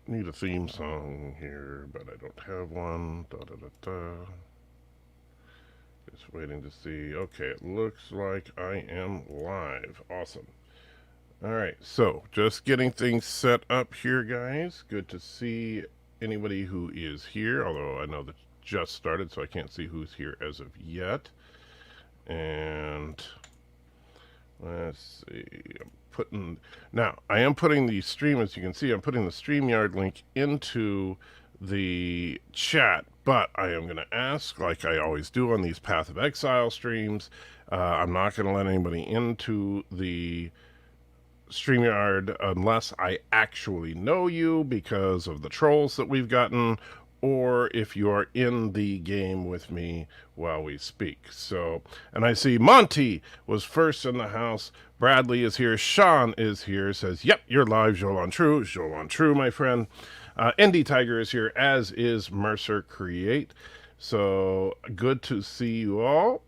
Need a theme song here, but I don't have one. Da da da da. Just waiting to see. Okay, it looks like I am live. Awesome. All right, so just getting things set up here, guys. Good to see anybody who is here, although I know that just started, so I can't see who's here as of yet. And let's see. I am putting the stream, as you can see, I'm putting the StreamYard link into the chat, but I am going to ask, like I always do on these Path of Exile streams, I'm not going to let anybody into the StreamYard unless I actually know you because of the trolls that we've gotten, or if you are in the game with me while we speak. So, and I see Monty was first in the house. Bradley is here. Sean is here. Says, yep, you're live, Jolan True. Jolan True, my friend. Indy Tiger is here, as is Mercer Create. So, good to see you all.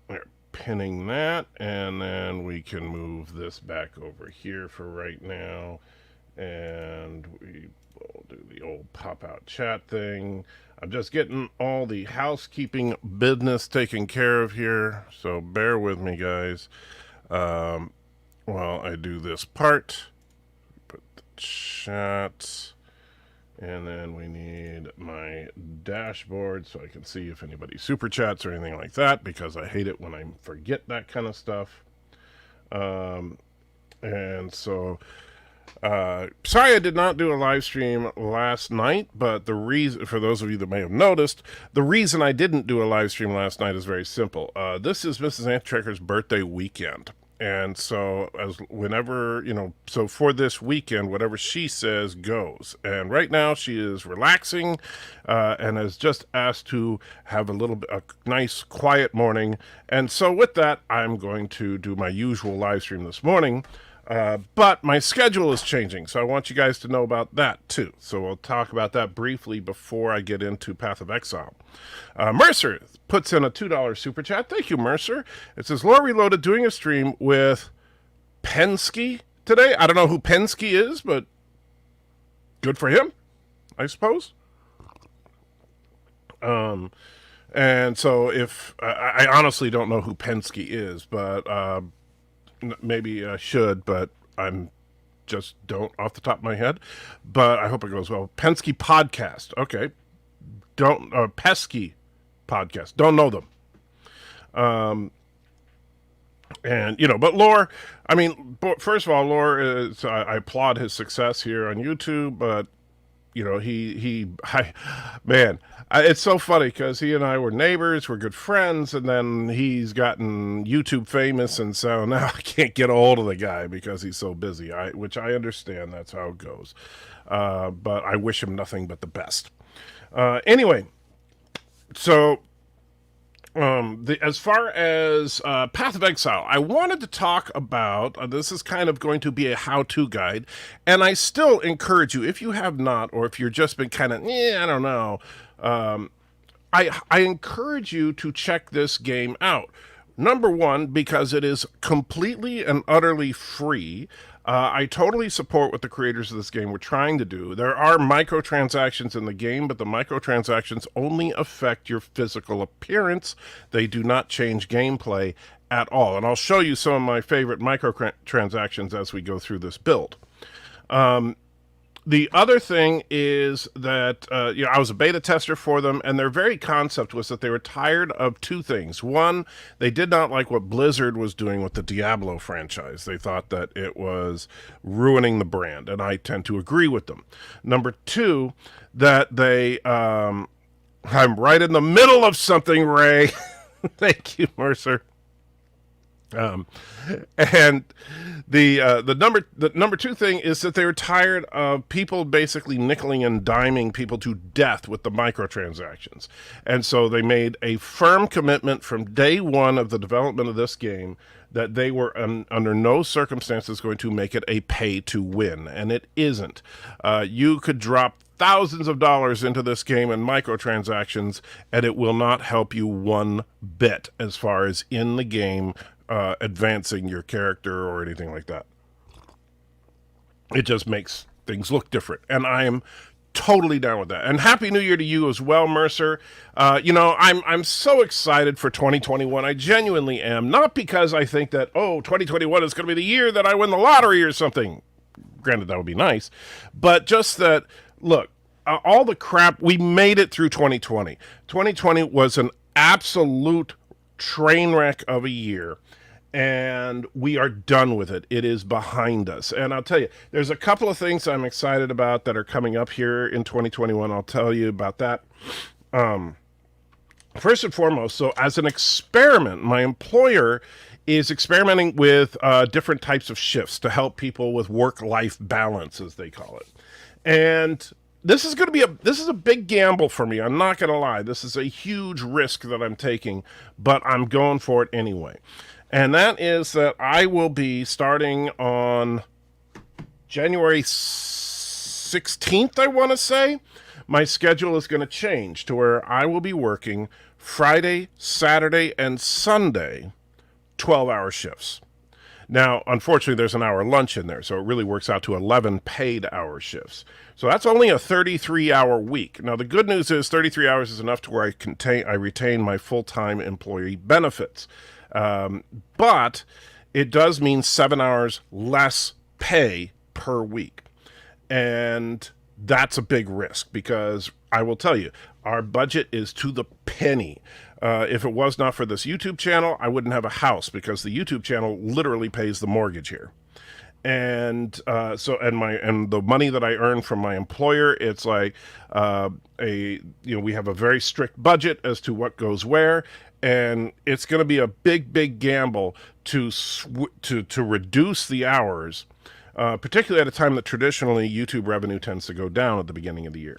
We're pinning that, and then we can move this back over here for right now. And we'll do the old pop-out chat thing. I'm just getting all the housekeeping business taken care of here, so bear with me, guys, while I do this part. Put the chat, and then we need my dashboard so I can see if anybody super chats or anything like that, because I hate it when I forget that kind of stuff. And so sorry I did not do a live stream last night, but the reason, for those of you that may have noticed, the reason I didn't do a live stream last night is very simple. This is Mrs. Antrecher's birthday weekend. And so whenever, so for this weekend, whatever she says goes. And right now she is relaxing, and has just asked to have a nice quiet morning. And so with that, I'm going to do my usual live stream this morning. But my schedule is changing, so I want you guys to know about that too. So we'll talk about that briefly before I get into Path of Exile. Mercer puts in a $2 super chat. Thank you, Mercer. It says, Lore Reloaded doing a stream with Penske today. I don't know who Penske is, but good for him, I suppose. And so if I honestly don't know who Penske is, but maybe I should, but I'm just don't off the top of my head. But I hope it goes well. Penske podcast. Okay. Pesky podcast. Don't know them. And, but Lore, I mean, first of all, Lore is, I applaud his success here on YouTube, but it's so funny because he and I were neighbors, we're good friends, and then he's gotten YouTube famous, and so now I can't get a hold of the guy because he's so busy, which I understand, that's how it goes. But I wish him nothing but the best. Anyway, so as far as Path of Exile, I wanted to talk about, this is kind of going to be a how-to guide, and I still encourage you, if you have not, or if you've just been kind of, I don't know, I encourage you to check this game out. Number one, because it is completely and utterly free. I totally support what the creators of this game were trying to do. There are microtransactions in the game, but the microtransactions only affect your physical appearance. They do not change gameplay at all. And I'll show you some of my favorite microtransactions as we go through this build. The other thing is that, I was a beta tester for them, and their very concept was that they were tired of two things. One, they did not like what Blizzard was doing with the Diablo franchise. They thought that it was ruining the brand, and I tend to agree with them. Number two, that they, I'm right in the middle of something, Ray. Thank you, Mercer. And the number two thing is that they were tired of people basically nickeling and diming people to death with the microtransactions. And so they made a firm commitment from day one of the development of this game that they were under no circumstances going to make it a pay to win. And it isn't. You could drop thousands of dollars into this game in microtransactions, and it will not help you one bit as far as in the game advancing your character or anything like that. It just makes things look different. And I am totally down with that. And Happy New Year to you as well, Mercer. I'm so excited for 2021. I genuinely am. Not because I think that, 2021 is going to be the year that I win the lottery or something. Granted, that would be nice. But just that, look, all the crap, we made it through 2020. 2020 was an absolute train wreck of a year, and we are done with it. It is behind us. And I'll tell you, there's a couple of things I'm excited about that are coming up here in 2021. I'll tell you about that. First and foremost, so as an experiment, my employer is experimenting with different types of shifts to help people with work-life balance, as they call it. And this is going to be a big gamble for me. I'm not going to lie. This is a huge risk that I'm taking, but I'm going for it anyway. And that is that I will be starting on January 16th, I want to say. My schedule is going to change to where I will be working Friday, Saturday, and Sunday, 12-hour shifts. Now, unfortunately, there's an hour lunch in there, so it really works out to 11 paid-hour shifts. So that's only a 33-hour week. Now, the good news is 33 hours is enough to where I retain my full-time employee benefits. But it does mean 7 hours less pay per week. And that's a big risk because I will tell you, our budget is to the penny. If it was not for this YouTube channel, I wouldn't have a house because the YouTube channel literally pays the mortgage here. And the money that I earn from my employer, it's like we have a very strict budget as to what goes where, and it's going to be a big gamble to reduce the hours, particularly at a time that traditionally YouTube revenue tends to go down at the beginning of the year.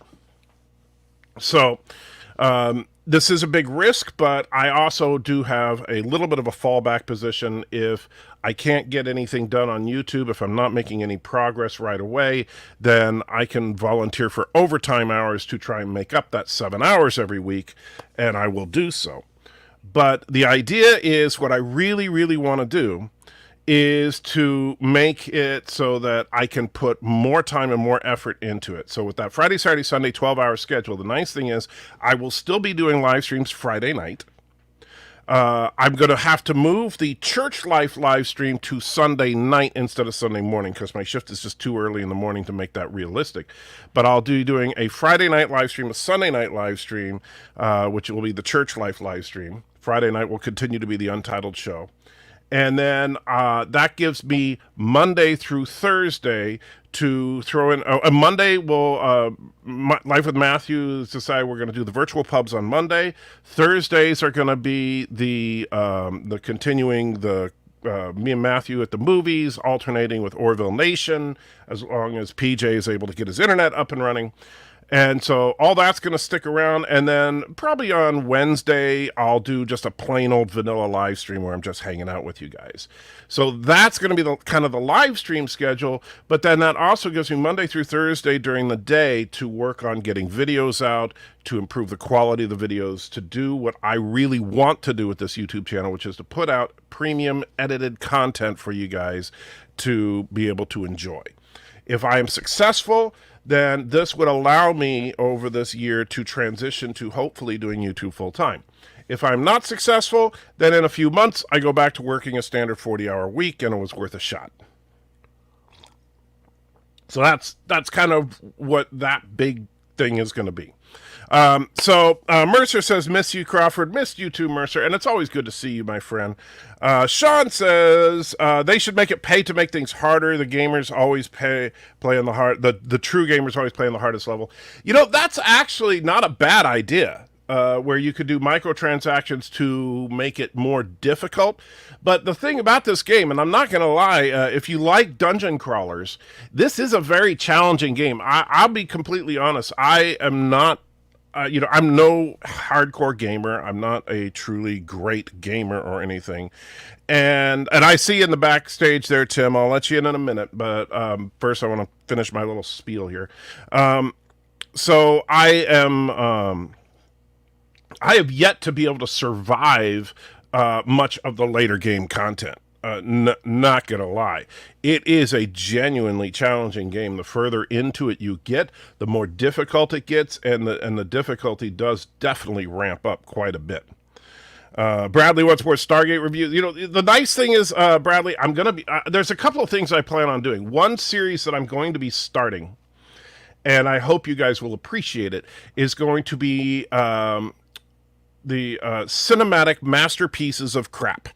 So this is a big risk, but I also do have a little bit of a fallback position if I can't get anything done on YouTube. If I'm not making any progress right away, then I can volunteer for overtime hours to try and make up that 7 hours every week, and I will do so. But the idea is what I really want to do is to make it so that I can put more time and more effort into it. So with that Friday, Saturday, Sunday, 12-hour schedule, the nice thing is I will still be doing live streams Friday night. I'm going to have to move the Church Life live stream to Sunday night instead of Sunday morning because my shift is just too early in the morning to make that realistic. But I'll be doing a Friday night live stream, a Sunday night live stream, which will be the Church Life live stream. Friday night will continue to be the Untitled Show. And then that gives me Monday through Thursday to throw in. Monday will Life with Matthew decide we're going to do the virtual pubs on Monday. Thursdays are going to be the continuing the me and Matthew at the movies, alternating with Orville Nation, as long as PJ is able to get his internet up and running. And so all that's going to stick around. And then probably on Wednesday, I'll do just a plain old vanilla live stream where I'm just hanging out with you guys. So that's going to be the kind of the live stream schedule. But then that also gives me Monday through Thursday during the day to work on getting videos out, to improve the quality of the videos, to do what I really want to do with this YouTube channel, which is to put out premium edited content for you guys to be able to enjoy. If I am successful, then this would allow me over this year to transition to hopefully doing YouTube full time. If I'm not successful, then in a few months, I go back to working a standard 40-hour week, and it was worth a shot. So that's kind of what that big thing is going to be. Mercer says, miss you, Crawford. Missed you too, Mercer. And it's always good to see you, my friend. Sean says, they should make it pay to make things harder. The gamers always play on the hard, the true gamers always play on the hardest level. You know, that's actually not a bad idea. Where you could do microtransactions to make it more difficult. But the thing about this game, and I'm not going to lie, if you like dungeon crawlers, this is a very challenging game. I'll be completely honest. I am not, I'm no hardcore gamer. I'm not a truly great gamer or anything. And I see in the backstage there, Tim, I'll let you in a minute. But first I want to finish my little spiel here. So I have yet to be able to survive much of the later game content. not gonna lie, it is a genuinely challenging game. The further into it you get, the more difficult it gets, and the difficulty does definitely ramp up quite a bit. Bradley wants more Stargate reviews. You know, the nice thing is, Bradley, I'm gonna be. There's a couple of things I plan on doing. One series that I'm going to be starting, and I hope you guys will appreciate it, is going to be the cinematic masterpieces of crap,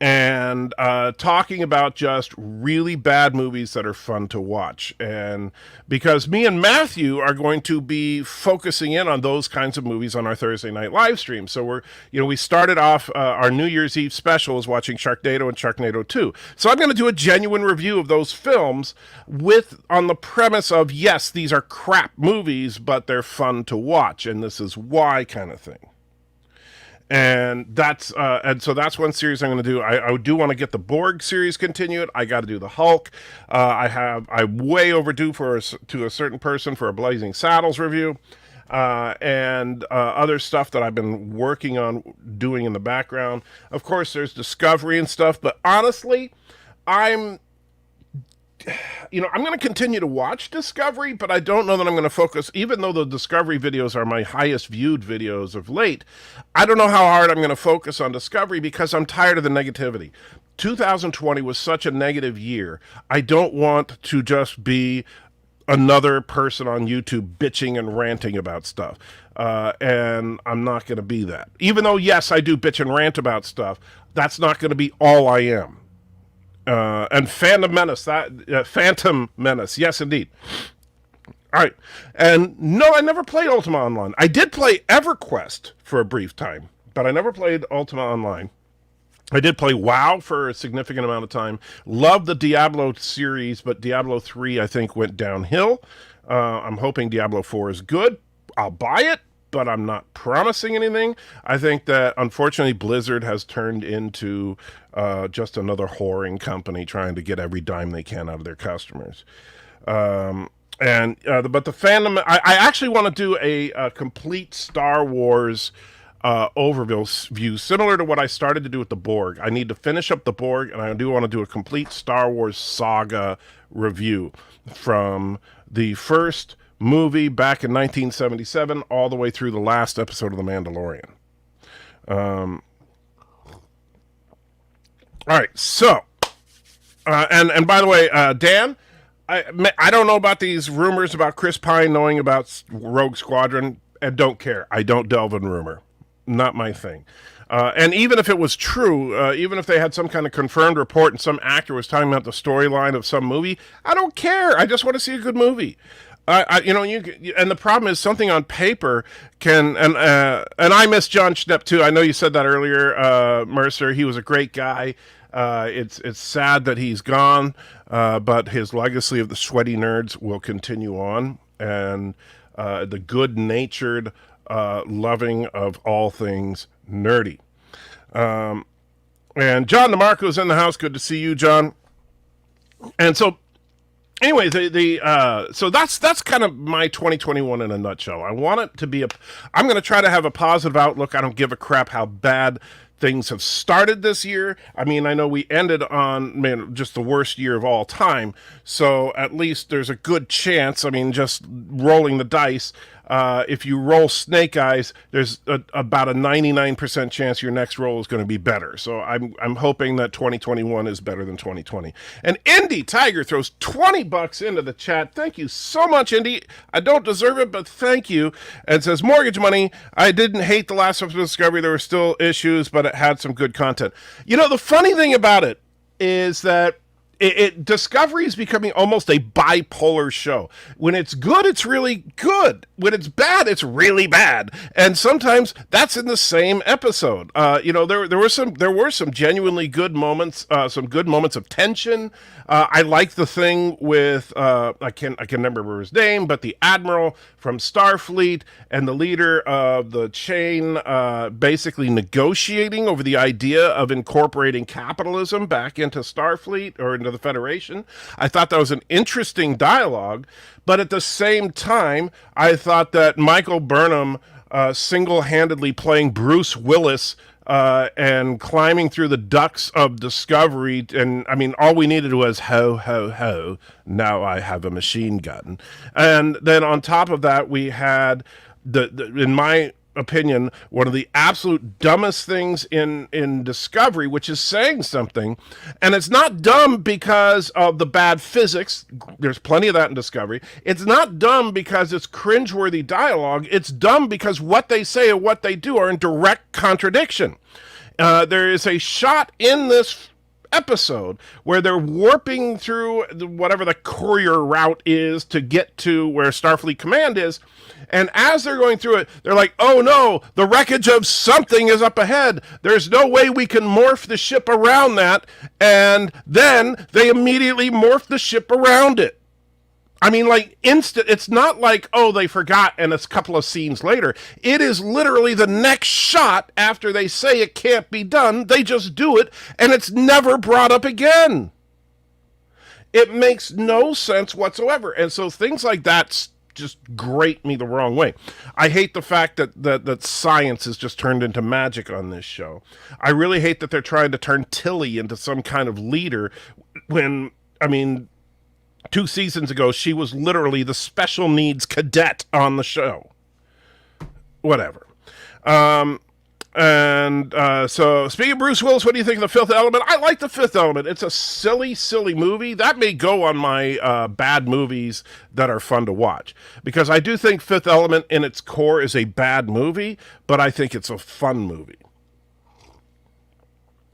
and talking about just really bad movies that are fun to watch. And because me and Matthew are going to be focusing in on those kinds of movies on our Thursday night live stream. So we started off our New Year's Eve special is watching Sharknado and Sharknado 2. So I'm going to do a genuine review of those films on the premise of, yes, these are crap movies, but they're fun to watch, and this is why kind of thing. And so that's one series I'm going to do. I do want to get the Borg series continued. I got to do the Hulk. I'm way overdue to a certain person for a Blazing Saddles review, and other stuff that I've been working on doing in the background. Of course, there's Discovery and stuff, but honestly, I'm going to continue to watch Discovery, but I don't know that I'm going to focus, even though the Discovery videos are my highest viewed videos of late, I don't know how hard I'm going to focus on Discovery because I'm tired of the negativity. 2020 was such a negative year. I don't want to just be another person on YouTube bitching and ranting about stuff. And I'm not going to be that. Even though, yes, I do bitch and rant about stuff, that's not going to be all I am. And Phantom Menace, yes, indeed. All right, and no, I never played Ultima Online. I did play EverQuest for a brief time, but I never played Ultima Online. I did play WoW for a significant amount of time. Loved the Diablo series, but Diablo 3, I think, went downhill. I'm hoping Diablo 4 is good. I'll buy it, but I'm not promising anything. I think that, unfortunately, Blizzard has turned into just another whoring company trying to get every dime they can out of their customers. But the fandom, I actually want to do a complete Star Wars overview, similar to what I started to do with the Borg. I need to finish up the Borg, and I do want to do a complete Star Wars saga review from the first movie back in 1977 all the way through the last episode of The Mandalorian. All right, so, and by the way, Dan, I don't know about these rumors about Chris Pine knowing about Rogue Squadron, and don't care. I don't delve in rumor. Not my thing. And even if it was true, even if they had some kind of confirmed report and some actor was talking about the storyline of some movie, I don't care. I just want to see a good movie. And the problem is something on paper can, and I miss John Schnepp too. I know you said that earlier, Mercer. He was a great guy. It's sad that he's gone, but his legacy of the sweaty nerds will continue on, and the good-natured, loving of all things nerdy. And John DeMarco is in the house. Good to see you, John. And so, anyway, so that's kind of my 2021 in a nutshell. I want it to be I'm going to try to have a positive outlook. I don't give a crap how bad things have started this year. I mean, I know we ended on, just the worst year of all time. So at least there's a good chance. I mean, just rolling the dice. If you roll snake eyes, there's about a 99% chance your next roll is going to be better. So I'm hoping that 2021 is better than 2020. And Indy Tiger throws $20 into the chat. Thank you so much, Indy. I don't deserve it, but thank you. And says, Mortgage Money, I didn't hate the last episode of Discovery. There were still issues, but it had some good content. You know, the funny thing about it is that Discovery is becoming almost a bipolar show. When it's good, it's really good. When it's bad, it's really bad. And sometimes that's in the same episode. There were some genuinely good moments, some good moments of tension. I like the thing with I can remember his name, but the Admiral from Starfleet and the leader of the chain basically negotiating over the idea of incorporating capitalism back into Starfleet or into the Federation. I thought that was an interesting dialogue, but at the same time, I thought that Michael Burnham single-handedly playing Bruce Willis and climbing through the ducts of discovery. And I mean, all we needed was ho, ho, ho. Now I have a machine gun. And then on top of that, we had in my opinion, one of the absolute dumbest things in Discovery, which is saying something. And it's not dumb because of the bad physics. There's plenty of that in Discovery. It's not dumb because it's cringeworthy dialogue. It's dumb because what they say and what they do are in direct contradiction. There is a shot in this episode where they're warping through whatever the courier route is to get to where Starfleet Command is. And as they're going through it, they're like, oh no, the wreckage of something is up ahead. There's no way we can morph the ship around that. And then they immediately morph the ship around it. I mean, like, instant. It's not like, oh, they forgot and it's a couple of scenes later. It is literally the next shot after they say it can't be done. They just do it, and it's never brought up again. It makes no sense whatsoever. And so things like that just grate me the wrong way. I hate the fact that science is just turned into magic on this show. I really hate that they're trying to turn Tilly into some kind of leader when, I mean, 2 seasons ago, she was literally the special needs cadet on the show. Whatever. So, speaking of Bruce Willis, what do you think of The Fifth Element? I like The Fifth Element. It's a silly, silly movie. That may go on my bad movies that are fun to watch. Because I do think Fifth Element in its core is a bad movie, but I think it's a fun movie.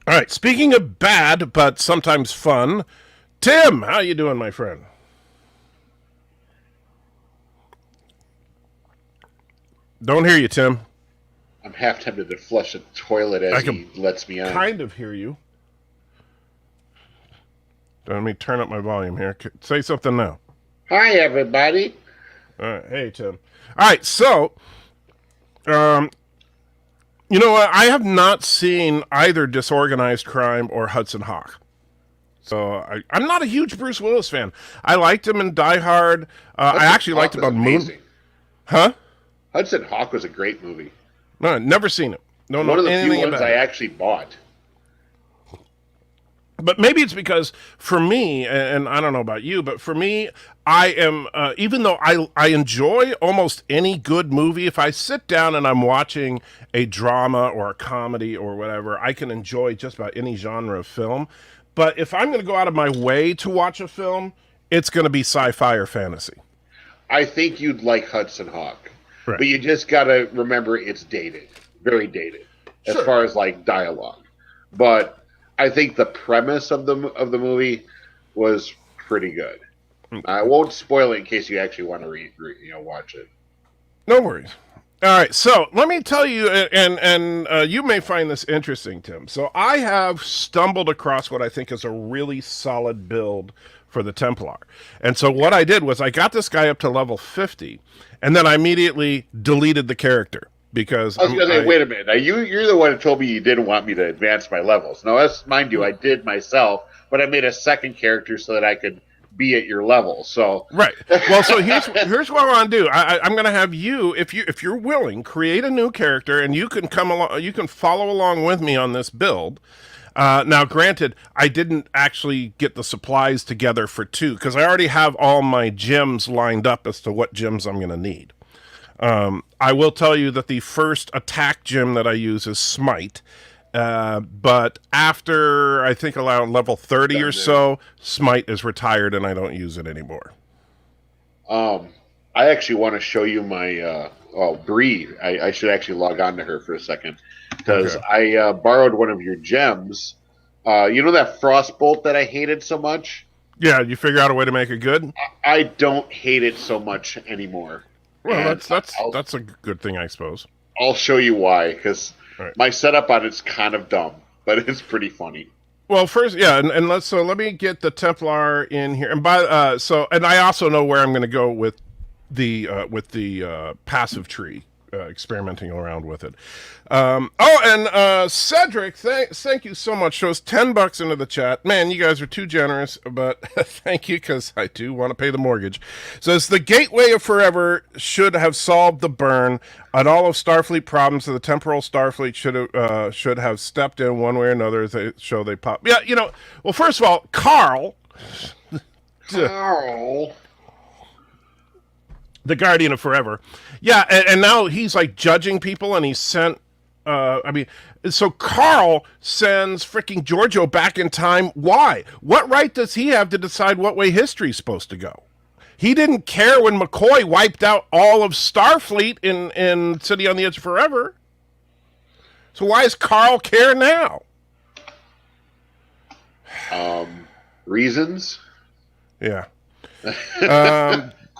All right, speaking of bad, but sometimes fun, Tim, how you doing, my friend? Don't hear you, Tim. I'm half tempted to flush the toilet as he lets me on. Kind of hear you. Let me turn up my volume here. Say something now. Hi, everybody. All right. Hey, Tim. All right. So, you know what? I have not seen either Disorganized Crime or Hudson Hawk. So I'm not a huge Bruce Willis fan. I liked him in Die Hard. I actually liked him on Moon. Huh? Hudson Hawk was a great movie. No, never seen it. Don't know One of the anything few ones about I it. actually bought. But maybe it's because for me, and I don't know about you, but for me, I am, even though I enjoy almost any good movie, if I sit down and I'm watching a drama or a comedy or whatever, I can enjoy just about any genre of film. But if I'm going to go out of my way to watch a film, it's going to be sci-fi or fantasy. I think you'd like Hudson Hawk. Right. But you just got to remember it's dated. Very dated. As far as, like, dialogue. But I think the premise of the movie was pretty good. I won't spoil it in case you actually want to watch it. No worries. All right, so let me tell you, and you may find this interesting, Tim. So I have stumbled across what I think is a really solid build for the Templar. And so what I did was I got this guy up to level 50, and then I immediately deleted the character. Because I was going to say, wait a minute. Now, you're the one who told me you didn't want me to advance my levels. Now, mind you, I did myself, but I made a second character so that I could be at your level. So right. Well, so here's what I want to do. I'm going to have you, if you're willing, create a new character, and you can come along. You can follow along with me on this build. Now, granted, I didn't actually get the supplies together for 2 because I already have all my gems lined up as to what gems I'm going to need. I will tell you that the first attack gem that I use is Smite. But after, I think, around level 30 or so, Smite is retired and I don't use it anymore. I actually want to show you my Bree. I should actually log on to her for a second. Because I borrowed one of your gems. You know that Frostbolt that I hated so much? Yeah, you figure out a way to make it good? I don't hate it so much anymore. Well, that's a good thing, I suppose. I'll show you why, because my setup on it's kind of dumb, but it's pretty funny. Well, first, yeah, and let me get the Templar in here, and and I also know where I'm going to go with the passive tree experimenting around with it. And Cedric, thank you so much. Shows $10 into the chat. Man, you guys are too generous, but thank you, because I do want to pay the mortgage. Says the Gateway of Forever should have solved the burn on all of Starfleet problems. So the temporal Starfleet should have stepped in one way or another as they show they pop. Yeah, well, first of all, Carl. The Guardian of Forever. Yeah, and now he's like judging people, and he's sent so Carl sends freaking Giorgio back in time. Why? What right does he have to decide what way history's supposed to go? He didn't care when McCoy wiped out all of Starfleet in City on the Edge of Forever. So why does Carl care now? Reasons? Yeah.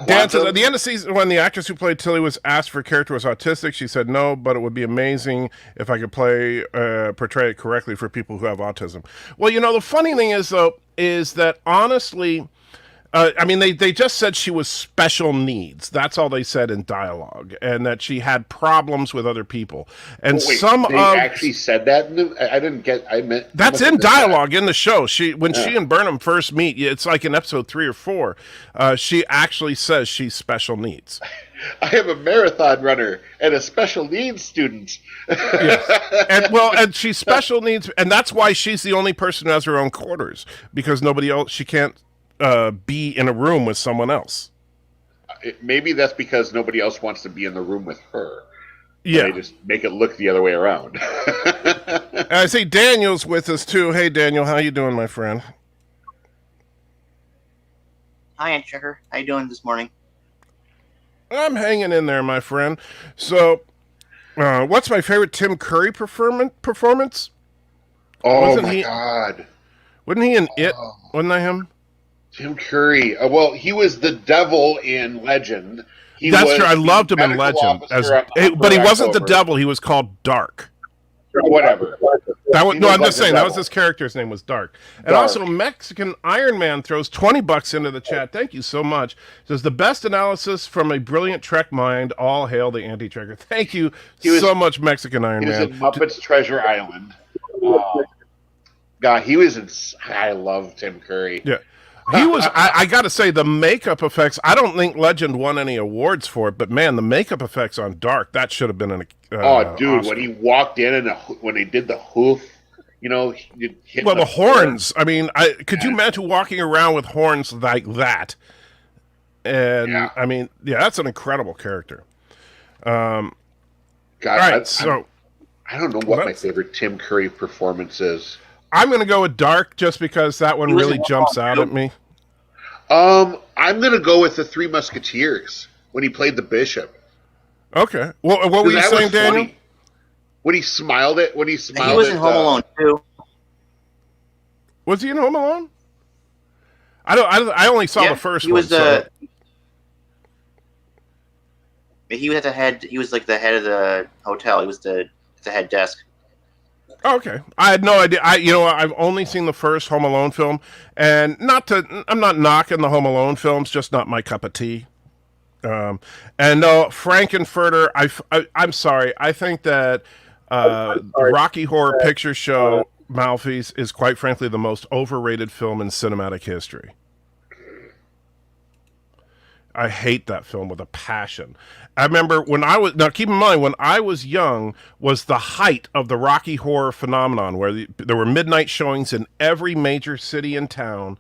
Dan says, at the end of season one, the actress who played Tilly was asked if her character was autistic. She said no, but it would be amazing if I could portray it correctly for people who have autism. Well, the funny thing is, though, is that honestly, they just said she was special needs. That's all they said in dialogue, and that she had problems with other people. And they actually said that. I didn't get. I meant that's in dialogue in the show. She and Burnham first meet. It's like in episode 3 or 4. She actually says she's special needs. I am a marathon runner and a special needs student. Yes. And she's special needs, and that's why she's the only person who has her own quarters, because nobody else. She can't be in a room with someone else. Maybe that's because nobody else wants to be in the room with her. Yeah. They just make it look the other way around. And I see Daniel's with us too. Hey Daniel, how you doing, my friend? Hi, Aunt Checker. How you doing this morning? I'm hanging in there, my friend. So, what's my favorite Tim Curry performance? Oh, my God. Wasn't he in It? Wasn't that him? Tim Curry. Well, he was the devil in Legend. That's true. I loved him in Legend. But he wasn't the devil. He was called Dark. Whatever. I'm just saying, that was his character's name, was Dark. And also, Mexican Iron Man throws $20 into the chat. Thank you so much. Says, the best analysis from a brilliant Trek mind. All hail the anti-Trekker. Thank you so much, Mexican Iron Man. He was in Muppets Treasure Island. God, he was I love Tim Curry. Yeah. He was, I got to say, the makeup effects, I don't think Legend won any awards for it, but man, the makeup effects on Dark, that should have been an dude, Oscar. when he walked in and when he did the hoof, the horns. I mean, could you imagine walking around with horns like that? And, that's an incredible character. God, all right, I don't know what my favorite Tim Curry performance is. I'm going to go with Dark just because that one really jumps out at me. I'm going to go with the Three Musketeers when he played the Bishop. Okay. Well, what were you saying, Daniel? Funny. When he smiled. He was in Home Alone too. Was he in Home Alone? I only saw the first one. He was at the head. He was like the head of the hotel. He was the head desk. Okay, I had no idea. I've only seen the first Home Alone film, and I'm not knocking the Home Alone films, just not my cup of tea. And no, Frankenfurter. I'm sorry. I think that Rocky Horror Picture Show Malfeas is quite frankly the most overrated film in cinematic history. I hate that film with a passion. I remember keep in mind, when I was young was the height of the Rocky Horror phenomenon, where there were midnight showings in every major city and town.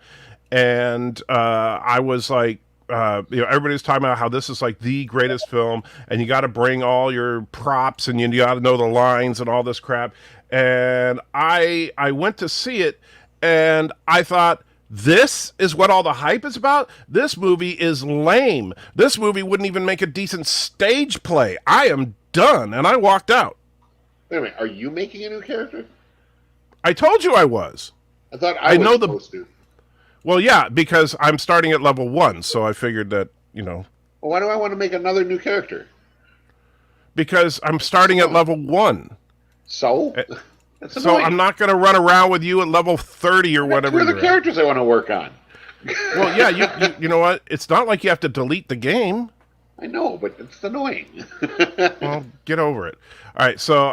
And I was like, everybody was talking about how this is like the greatest film, and you got to bring all your props, and you got to know the lines and all this crap. And I went to see it, and I thought, this is what all the hype is about? This movie is lame. This movie wouldn't even make a decent stage play. I am done. And I walked out. Wait a minute. Are you making a new character? I told you I was. I thought I was supposed to. Well, yeah, because I'm starting at level 1, so I figured that, Well, why do I want to make another new character? Because I'm starting at level 1. So? So I'm not going to run around with you at level 30 or whatever. What are the characters I want to work on? Well, yeah, you know what? It's not like you have to delete the game. I know, but it's annoying. Well, get over it. All right, so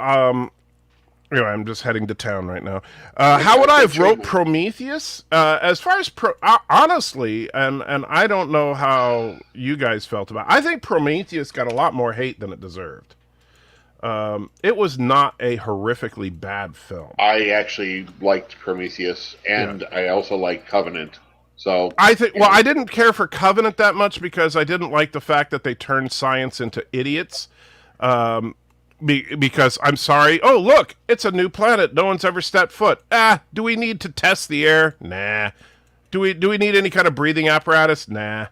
anyway, I'm just heading to town right now. How would I have wrote Prometheus? As far as honestly, and I don't know how you guys felt about it. I think Prometheus got a lot more hate than it deserved. It was not a horrifically bad film. I actually liked Prometheus, and yeah. I also liked Covenant. So I think, well, I didn't care for Covenant that much because I didn't like the fact that they turned science into idiots. Because I'm sorry. Oh, look, it's a new planet. No one's ever stepped foot. Do we need to test the air? Nah. Do we need any kind of breathing apparatus? Nah.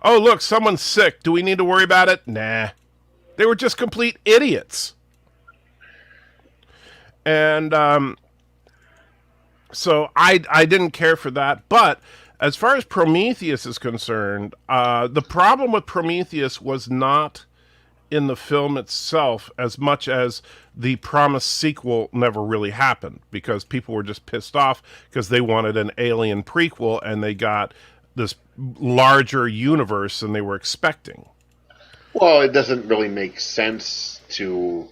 Oh, look, someone's sick. Do we need to worry about it? Nah. They were just complete idiots. And so I didn't care for that. But as far as Prometheus is concerned, the problem with Prometheus was not in the film itself as much as the promised sequel never really happened because people were just pissed off because they wanted an Alien prequel and they got this larger universe than they were expecting. Well, it doesn't really make sense to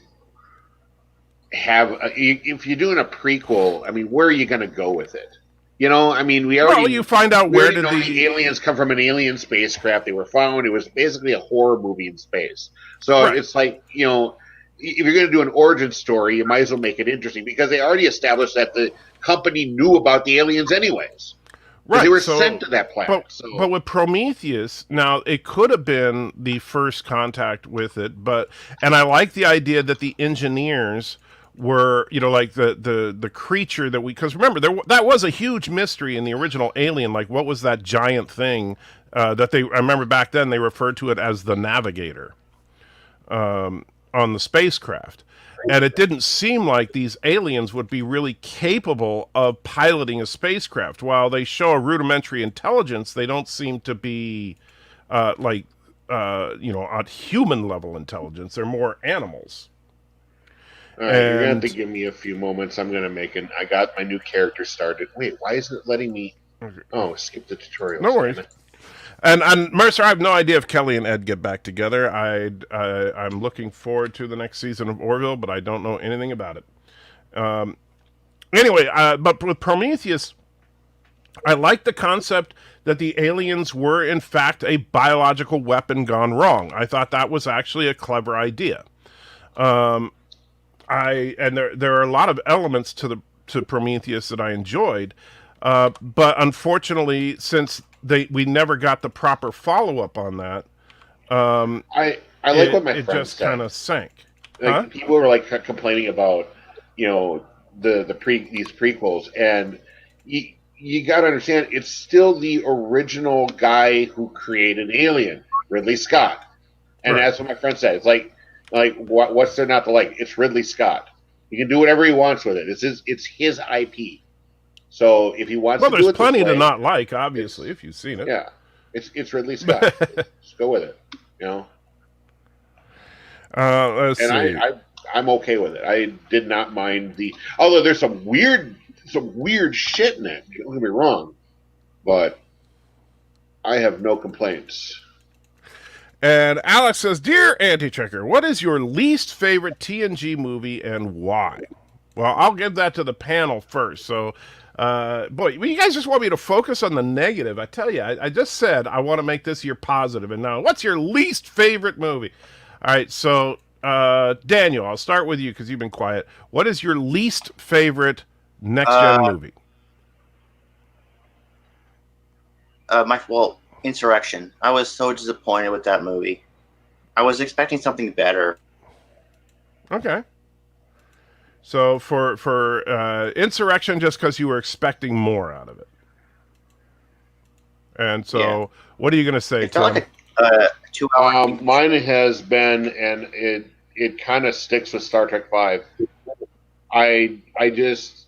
have if you're doing a prequel. I mean, where are you going to go with it? You know, I mean, we already you find out where did the aliens come from? An alien spacecraft. They were found. It was basically a horror movie in space. So It's like, you know, if you're going to do an origin story, you might as well make it interesting because they already established that the company knew about the aliens anyways. Right, they were sent to that planet. But with Prometheus, now it could have been the first contact with it, and I like the idea that the engineers were, you know, like the creature that because remember that was a huge mystery in the original Alien. Like, what was that giant thing that I remember back then they referred to it as the Navigator on the spacecraft. And it didn't seem like these aliens would be really capable of piloting a spacecraft. While they show a rudimentary intelligence, they don't seem to be you know, at human level intelligence. They're more animals. All right, you're gonna have to give me a few moments. I'm gonna make it. I got my new character started. Wait, why isn't it letting me? Oh, skip the tutorial. No worries. And Mercer, I have no idea if Kelly and Ed get back together. I'm looking forward to the next season of Orville, but I don't know anything about it. Anyway, but with Prometheus, I like the concept that the aliens were in fact a biological weapon gone wrong. I thought that was actually a clever idea. And there are a lot of elements to Prometheus that I enjoyed, but unfortunately, since we never got the proper follow up on that, I like what my friend said. It just kind of sank. Like, people were like complaining about, you know, these prequels, and you got to understand it's still the original guy who created Alien, Ridley Scott, and that's what my friend said. It's like what's there not to like? It's Ridley Scott. He can do whatever he wants with it. It's his IP. So if he wants to do it, there's plenty to not like. Obviously, if you've seen it, yeah, it's Ridley Scott. Just go with it, you know. Let's see. I'm okay with it. I did not mind although there's some weird shit in it. Don't get me wrong, but I have no complaints. And Alex says, "Dear Anti-Checker, what is your least favorite TNG movie and why?" Well, I'll give that to the panel first. So, you guys just want me to focus on the negative. I tell you, I just said I want to make this your positive. And now, what's your least favorite movie? All right, so Daniel, I'll start with you because you've been quiet. What is your least favorite next-gen movie? Insurrection. I was so disappointed with that movie. I was expecting something better. Okay. So for Insurrection, just because you were expecting more out of it. And so, What are you going to say, Tim? Like a 2 hour. Mine has been, and it kind of sticks with Star Trek V. I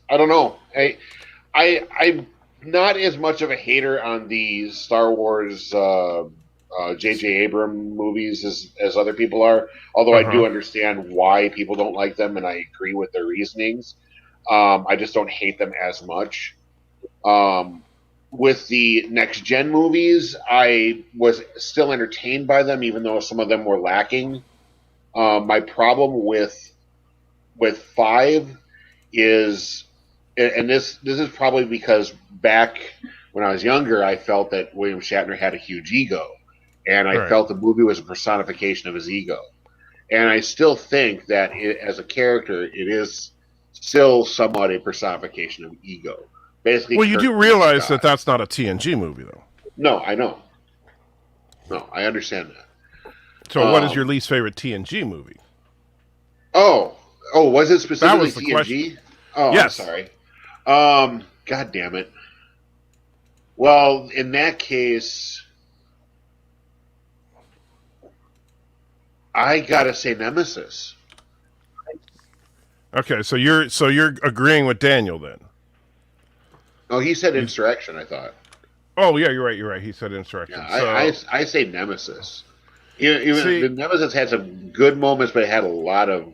don't know. I'm not as much of a hater on the Star Wars J.J. Abrams movies as other people are, although I do understand why people don't like them, and I agree with their reasonings. I just don't hate them as much. with the next gen movies, I was still entertained by them, even though some of them were lacking. My problem with 5 is, and this is probably because back when I was younger, I felt that William Shatner had a huge ego, and I felt the movie was a personification of his ego. And I still think that as a character, it is still somewhat a personification of ego. Basically, well, you do realize that that's not a TNG movie, though. No, I know. No, I understand that. So, what is your least favorite TNG movie? Oh, was it specifically that was TNG? Question. Oh, yes. I'm sorry. God damn it. Well, in that case, I gotta say Nemesis. Okay, so you're agreeing with Daniel then? Oh, he said Insurrection, I thought. Oh yeah, you're right. He said Insurrection. Yeah, I say Nemesis. Even the Nemesis had some good moments, but it had a lot of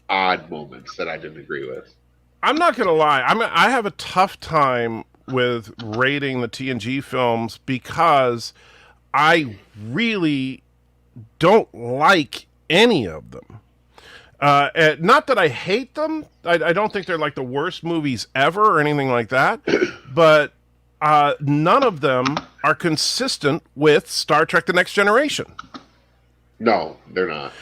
odd moments that I didn't agree with. I'm not gonna lie. I have a tough time with rating the TNG films because I really don't like any of them. Not that I hate them. I don't think they're like the worst movies ever or anything like that. But none of them are consistent with Star Trek: The Next Generation. No, they're not.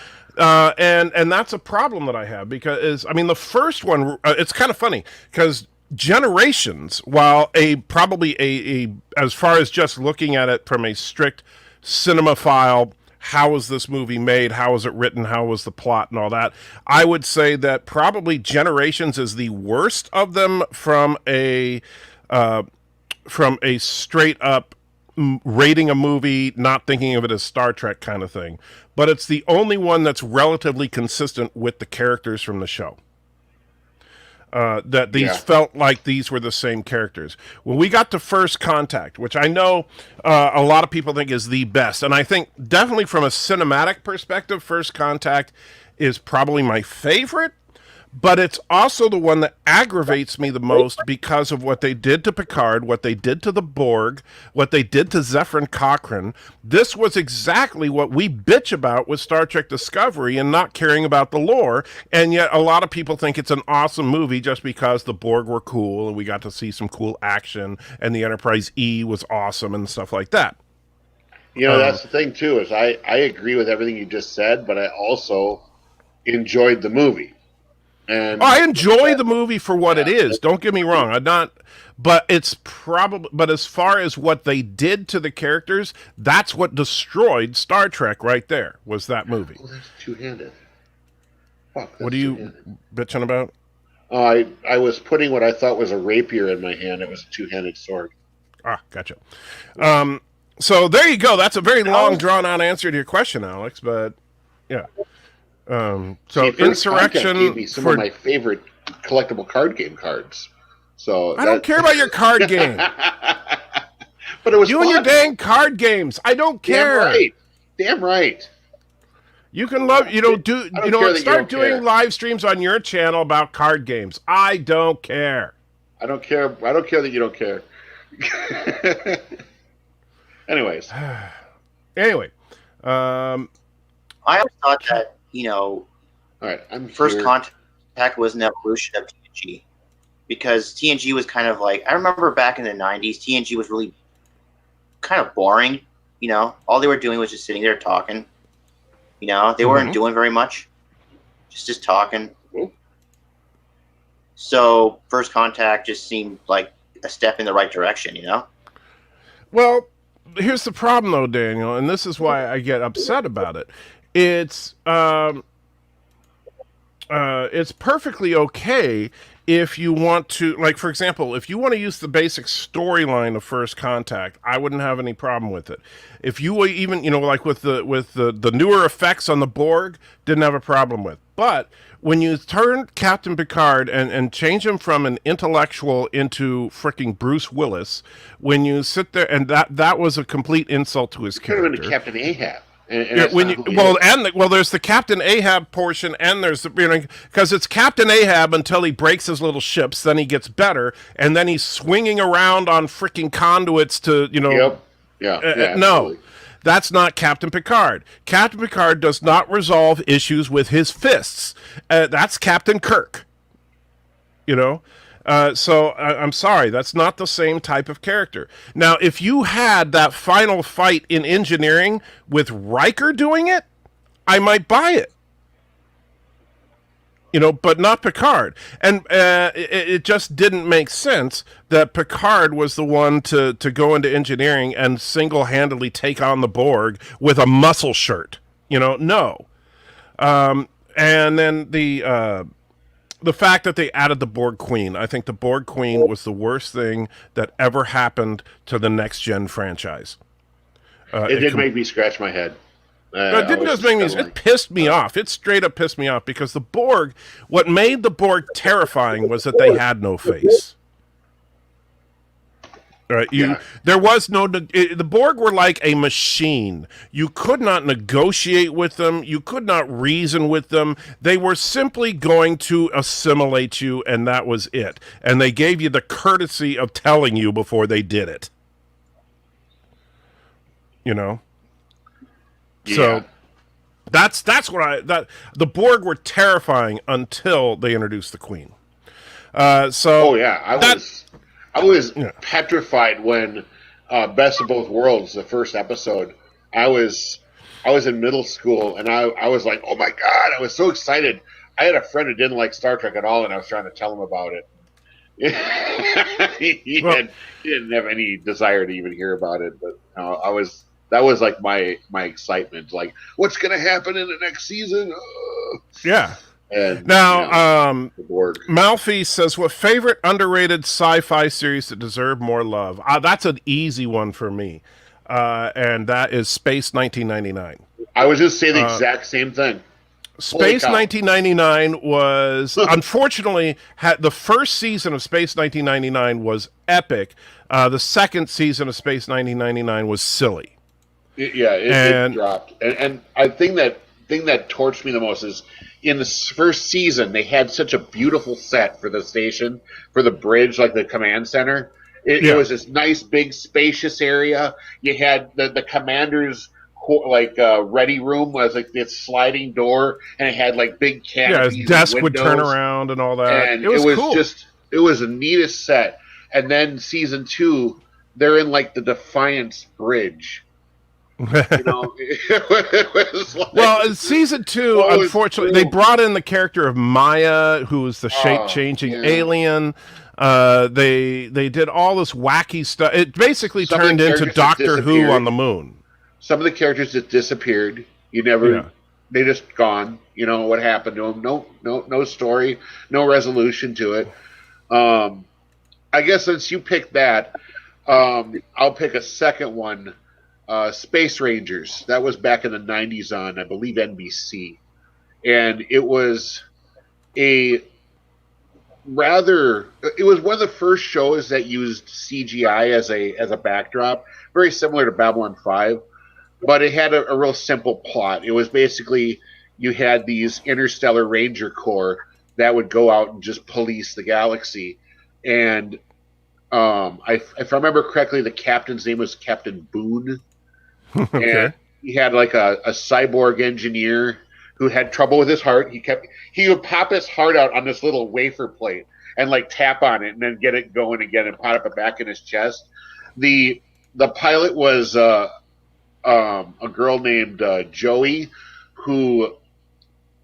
And that's a problem that I have because the first one. It's kind of funny because Generations, while probably a as far as just looking at it from a strict cinemaphile, how was this movie made? How was it written? How was the plot and all that? I would say that probably Generations is the worst of them from a straight up rating a movie, not thinking of it as Star Trek kind of thing. But it's the only one that's relatively consistent with the characters from the show. That these felt like these were the same characters. When we got to First Contact, which I know a lot of people think is the best, and I think definitely from a cinematic perspective, First Contact is probably my favorite, but it's also the one that aggravates me the most because of what they did to Picard, what they did to the Borg, what they did to Zefram Cochrane. This was exactly what we bitch about with Star Trek Discovery and not caring about the lore, and yet a lot of people think it's an awesome movie just because the Borg were cool and we got to see some cool action and the Enterprise E was awesome and stuff like that. That's the thing too, is I agree with everything you just said, but I also enjoyed the movie. And I enjoy the movie for what it is. Don't get me wrong. But it's probably. But as far as what they did to the characters, that's what destroyed Star Trek. Right there was that movie. Oh, that's two-handed. Fuck. What are you bitching about? I was putting what I thought was a rapier in my hand. It was a two-handed sword. Ah, gotcha. So there you go. That's a very long, drawn-out answer to your question, Alex. But yeah. So Insurrection gave me some of my favorite collectible card game cards. So I don't care about your card game. But it was you fun. and your dang card games. I don't care. Damn right. You can love start doing live streams on your channel about card games. I don't care. I don't care that you don't care. Anyways. Anyway. I always thought that all right, First Contact was an evolution of TNG, because TNG was kind of like, I remember back in the 90s, TNG was really kind of boring. All they were doing was just sitting there talking. They weren't doing very much, just talking. Ooh. So First Contact just seemed like a step in the right direction. Well, here's the problem though, Daniel, and this is why I get upset about it. It's perfectly okay if you want to, like, for example, if you want to use the basic storyline of First Contact, I wouldn't have any problem with it. If you even, like with the newer effects on the Borg, didn't have a problem with. But when you turn Captain Picard and change him from an intellectual into freaking Bruce Willis, when you sit there, and that was a complete insult to his character. Could have been Captain Ahab. and that's not who he is. There's the Captain Ahab portion, and there's the because it's Captain Ahab until he breaks his little ships, then he gets better, and then he's swinging around on freaking conduits to Yep. Yeah. no, that's not Captain Picard. Captain Picard does not resolve issues with his fists. That's Captain Kirk. So I'm sorry, that's not the same type of character. Now, if you had that final fight in engineering with Riker doing it, I might buy it. But not Picard. And it just didn't make sense that Picard was the one to go into engineering and single-handedly take on the Borg with a muscle shirt. No. And then the fact that they added the Borg Queen. I think the Borg Queen was the worst thing that ever happened to the Next Gen franchise. It did make me scratch my head. It didn't just make me. It pissed me off. It straight up pissed me off because the Borg. What made the Borg terrifying was that they had no face. Right, there was no. The Borg were like a machine. You could not negotiate with them. You could not reason with them. They were simply going to assimilate you, and that was it. And they gave you the courtesy of telling you before they did it. Yeah. So that's what the Borg were terrifying until they introduced the Queen. I was petrified when Best of Both Worlds, the first episode. I was in middle school, and I was like, oh my God, I was so excited. I had a friend who didn't like Star Trek at all, and I was trying to tell him about it. he didn't have any desire to even hear about it, but that was like my excitement. Like, what's going to happen in the next season? Yeah. And now, the Borg. Malfi says, what favorite underrated sci-fi series that deserve more love? That's an easy one for me. And that is Space 1999. I was just saying the exact same thing. Space 1999 was, unfortunately, the first season of Space 1999 was epic. The second season of Space 1999 was silly. It dropped. And I think that thing that torched me the most is in the first season, they had such a beautiful set for the station, for the bridge, like the command center. It was this nice, big, spacious area. You had the commander's ready room was like this sliding door, and it had like big canopies. Yeah, his desk would turn around and all that. And it was cool. It was the neatest set. And then season 2, they're in like the Defiance Bridge. It was like, well, in season 2, unfortunately, they brought in the character of Maya, who was the shape-changing alien. They did all this wacky stuff. It basically turned into Doctor Who on the moon. Some of the characters just disappeared. They just gone. What happened to them? No story, no resolution to it. I guess since you picked that, I'll pick a second one. Space Rangers. That was back in the 90s on, I believe, NBC. And it was it was one of the first shows that used CGI as a backdrop, very similar to Babylon 5, but it had a real simple plot. It was basically you had these interstellar ranger corps that would go out and just police the galaxy. And if I remember correctly, the captain's name was Captain Boone. Okay. And he had like a cyborg engineer who had trouble with his heart. He would pop his heart out on this little wafer plate and like tap on it and then get it going again and pop it back in his chest. The pilot was a girl named Joey, who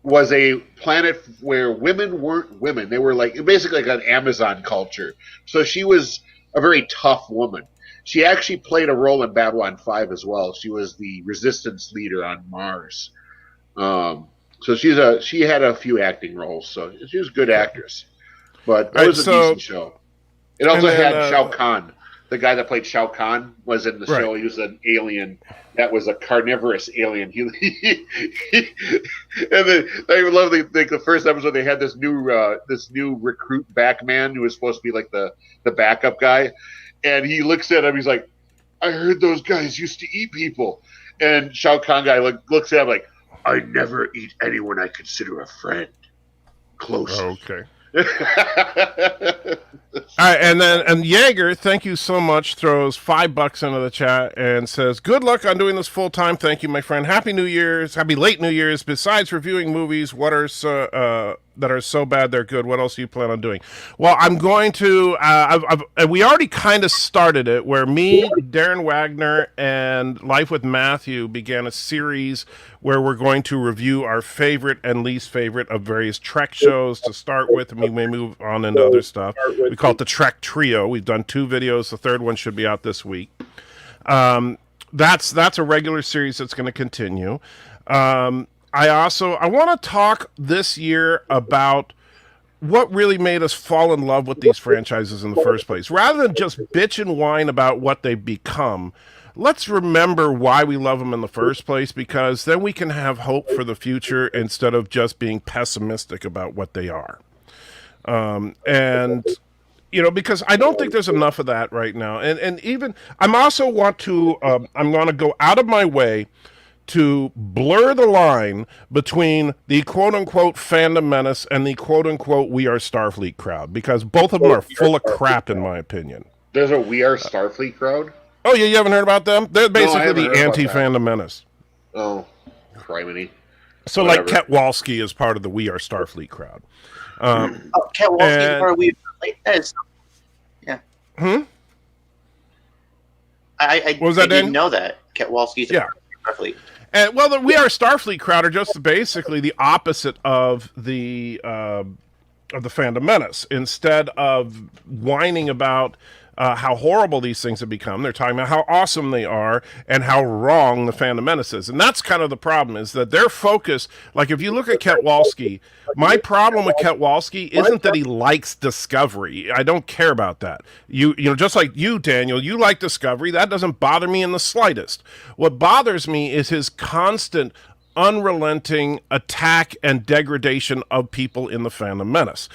was a planet where women weren't women. They were like basically like an Amazon culture. So she was a very tough woman. She actually played a role in Babylon 5 as well. She was the resistance leader on Mars. So she had a few acting roles. So she was a good actress. But it was a decent show. It also had Shao Kahn. The guy that played Shao Kahn was in the show. He was an alien that was a carnivorous alien. And then I love the first episode. They had this new recruit back man who was supposed to be like the backup guy. And he looks at him. He's like, "I heard those guys used to eat people." And Shao Kahn guy looks at him like, I never eat anyone I consider a friend. Close. Okay. All right, and Jaeger, thank you so much, throws $5 into the chat and says, "Good luck on doing this full time. Thank you, my friend. Happy New Year's. Happy late New Year's. Besides reviewing movies, what are that are so bad they're good? What else do you plan on doing?" Well, I'm going to. We already kind of started it, where me, Darren Wagner, and Life with Matthew began a series where we're going to review our favorite and least favorite of various Trek shows to start with, and we may move on into other stuff. We call it the Trek Trio. We've done 2 videos. The third one should be out this week. That's a regular series that's going to continue. I want to talk this year about what really made us fall in love with these franchises in the first place. Rather than just bitch and whine about what they've become, let's remember why we love them in the first place, because then we can have hope for the future instead of just being pessimistic about what they are. And because I don't think there's enough of that right now. And even I'm also want to I'm going to go out of my way to blur the line between the quote-unquote fandom menace and the quote-unquote We Are Starfleet crowd, because both of them are full of crap, in my opinion. There's a We Are Starfleet crowd? Oh, yeah, you haven't heard about them? They're basically the anti-fandom menace. Oh, criminy. So, whatever. Like, Ketwalski is part of the We Are Starfleet crowd. Ketwalski is part of We Are Starfleet? Yeah. I didn't know that. Ketwalski's part of Starfleet. And the We Are Starfleet crowd are just basically the opposite of the Fandom Menace. Instead of whining about how horrible these things have become, they're talking about how awesome they are and how wrong the Fandom Menace is. And that's kind of the problem, is that their focus, like if you look at Ketwalski, my problem with Ketwalski isn't that he likes Discovery. I don't care about that. You know, just like you, Daniel, you like Discovery. That doesn't bother me in the slightest. What bothers me is his constant unrelenting attack and degradation of people in the Phantom Menace.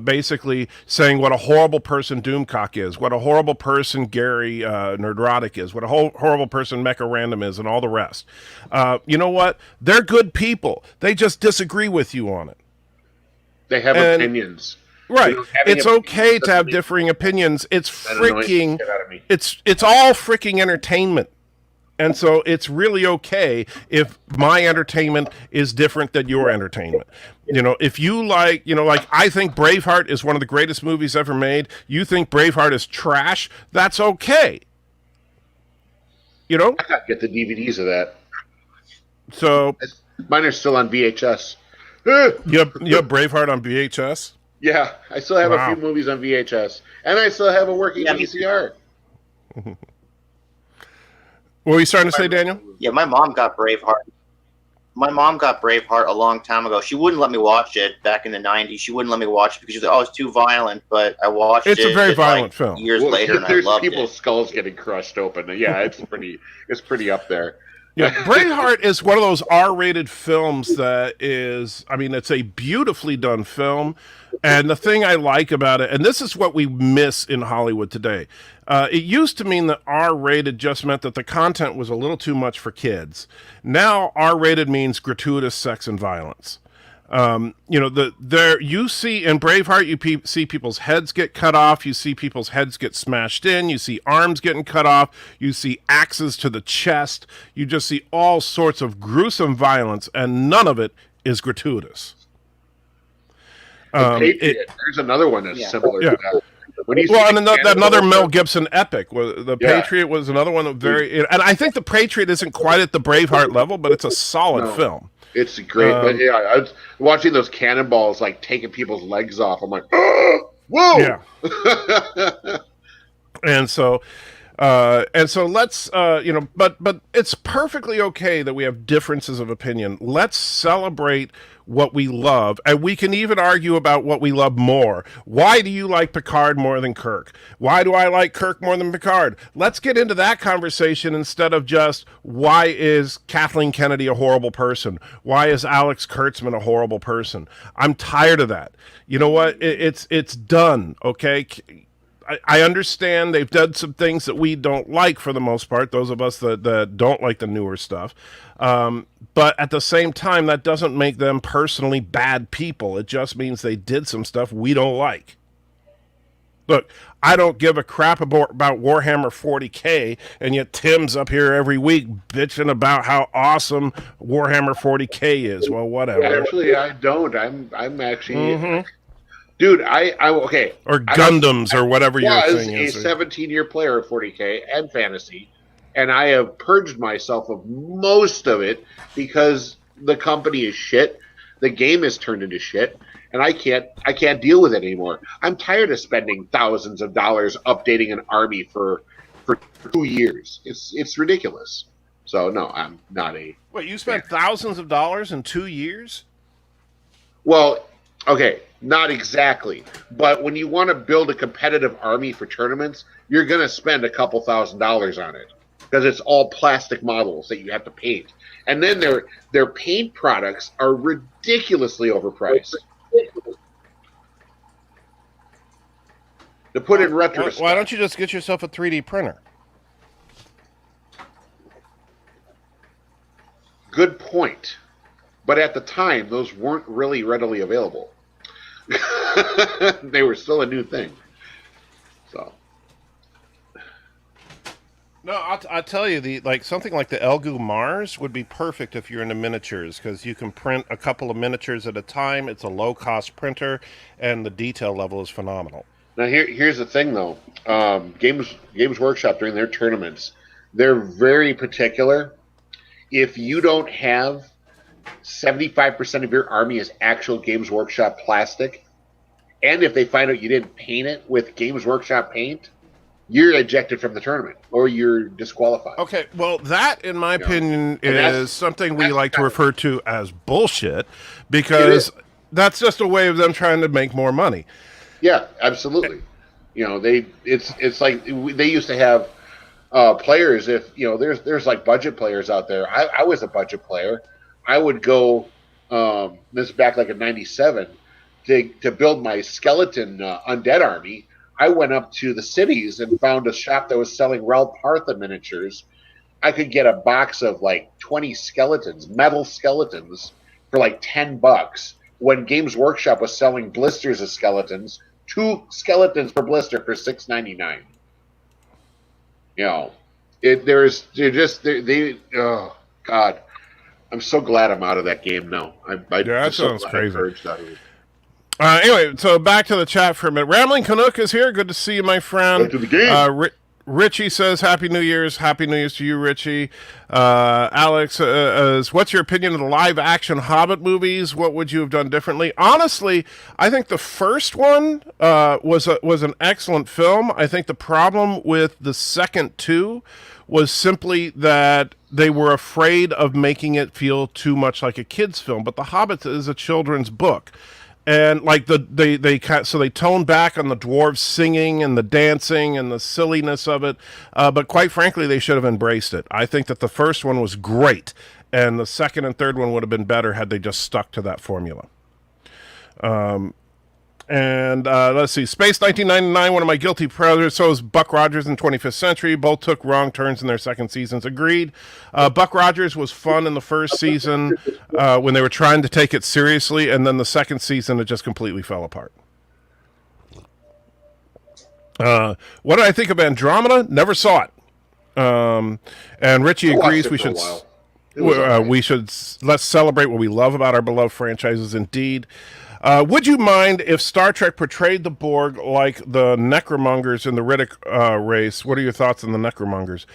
Basically saying what a horrible person Doomcock is, what a horrible person Gary Nerdrotic is, what a horrible person Mecha Random is, and all the rest. You know what? They're good people. They just disagree with you on it. They have opinions. Right. It's okay to have differing opinions. It's freaking... It's all freaking entertainment. And so it's really okay if my entertainment is different than your entertainment. You know, if you like, like I think Braveheart is one of the greatest movies ever made. You think Braveheart is trash. That's okay. You know? I gotta get the DVDs of that. So mine are still on VHS. You have Braveheart on VHS? Yeah, I still have a few movies on VHS. And I still have a working VCR. What were you starting to say, Daniel? Yeah, my mom got Braveheart. My mom got Braveheart a long time ago. She wouldn't let me watch it back in the 90s. She wouldn't let me watch it because she was like, oh, it's too violent. But I watched it. It's a very violent film. Years later, and I loved it. People's skulls getting crushed open. Yeah, it's pretty up there. Yeah, Braveheart is one of those R-rated films that is, I mean, it's a beautifully done film. And the thing I like about it, and this is what we miss in Hollywood today, it used to mean that R-rated just meant that the content was a little too much for kids. Now R-rated means gratuitous sex and violence. You see in Braveheart, you see people's heads get cut off. You see people's heads get smashed in. You see arms getting cut off. You see axes to the chest. You just see all sorts of gruesome violence, and none of it is gratuitous. There's another one that's similar to that. Another Mel Gibson epic. The Patriot was another one that and I think the Patriot isn't quite at the Braveheart level, but it's a solid film. It's great, but I was watching those cannonballs like taking people's legs off. I'm like, oh, whoa! Yeah. and so let's but it's perfectly okay that we have differences of opinion. Let's celebrate what we love, and we can even argue about what we love more. Why do you like Picard more than Kirk? Why do I like Kirk more than Picard? Let's get into that conversation instead of just, why is Kathleen Kennedy a horrible person? Why is Alex Kurtzman a horrible person? I'm tired of that. You know what? It's done, okay? I understand they've done some things that we don't like for the most part, those of us that don't like the newer stuff. But at the same time, that doesn't make them personally bad people. It just means they did some stuff we don't like. Look, I don't give a crap about Warhammer 40K, and yet Tim's up here every week bitching about how awesome Warhammer 40K is. Well, whatever. Actually, I don't. I'm actually, dude. I okay. Or Gundams or whatever your thing is. I was a 17-year player of 40K and fantasy, and I have purged myself of most of it because the company is shit. The game is turned into shit. And I can't deal with it anymore. I'm tired of spending thousands of dollars updating an army for 2 years. It's ridiculous. So no, I'm not a. Wait, you spent thousands of dollars in 2 years? Well, okay, not exactly. But when you want to build a competitive army for tournaments, you're going to spend a couple $1,000s on it because it's all plastic models that you have to paint, and then their paint products are ridiculously overpriced. To put in retrospect, why don't you just get yourself a 3D printer? Good point. But at the time, those weren't really readily available. They were still a new thing. So. No, I'll tell you, something like the Elgu Mars would be perfect if you're into miniatures, because you can print a couple of miniatures at a time. It's a low-cost printer, and the detail level is phenomenal. Now, here's the thing, though. Games Workshop, during their tournaments, they're very particular. If you don't have 75% of your army is actual Games Workshop plastic, and if they find out you didn't paint it with Games Workshop paint, you're ejected from the tournament or you're disqualified. Okay, well, that, in my opinion, is something we like to refer to as bullshit, because that's just a way of them trying to make more money. Yeah, absolutely. You know, it's like they used to have players. If you know, there's like budget players out there. I was a budget player. I would go. This is back like in '97 to build my skeleton undead army. I went up to the cities and found a shop that was selling Ralph Partha miniatures. I could get a box of like 20 skeletons, metal skeletons, for like $10. When Games Workshop was selling blisters of skeletons, 2 skeletons per blister for $6.99. You know, oh God, I'm so glad I'm out of that game now. That sounds crazy. Anyway, so back to the chat for a minute. Rambling Canuck is here. Good to see you, my friend. Back to the game. Richie says, Happy New Year's. Happy New Year's to you, Richie. Alex, what's your opinion of the live-action Hobbit movies? What would you have done differently? Honestly, I think the first one was an excellent film. I think the problem with the second two was simply that they were afraid of making it feel too much like a kid's film. But The Hobbit is a children's book. And like they toned back on the dwarves singing and the dancing and the silliness of it, but quite frankly, they should have embraced it. I think that the first one was great, and the second and third one would have been better had they just stuck to that formula. And let's see, Space 1999, one of my guilty pleasures. So is Buck Rogers in 25th Century. Both took wrong turns in their second seasons. Agreed. Buck Rogers was fun in the first season when they were trying to take it seriously, and then the second season it just completely fell apart. What did I think of Andromeda? Never saw it. And Richie agrees we should. Let's celebrate what we love about our beloved franchises. Indeed. Would you mind if Star Trek portrayed the Borg like the Necromongers in the Riddick race? What are your thoughts on the Necromongers?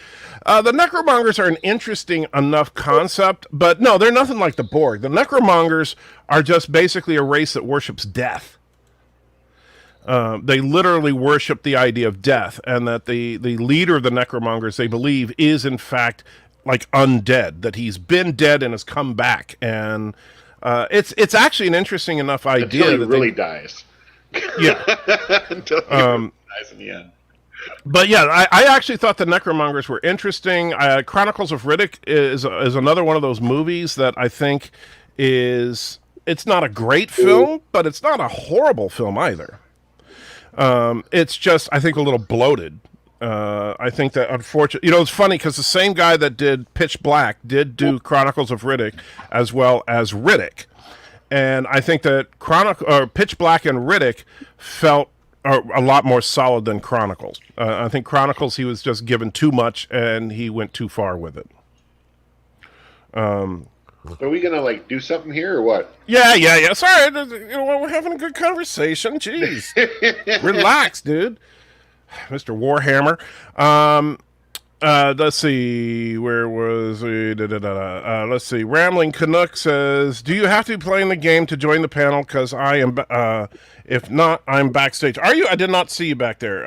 The Necromongers are an interesting enough concept, but no, they're nothing like the Borg. The Necromongers are just basically a race that worships death. They literally worship the idea of death, and that the leader of the Necromongers, they believe, is in fact like undead, that he's been dead and has come back, and it's actually an interesting enough idea. Until he really dies. Yeah. Until he really dies in the end. But yeah, I actually thought the Necromongers were interesting. Chronicles of Riddick is another one of those movies that I think it's not a great film, but it's not a horrible film either. It's just, I think, a little bloated. I think that unfortunately, it's funny because the same guy that did Pitch Black did do Chronicles of Riddick as well as Riddick, and I think that Pitch Black and Riddick felt a lot more solid than Chronicles. I think Chronicles he was just given too much and he went too far with it. Are we gonna do something here or what? Yeah. Sorry, we're having a good conversation. Jeez, relax, dude. Mr. Warhammer. Let's see. Where was we? Let's see. Rambling Canuck says, "Do you have to be playing the game to join the panel? Because I am. If not, I'm backstage. Are you? I did not see you back there.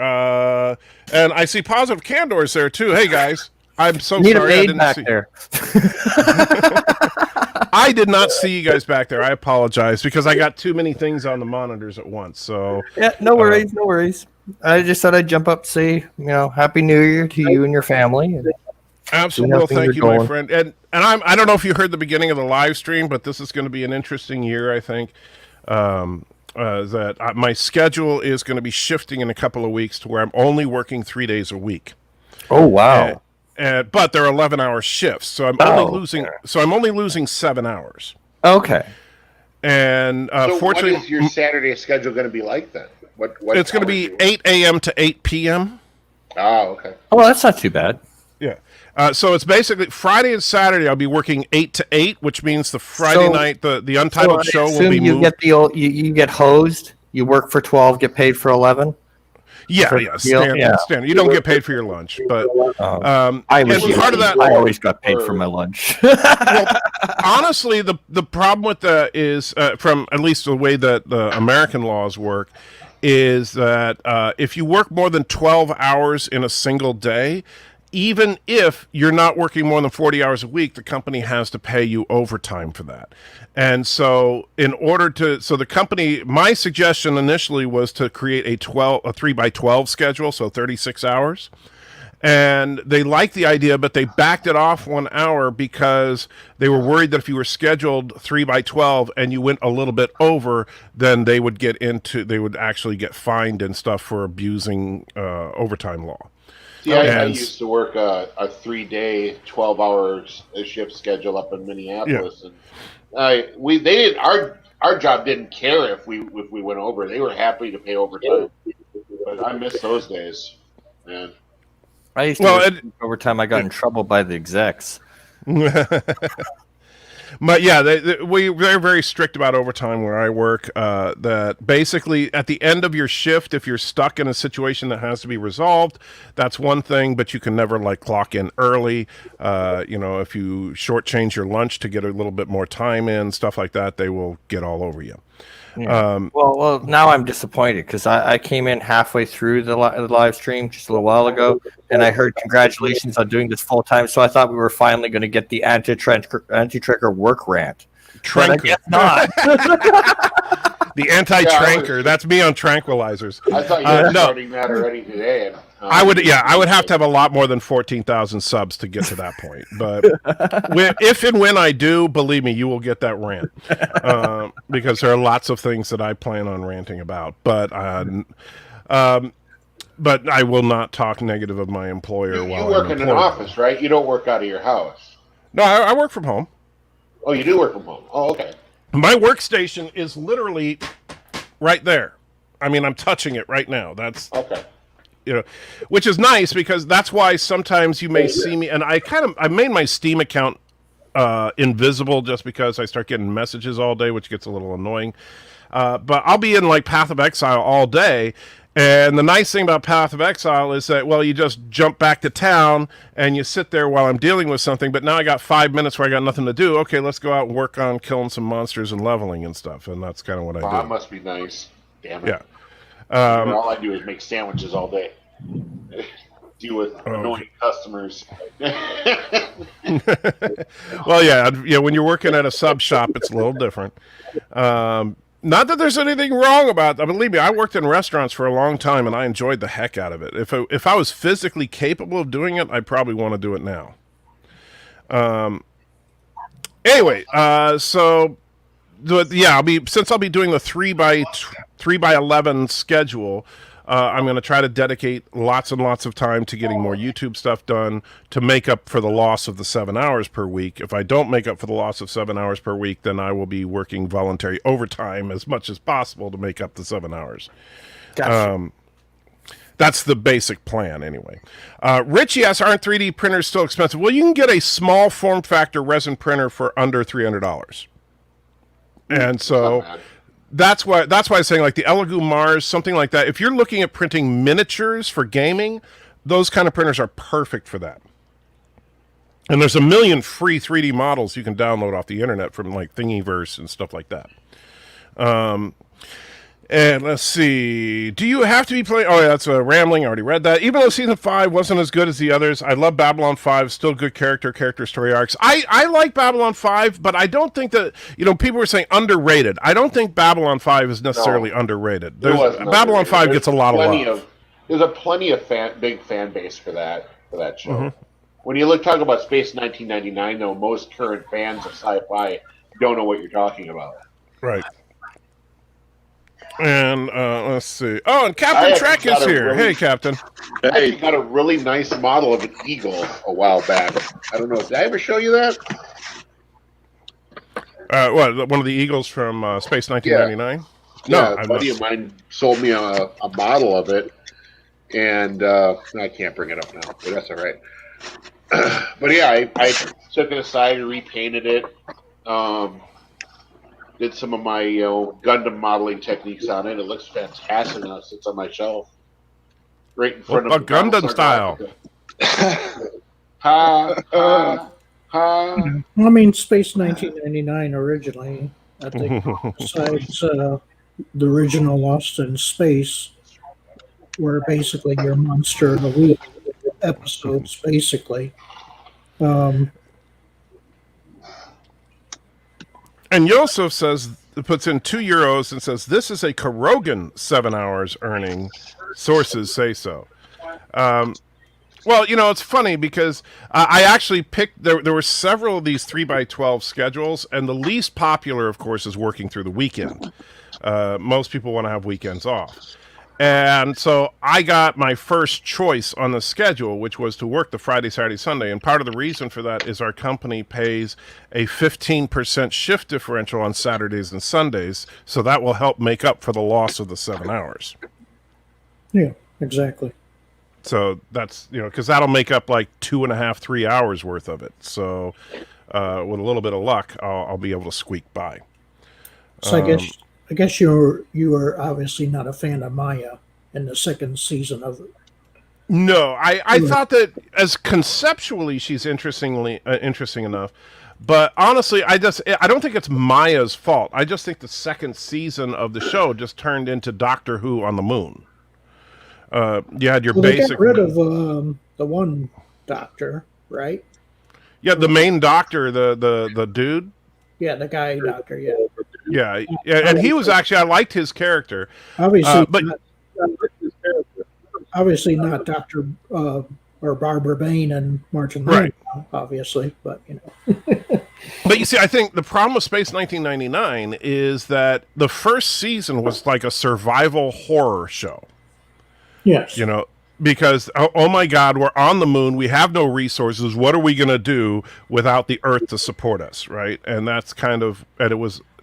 And I see Positive Candor's there too. Hey guys, I'm so Need sorry. a I raid didn't back see. there. I did not see you guys back there. I apologize because I got too many things on the monitors at once. So Yeah, no worries, no worries. I just thought I'd jump up, say, Happy New Year to you and your family. And absolutely, well, thank you, my friend. And I don't know if you heard the beginning of the live stream, but this is going to be an interesting year. I think that my schedule is going to be shifting in a couple of weeks to where I'm only working 3 days a week. Oh wow! But they're 11-hour shifts, so I'm only losing 7 hours. Okay. And so fortunately, what is your Saturday schedule going to be like then? What it's going to be 8 a.m. to 8 p.m. Oh, okay. Oh, well, that's not too bad. Yeah. So it's basically Friday and Saturday. I'll be working 8 to 8, which means the Friday night, the Untitled show will be moved. Get you get hosed. You work for 12, get paid for 11. Yeah, standard. You don't get paid for your lunch, but I always got paid for my lunch. Well, honestly, the problem with that is, from at least the way that the American laws work, is that if you work more than 12 hours in a single day, even if you're not working more than 40 hours a week, the company has to pay you overtime for that. And so the company, my suggestion initially was to create a 3x12 schedule, so 36 hours. And they liked the idea, but they backed it off 1 hour because they were worried that if you were scheduled 3x12 and you went a little bit over, then they would actually get fined and stuff for abusing overtime law. Yeah, I used to work a 3-day, 12-hour shift schedule up in Minneapolis, and our job didn't care if we went over. They were happy to pay overtime, but I miss those days, man. I used to overtime. I got in trouble by the execs. But yeah, they're very strict about overtime where I work. That basically at the end of your shift, if you're stuck in a situation that has to be resolved, that's one thing. But you can never clock in early. If you shortchange your lunch to get a little bit more time in, stuff like that, they will get all over you. Yeah. Well, now I'm disappointed because I came in halfway through the live stream just a little while ago, and I heard congratulations on doing this full time. So I thought we were finally going to get the anti-tracker work rant. But I guess not. The anti-tranker. That's me on tranquilizers. I thought you were starting that already today. I would have to have a lot more than 14,000 subs to get to that point. But if and when I do, believe me, you will get that rant because there are lots of things that I plan on ranting about. But I will not talk negative of my employer. You work in an office, right? You don't work out of your house. No, I work from home. Oh, you do work from home. Oh, okay. My workstation is literally right there. I mean, I'm touching it right now. That's okay. Which is nice because that's why sometimes you may see me, and I made my Steam account invisible just because I start getting messages all day, which gets a little annoying. But I'll be in Path of Exile all day, and the nice thing about Path of Exile is that, you just jump back to town and you sit there while I'm dealing with something, but now I got 5 minutes where I got nothing to do. Okay, let's go out and work on killing some monsters and leveling and stuff, and that's kind of what I do. That must be nice. Damn it. Yeah. All I do is make sandwiches all day. Deal with annoying customers. Well, yeah, when you're working at a sub shop, it's a little different. Not that there's anything wrong about that. Believe me, I worked in restaurants for a long time, and I enjoyed the heck out of it. If I was physically capable of doing it, I'd probably want to do it now. Anyway, so I'll be doing the 3x11 schedule. I'm going to try to dedicate lots and lots of time to getting more YouTube stuff done to make up for the loss of the 7 hours per week. If I don't make up for the loss of 7 hours per week, then I will be working voluntary overtime as much as possible to make up the 7 hours. Gotcha. That's the basic plan, anyway. Richie asks, aren't 3D printers still expensive? Well, you can get a small form factor resin printer for under $300. And so that's why I'm saying, like the Elegoo Mars, something like that. If you're looking at printing miniatures for gaming, those kind of printers are perfect for that. And there's a million free 3D models you can download off the internet from like Thingiverse and stuff like that. And let's see. Do you have to be playing? Oh, yeah, that's a rambling. I already read that. Even though season 5 wasn't as good as the others, I love Babylon 5. Still good character story arcs. I like Babylon 5, but I don't think that, people were saying underrated. I don't think Babylon 5 is necessarily underrated. Babylon 5 gets a lot of love. There's a plenty of big fan base for that show. Mm-hmm. When you talk about Space 1999, though, most current fans of sci-fi don't know what you're talking about. Right. And let's see. Oh, and Captain Trek is here. Hey, Captain. I got a really nice model of an eagle a while back. I don't know. Did I ever show you that? What? One of the eagles from Space 1999? Yeah. No, a buddy of mine sold me a model of it, and I can't bring it up now, but that's all right. But yeah, I took it aside and repainted it. Did some of my Gundam modeling techniques on it. It looks fantastic now. It sits on my shelf, right in front of a Gundam style. I mean, Space 1999 originally. I think besides the original Lost in Space, were basically your Monster of the Week episodes, basically. And Yosef puts in €2 and says, this is a Kurogan 7 hours earning. Sources say so. Well, it's funny because I actually picked, there were several of these 3x12 schedules, and the least popular, of course, is working through the weekend. Most people want to have weekends off. And so I got my first choice on the schedule, which was to work the Friday, Saturday, Sunday. And part of the reason for that is our company pays a 15% shift differential on Saturdays and Sundays. So that will help make up for the loss of the 7 hours. Yeah, exactly. So that's, because that'll make up like 2.5, 3 hours worth of it. So with a little bit of luck, I'll be able to squeak by. So I guess you were obviously not a fan of Maya in the second season of it. No, I thought that as conceptually she's interesting enough, but honestly, I don't think it's Maya's fault. I just think the second season of the show just turned into Doctor Who on the moon. You had your basic. They got rid of the one doctor, right? Yeah, the main doctor, the dude. Yeah, the guy doctor. Yeah. Yeah, and he was actually, I liked his character. Obviously, but obviously not Dr. Or Barbara Bain and Martin right. Landau, obviously, but But you see, I think the problem with Space 1999 is that the first season was like a survival horror show. Yes. Because, oh my God, we're on the moon. We have no resources. What are we going to do without the Earth to support us, right? And that's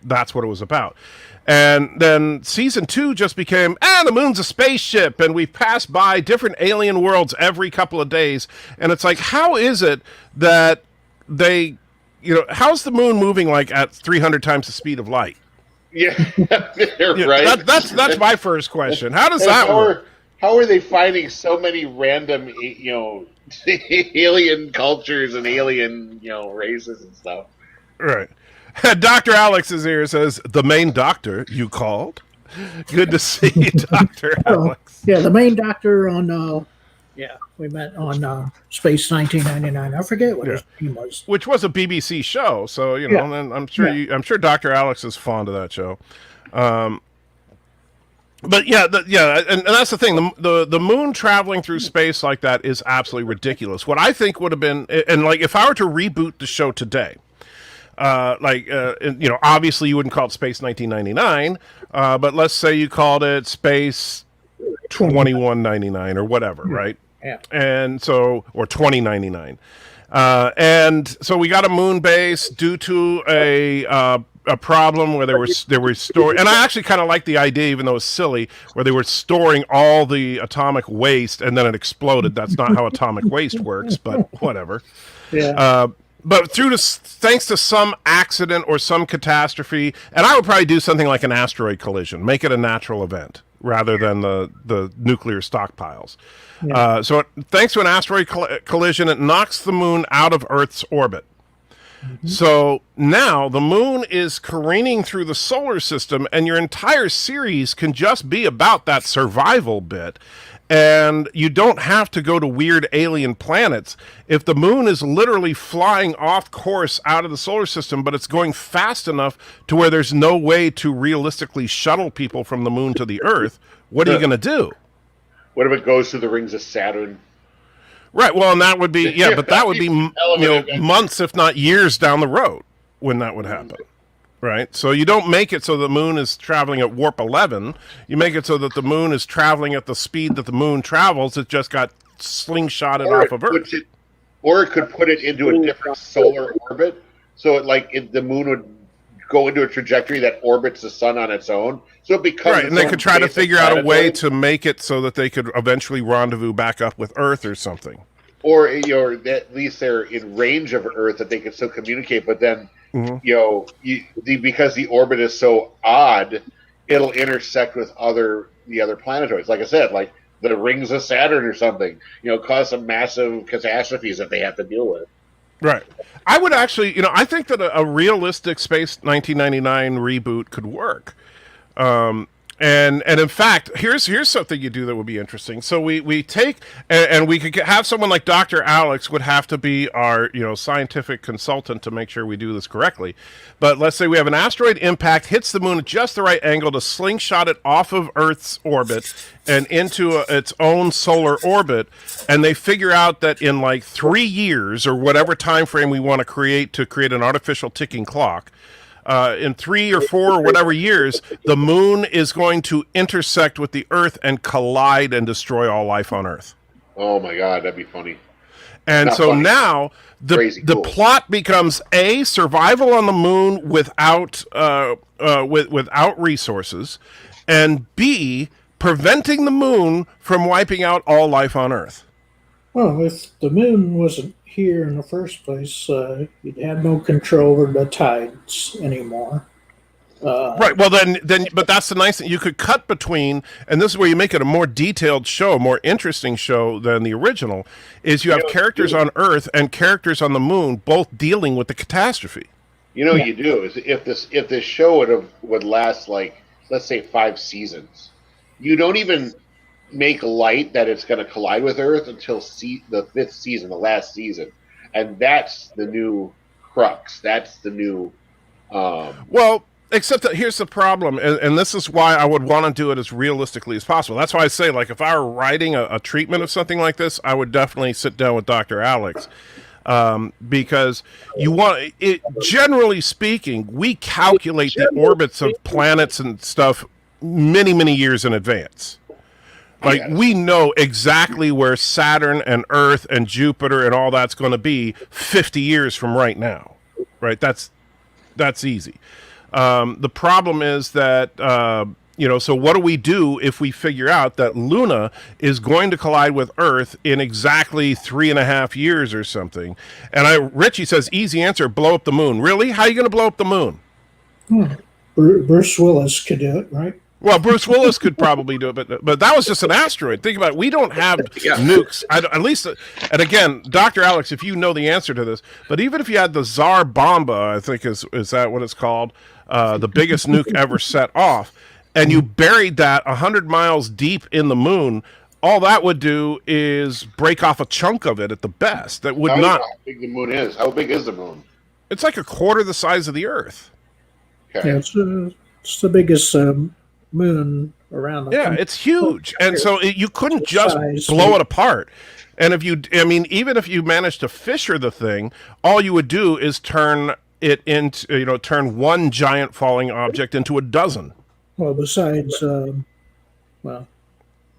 that's what it was about. And then season 2 just became, the moon's a spaceship, and we pass by different alien worlds every couple of days. And it's like, how is it that they, how's the moon moving like at 300 times the speed of light? Yeah, right. That's my first question. How does that work? How are they finding so many random, alien cultures and alien, races and stuff? Right. Dr. Alex is here. Says, the main doctor you called. Good to see you, Dr. Alex. Yeah, the main doctor on, we met on Space 1999. I forget what his name was. Which was a BBC show. So, and I'm sure Dr. Alex is fond of that show. But and that's the thing. The moon traveling through space like that is absolutely ridiculous. What I think would have been, and like if I were to reboot the show today, obviously you wouldn't call it Space 1999, but let's say you called it Space $21.99 or whatever, right? Yeah. And so, or $20.99. And so we got a moon base due to a problem where they were storing, and I actually kind of like the idea, even though it's silly, where they were storing all the atomic waste and then it exploded. That's not how atomic waste works, but whatever. Yeah. But thanks to some accident or some catastrophe, and I would probably do something like an asteroid collision, make it a natural event rather than the nuclear stockpiles. Yeah. Thanks to an asteroid collision, it knocks the moon out of Earth's orbit. Mm-hmm. So now the moon is careening through the solar system, and your entire series can just be about that survival bit. And you don't have to go to weird alien planets. If the moon is literally flying off course out of the solar system, but it's going fast enough to where there's no way to realistically shuttle people from the moon to the Earth, what are you going to do? What if it goes through the rings of Saturn? Right. Well, and that would be, yeah, but that would be months, if not years down the road when that would happen. Right. So you don't make it so the moon is traveling at warp 11. You make it so that the moon is traveling at the speed that the moon travels. It just got slingshotted off of Earth. Or it could put it into a different solar orbit. So the moon would go into a trajectory that orbits the sun on its own. So it becomes right, and they could try to figure out a way to make it so that they could eventually rendezvous back up with Earth or something. Or at least they're in range of Earth that they can still communicate. But then, because the orbit is so odd, it'll intersect with the other planetoids. Like I said, like the rings of Saturn or something. Cause some massive catastrophes that they have to deal with. Right. I would actually, I think that a realistic Space 1999 reboot could work. And in fact, here's something you do that would be interesting. So we take and we could have someone like Dr. Alex would have to be our scientific consultant to make sure we do this correctly. But let's say we have an asteroid impact, hits the moon at just the right angle to slingshot it off of Earth's orbit and into its own solar orbit, and they figure out that in like 3 years or whatever time frame we want to create an artificial ticking clock. In 3 or 4 or whatever years, the moon is going to intersect with the Earth and collide and destroy all life on Earth. Oh my God, that'd be funny. And Not so funny. Now the plot becomes A, survival on the moon without resources, and B, preventing the moon from wiping out all life on Earth. Well, if the moon wasn't here in the first place, you'd have no control over the tides anymore. Right. Well, but that's the nice thing. You could cut between, and this is where you make it a more detailed show, a more interesting show than the original, is you have characters on Earth and characters on the moon both dealing with the catastrophe. You do is if this show would last like, let's say 5 seasons, you don't even make light that it's going to collide with Earth until the 5th season, the last season, and that's the new crux. That's the new. Well, except that here's the problem, and this is why I would want to do it as realistically as possible. That's why I say, like, if I were writing a treatment of something like this, I would definitely sit down with Dr. Alex. Because you want it. Generally speaking, we calculate the orbits of planets and stuff many, many years in advance. Like, we know exactly where Saturn and Earth and Jupiter and all that's going to be 50 years from right now, right? That's easy. The problem is that, so what do we do if we figure out that Luna is going to collide with Earth in exactly 3.5 years or something? And Richie says, easy answer, blow up the moon. Really? How are you going to blow up the moon? Bruce Willis could do it, right? Well, Bruce Willis could probably do it, but that was just an asteroid. Think about it. We don't have nukes. At least, and again, Dr. Alex, if you know the answer to this, but even if you had the Tsar Bomba, I think is that what it's called, the biggest nuke ever set off, and you buried that 100 miles deep in the moon, all that would do is break off a chunk of it at the best. That would not. How big the moon is? How big is the moon? It's like a quarter the size of the Earth. Okay. Yeah, it's the biggest moon around the country. It's huge, and so you couldn't just blow it apart. And even if you managed to fisher the thing, all you would do is turn it into turn one giant falling object into a dozen. Well, besides,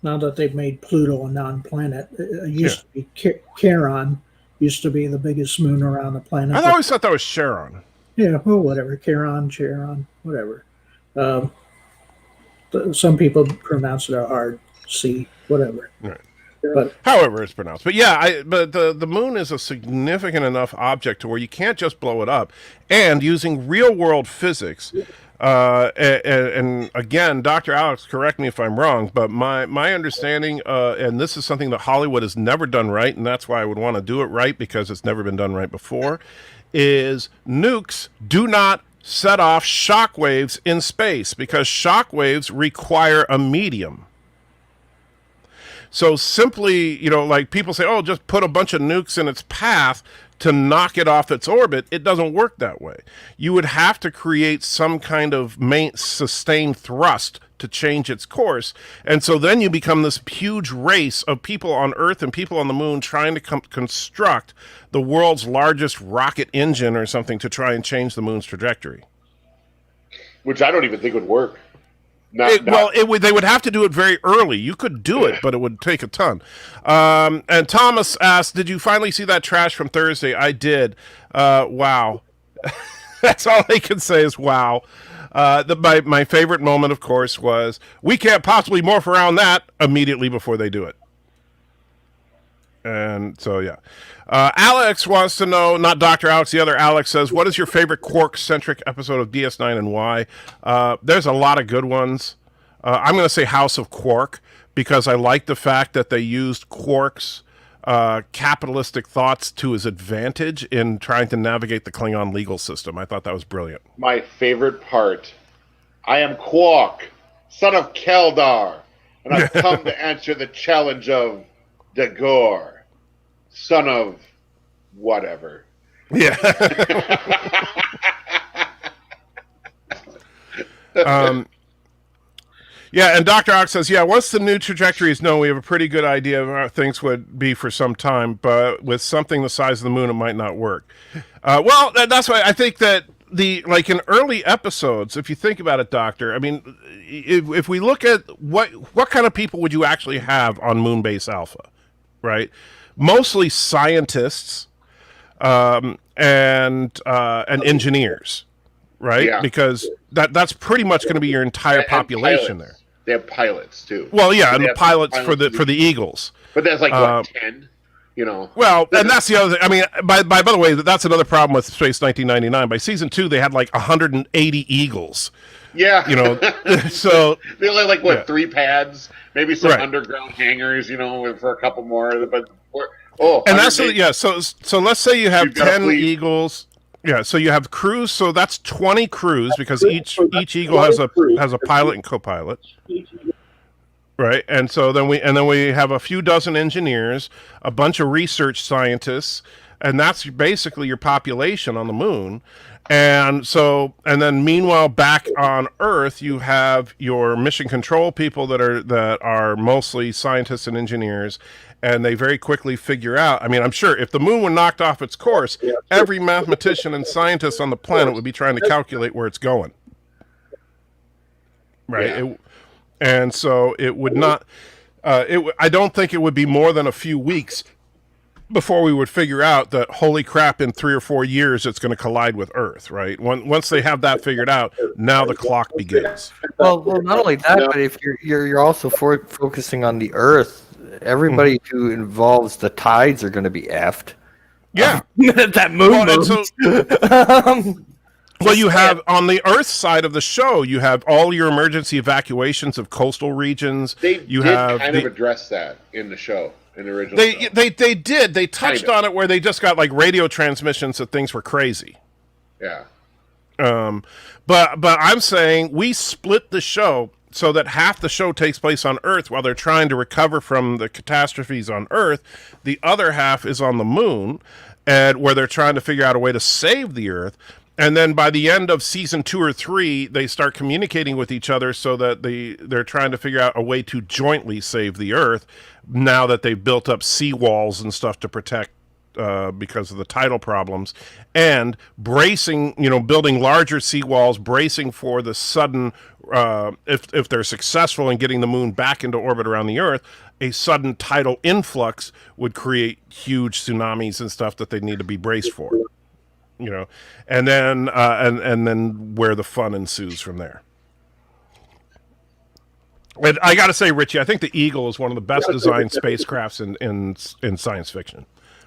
now that they've made Pluto a non-planet. It used to be Charon, used to be the biggest moon around the planet. I always thought that was Charon. Yeah, well, whatever. Charon, whatever. Um, some people pronounce it a hard C, whatever. Right. But however it's pronounced. But yeah, but the moon is a significant enough object to where you can't just blow it up. And using real world physics, and again, Dr. Alex, correct me if I'm wrong, but my understanding, and this is something that Hollywood has never done right, and that's why I would want to do it right because it's never been done right before, is nukes do not set off shock waves in space because shock waves require a medium. So simply, like people say, oh, just put a bunch of nukes in its path to knock it off its orbit. It doesn't work that way. You would have to create some kind of sustained thrust to change its course. And so then you become this huge race of people on Earth and people on the moon trying to construct the world's largest rocket engine or something to try and change the moon's trajectory. Which I don't even think would work. They would have to do it very early. You could do it, but it would take a ton. And Thomas asked, did you finally see that trash from Thursday? I did. Wow. That's all I can say is wow. My favorite moment, of course, was we can't possibly morph around that immediately before they do it. And so, yeah. Alex wants to know, not Dr. Alex, the other Alex says, what is your favorite Quark-centric episode of DS9 and why? There's a lot of good ones. I'm going to say House of Quark because I like the fact that they used Quark's capitalistic thoughts to his advantage in trying to navigate the Klingon legal system. I thought that was brilliant. My favorite part, I am Quark, son of Keldar, and I've come to answer the challenge of Dagor. Son of whatever. Yeah. Yeah, and Dr. Ox says, yeah, once the new trajectory is known, we have a pretty good idea of how things would be for some time, but with something the size of the moon, it might not work. Well, that's why I think that in early episodes, if you think about it, Doctor, I mean, if we look at what kind of people would you actually have on Moonbase Alpha, right? Mostly scientists and engineers, right? Yeah. Because that's pretty much going to be your entire population there. They have pilots too. Well, yeah, and the pilots for the Eagles. But that's like what, 10, Well, and that's the other thing. I mean, by the way, that's another problem with Space 1999. By season 2, they had like 180 Eagles. Yeah. So they only like 3 pads, maybe some underground hangars, for a couple more, but and that's so let's say you have 10 Eagles. Yeah, so you have crews, so that's 20 crews because each Eagle has a pilot and co-pilot. Right. And so then we have a few dozen engineers, a bunch of research scientists, and that's basically your population on the moon. And then meanwhile back on Earth you have your mission control people that are mostly scientists and engineers, and they very quickly figure out, I mean, I'm sure if the moon were knocked off its course, every mathematician and scientist on the planet would be trying to calculate where it's going. Right? Yeah. And so it would not I don't think it would be more than a few weeks before we would figure out that, holy crap, in 3 or 4 years it's going to collide with Earth, right? Once they have that figured out, now the clock begins. Well, not only that, but if you're also focusing on the Earth, everybody who involves the tides are going to be effed. Yeah, that moon moves. Well, you have on the Earth side of the show, you have all your emergency evacuations of coastal regions. They did address that in the show. In the original show. They did. They touched on it where they just got like radio transmissions that things were crazy. Yeah. But I'm saying we split the show so that half the show takes place on Earth while they're trying to recover from the catastrophes on Earth. The other half is on the moon, and where they're trying to figure out a way to save the Earth. And then by the end of season 2 or 3, they start communicating with each other so that they're trying to figure out a way to jointly save the Earth now that they've built up seawalls and stuff to protect because of the tidal problems, and bracing, building larger seawalls, bracing for the sudden if they're successful in getting the moon back into orbit around the Earth, a sudden tidal influx would create huge tsunamis and stuff that they need to be braced for. You know, and then where the fun ensues from there. And I got to say, Richie, I think the Eagle is one of the best designed spacecrafts in science fiction.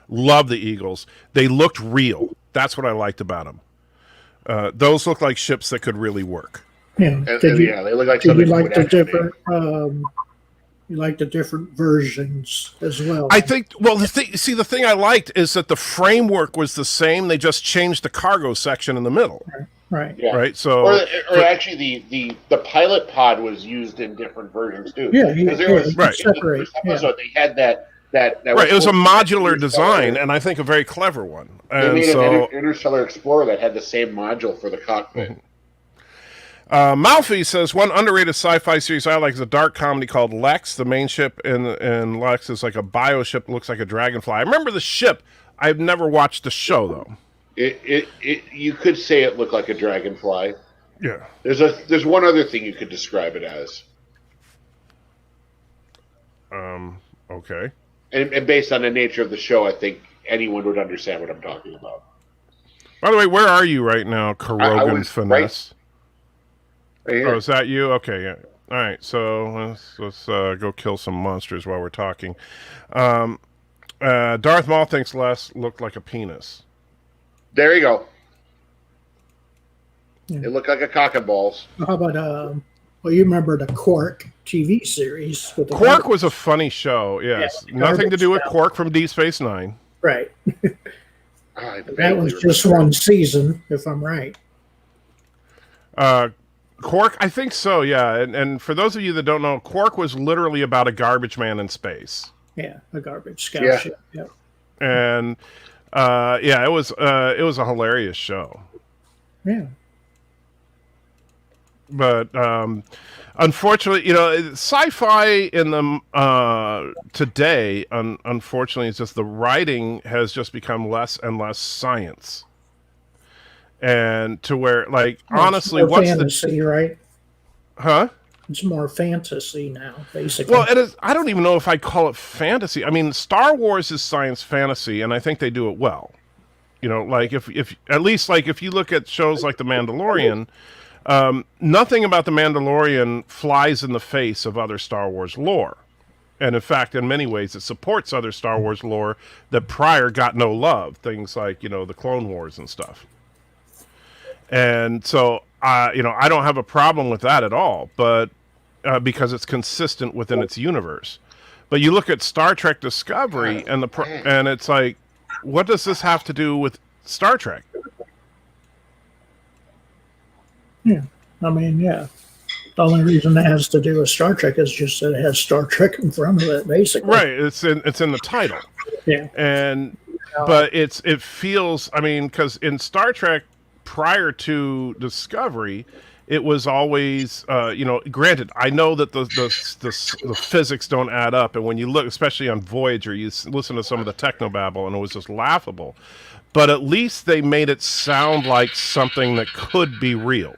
Love the Eagles. They looked real. That's what I liked about them. Those look like ships that could really work. Yeah, yeah, they look like did you something like would the actually- different? You like the different versions as well. I think. Well, the thing I liked is that the framework was the same. They just changed the cargo section in the middle. Right. Yeah. Right. So, or actually, the pilot pod was used in different versions too. Yeah, Because there was right. in the first episode, they had that right. It was a modular Interstellar. design, and I think a very clever one. They And made so, an Interstellar Explorer that had the same module for the cockpit. Malfi says one underrated sci-fi series I like is a dark comedy called Lex. The main ship in Lex is like a bio ship that looks like a dragonfly. I remember the ship. I've never watched the show though. You could say it looked like a dragonfly. Yeah. There's one other thing you could describe it as. Okay. And based on the nature of the show, I think anyone would understand what I'm talking about. By the way, where are you right now, Karogan was Finesse? Right here. Oh, is that you? Okay, yeah. All right, so let's go kill some monsters while we're talking. Darth Maul thinks Les looked like a penis. There you go. Yeah. It looked like a cock and balls. How about well, you remember the Quark TV series with the Quark was a funny show. Yes, Yeah, nothing to do with garbage Quark from Deep Space Nine. right. I That barely was just remember. one season, if I'm right. Quark, I think so. Yeah, and for those of you that don't know, Quark was literally about a garbage man in space. Yeah, a garbage scout Yeah. ship. Yeah. And yeah, it was a hilarious show. Yeah. But unfortunately, you know, sci-fi in the today, unfortunately, it's just the writing has just become less and less science, and to where, like, Well, honestly, it's more what's fantasy, right? huh? It's more fantasy now, basically. Well, it is. I don't even know if I'd call it fantasy. I mean, Star Wars is science fantasy, and I think they do it well. You know, like if at least like if you look at shows like The Mandalorian. Nothing about The Mandalorian flies in the face of other Star Wars lore. And in fact, in many ways, it supports other Star Wars lore that prior got no love. Things like, you know, the Clone Wars and stuff. And so, you know, I don't have a problem with that at all, but because it's consistent within its universe. But you look at Star Trek Discovery, and and it's like, what does this have to do with Star Trek? Yeah. I mean, yeah. The only reason it has to do with Star Trek is just that it has Star Trek in front of it, basically. Right, it's in the title. Yeah. And but it feels, I mean, because in Star Trek prior to Discovery, it was always you know, granted, I know that the physics don't add up, and when you look, especially on Voyager, you listen to some of the technobabble, and it was just laughable. But at least they made it sound like something that could be real.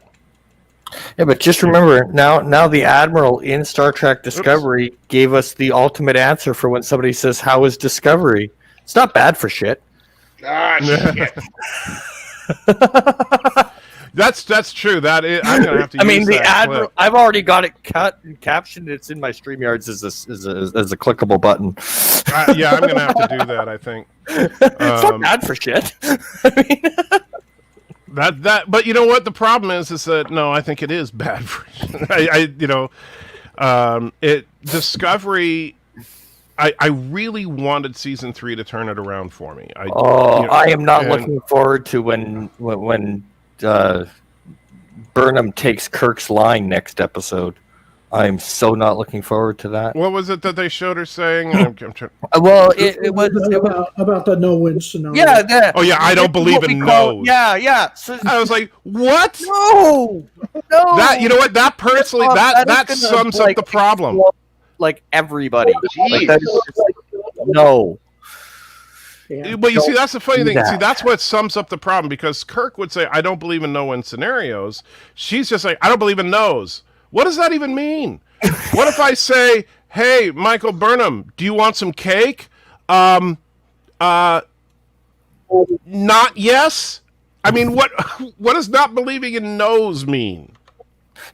Yeah, but just remember, now the Admiral in Star Trek Discovery gave us the ultimate answer for when somebody says, "How is Discovery?" It's not bad for shit. Ah, shit. That's true. That is, I'm gonna have to. I mean, use the that Admiral. clip. I've already got it cut and captioned. It's in my StreamYards as a clickable button. Yeah, I'm gonna have to do that. I think. It's not bad for shit. I mean, But you know what the problem is that no, I think it is bad for you know, it Discovery. I really wanted season 3 to turn it around for me. You know, I am not and- looking forward to when Burnham takes Kirk's line next episode. I'm so not looking forward to that. What was it that they showed her saying? I'm trying, Well, it was about the no-win scenario. yeah. That, oh yeah, I don't believe what we in call- no's. Yeah. So, I was like, what? no. That, you know what? That personally, that is sums gonna, up the problem. Like everybody. Like, Jeez. that is just like, no. Yeah. But you see, that's the funny do thing. that. See, that's what sums up the problem, because Kirk would say, I don't believe in no-win scenarios. She's just like, I don't believe in no's. What does that even mean? What if I say, "Hey, Michael Burnham, do you want some cake?" Not yes. I mean, what does not believing in no's mean?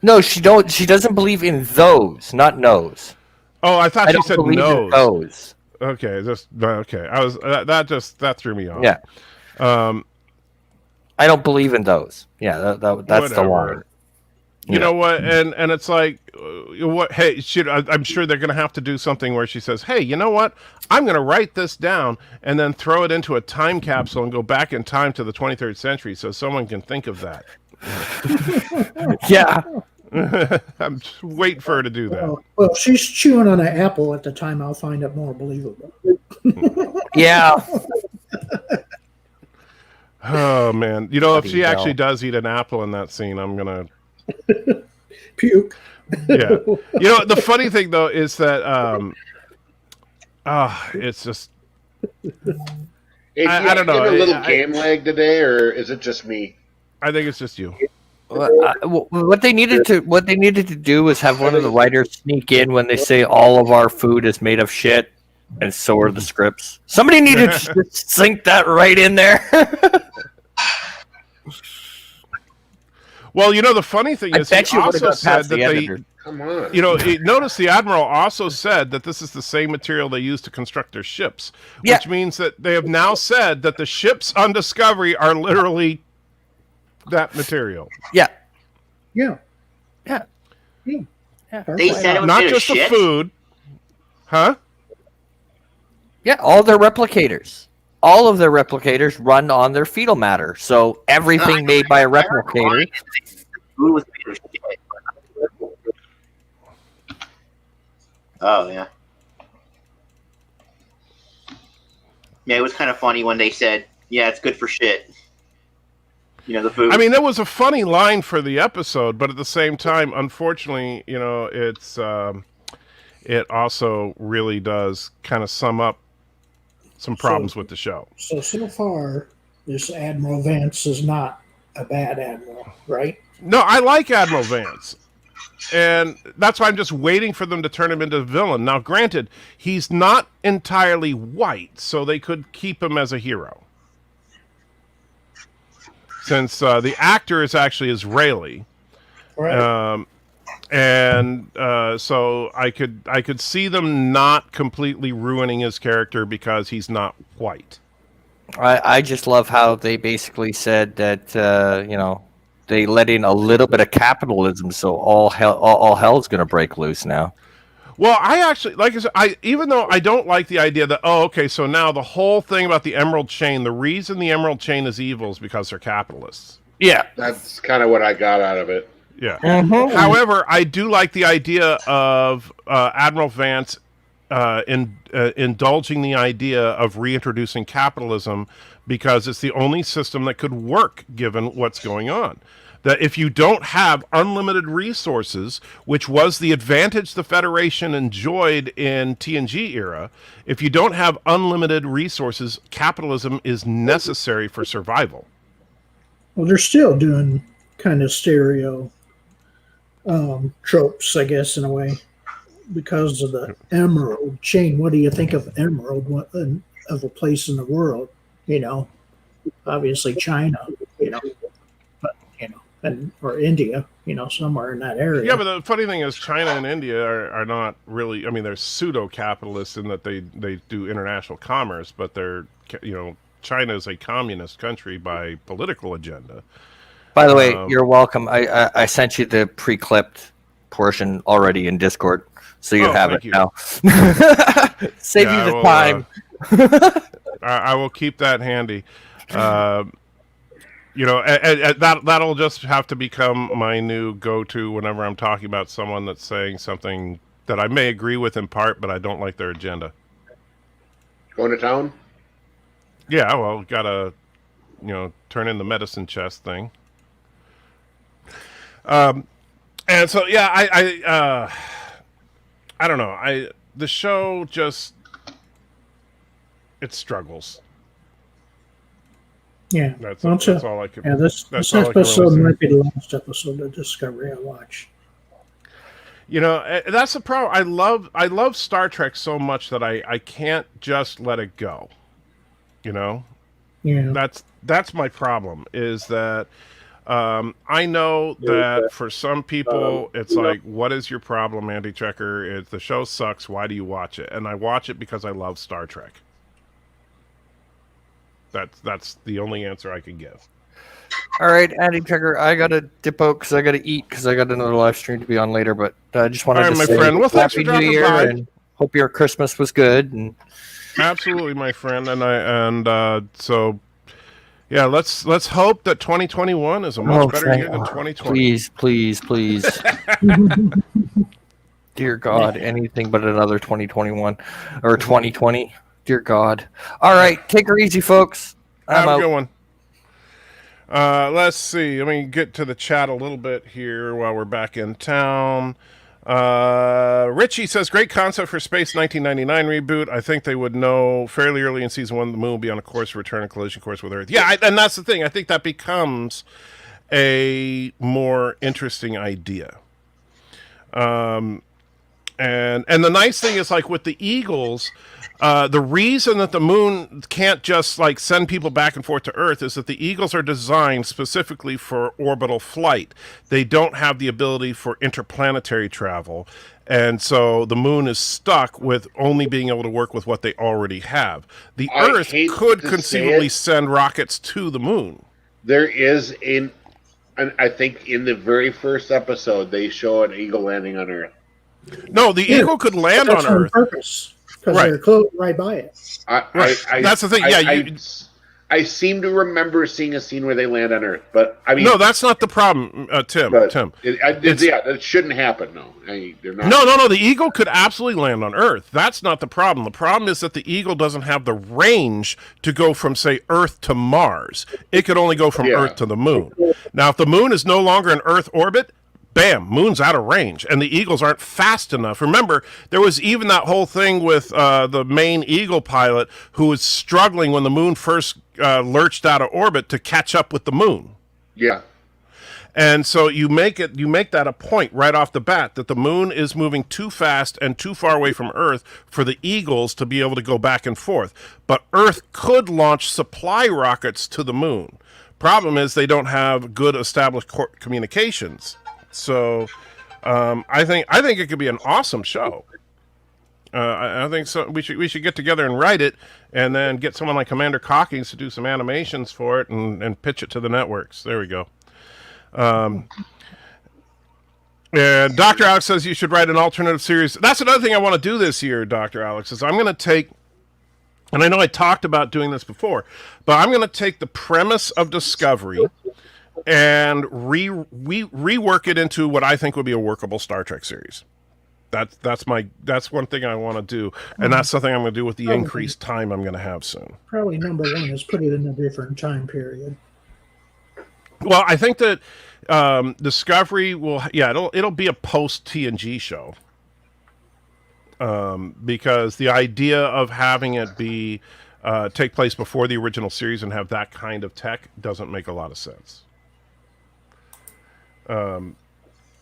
No, she don't. She doesn't believe in those, not no's. Oh, I thought I she don't said believe in no's. those. Okay, okay. I was that threw me off. Yeah, Um, I don't believe in those. Yeah, that's the Whatever. line. You know what? And it's like, what? Hey, I'm sure they're going to have to do something where she says, "Hey, you know what? I'm going to write this down and then throw it into a time capsule and go back in time to the 23rd century so someone can think of that." Yeah. I'm just waiting for her to do that. Well, she's chewing on an apple at the time. I'll find it more believable. Yeah. Oh man, you know, if Bloody she hell. actually does eat an apple in that scene, I'm gonna. Puke. Yeah. You know, the funny thing though is that it's just I don't know. A little game lag today, or is it just me? I think it's just you. What they needed to do was have one of the writers sneak in when they say all of our food is made of shit, and so are the scripts. Somebody needed to just sink that right in there. Well, you know, the funny thing is, bet he you would've also got said past that the they, editor. Come on. you know, notice the admiral also said that this is the same material they use to construct their ships, which Yeah. means that they have now said that the ships on Discovery are literally that material. Yeah. Yeah. Yeah. Yeah. They said it was Not made of just the shit? food. Huh? Yeah, all their replicators. All of their replicators run on their fetal matter. So everything made by a replicator. Food was made of shit. Oh, yeah. Yeah, it was kind of funny when they said, yeah, it's good for shit. You know, the food. I mean, that was a funny line for the episode, but at the same time, unfortunately, you know, it also really does kind of sum up some problems with the show. So far, this Admiral Vance is not a bad admiral, right? No, I like Admiral Vance. And that's why I'm just waiting for them to turn him into a villain. Now, granted, he's not entirely white, so they could keep him as a hero. Since the actor is actually Israeli. Right. So I could see them not completely ruining his character because he's not white. I just love how they basically said that, they let in a little bit of capitalism, so all hell's going to break loose now. Well, I actually, like I said, even though I don't like the idea that, so now the whole thing about the Emerald Chain, the reason the Emerald Chain is evil is because they're capitalists. Yeah. That's kind of what I got out of it. Yeah. Mm-hmm. However, I do like the idea of Admiral Vance indulging the idea of reintroducing capitalism because it's the only system that could work given what's going on. That if you don't have unlimited resources, which was the advantage the Federation enjoyed in TNG era, if you don't have unlimited resources, capitalism is necessary for survival. Well, they're still doing kind of stereo tropes, I guess, in a way, because of the Emerald Chain. What do you think of Emerald of a place in the world? You know, obviously China. You know, but or India. You know, somewhere in that area. Yeah, but the funny thing is, China and India are not really. I mean, they're pseudo-capitalists in that they do international commerce, but they're China is a communist country by political agenda. By the way, you're welcome. I sent you the pre-clipped portion already in Discord, so you have it now. Save you the time. I will keep that handy. That'll just have to become my new go-to whenever I'm talking about someone that's saying something that I may agree with in part, but I don't like their agenda. Going to town? Yeah, well, gotta, turn in the medicine chest thing. And so, yeah, I don't know. The show just, it struggles. Yeah, That's all I could. Yeah, this all I can episode really say. might be the last episode of Discovery I watch. That's the problem. I love Star Trek so much that I can't just let it go. You know, Yeah. that's my problem. Is that I know that for some people it's like, what is your problem, Andy Checker? It's the show sucks. Why do you watch it? And I watch it because I love Star Trek. That's the only answer I can give. All right, Andy Checker, I gotta dip out because I gotta eat because I got another live stream to be on later. But I just wanted All right, to my say friend. Well, thanks for Happy New dropping Year by. and hope your Christmas was good. And Absolutely, my friend. So yeah, let's hope that 2021 is a much better year than 2020. please, dear God, anything but another 2021 or 2020. Dear God. All right, take her easy, folks. Have I'm a out. good one. Let's see. Let me get to the chat a little bit here while we're back in town. Richie says, great concept for Space 1999 reboot. I think they would know fairly early in season 1 the moon will be on a course to return a collision course with Earth. Yeah, and that's the thing. I think that becomes a more interesting idea. And the nice thing is, like with the Eagles, the reason that the moon can't just like send people back and forth to Earth is that the Eagles are designed specifically for orbital flight. They don't have the ability for interplanetary travel. And so the moon is stuck with only being able to work with what they already have. The Earth could conceivably send rockets to the moon. There is I think in the very first episode, they show an eagle landing on Earth. No, the Eagle could land on Earth. Purpose, because Right. they're close right by it. That's the thing. I seem to remember seeing a scene where they land on Earth, but I mean, no, that's not the problem, Tim. That shouldn't happen. No, they're not. No. The Eagle could absolutely land on Earth. That's not the problem. The problem is that the Eagle doesn't have the range to go from, say, Earth to Mars. It could only go from Earth to the moon. Now, if the moon is no longer in Earth orbit, bam, moon's out of range, and the Eagles aren't fast enough. Remember, there was even that whole thing with the main Eagle pilot who was struggling when the moon first lurched out of orbit to catch up with the moon. Yeah. And so you make that a point right off the bat that the moon is moving too fast and too far away from Earth for the Eagles to be able to go back and forth. But Earth could launch supply rockets to the moon. Problem is they don't have good established communications. So I think it could be an awesome show. I think so. We should get together and write it, and then get someone like Commander Cockings to do some animations for it and pitch it to the networks. There we go. And Dr. Alex says you should write an alternative series. That's another thing I want to do this year, Dr. Alex, is I'm going to take, and I know I talked about doing this before, but I'm going to take the premise of Discovery and rework it into what I think would be a workable Star Trek series. That's one thing I want to do, and that's something I'm going to do with the increased time I'm going to have soon. Probably number one is put it in a different time period. Well, I think that Discovery will, it'll be a post TNG show, because the idea of having it be take place before the original series and have that kind of tech doesn't make a lot of sense.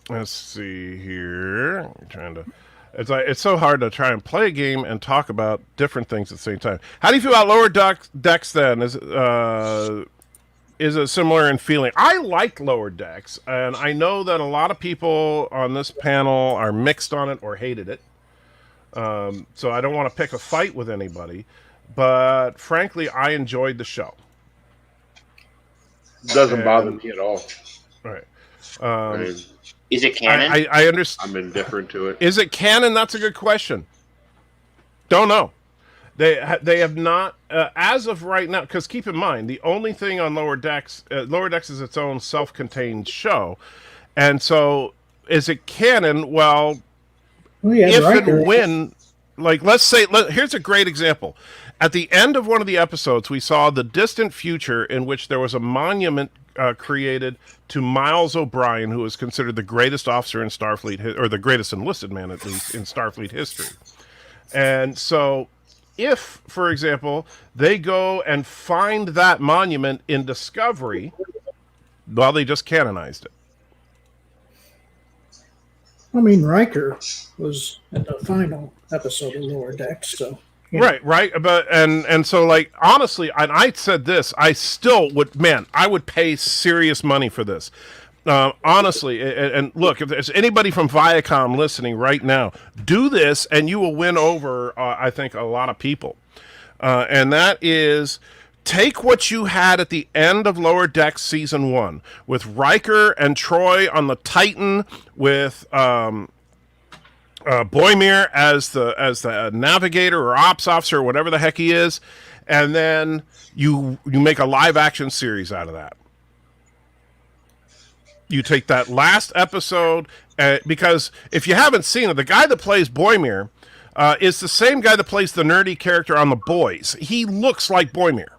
Let's see here. I'm trying to. It's so hard to try and play a game and talk about different things at the same time. How do you feel about Lower Decks? Then is it similar in feeling? I liked Lower Decks, and I know that a lot of people on this panel are mixed on it or hated it. So I don't want to pick a fight with anybody, but frankly, I enjoyed the show. Doesn't bother me at all. Right. Is it canon? I understand. I'm indifferent to it. Is it canon? That's a good question. Don't know. They have not as of right now. Because keep in mind, the only thing on Lower Decks is its own self-contained show, and so is it canon? Well, if and when, like, let's say, here's a great example. At the end of one of the episodes, we saw the distant future in which there was a monument created to Miles O'Brien, who is considered the greatest officer in Starfleet, or the greatest enlisted man, at least, in Starfleet history. And so, if, for example, they go and find that monument in Discovery, well, they just canonized it. I mean, Riker was in the final episode of Lower Decks, so Right. But and so like honestly, and I said this, I still would, man, I would pay serious money for this. Honestly, and look, if there's anybody from Viacom listening right now, do this, and you will win over, I think, a lot of people. And that is, take what you had at the end of Lower Decks season 1 with Riker and Troy on the Titan with Boimir as the navigator or ops officer or whatever the heck he is, and then you make a live action series out of that. You take that last episode, because if you haven't seen it, the guy that plays Boimir is the same guy that plays the nerdy character on The Boys. He looks like Boimir.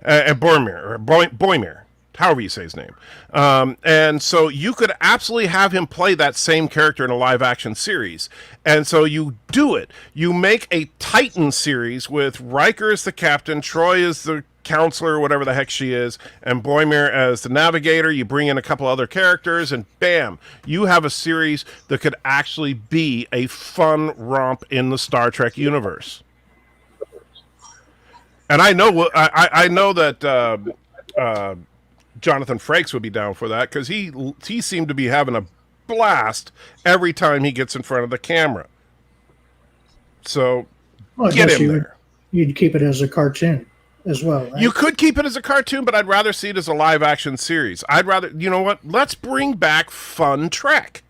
Boimir, however you say his name. And so you could absolutely have him play that same character in a live action series. And so you do it. You make a Titan series with Riker as the captain, Troy as the counselor, whatever the heck she is, and Boimir as the navigator. You bring in a couple other characters, and bam, you have a series that could actually be a fun romp in the Star Trek universe. And I know that Jonathan Frakes would be down for that, because he seemed to be having a blast every time he gets in front of the camera. So get him there. You'd keep it as a cartoon as well, right? You could keep it as a cartoon, but I'd rather see it as a live action series. I'd rather, you know what? Let's bring back fun Trek.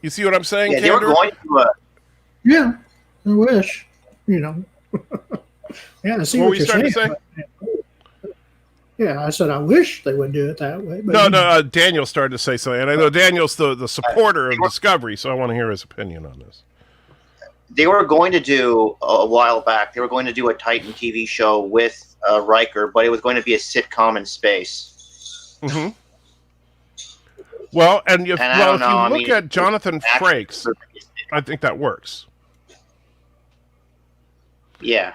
You see what I'm saying? Yeah, they were going to. Yeah, I wish. Yeah, I see what you're saying. Yeah, I said I wish they would do it that way. But No, Daniel started to say something, and I know Daniel's the supporter of Discovery, so I want to hear his opinion on this. They were going to do, a while back, they were going to do a Titan TV show with Riker, but it was going to be a sitcom in space. Mm-hmm. Well, if you look at Jonathan Frakes, I think that works. Yeah.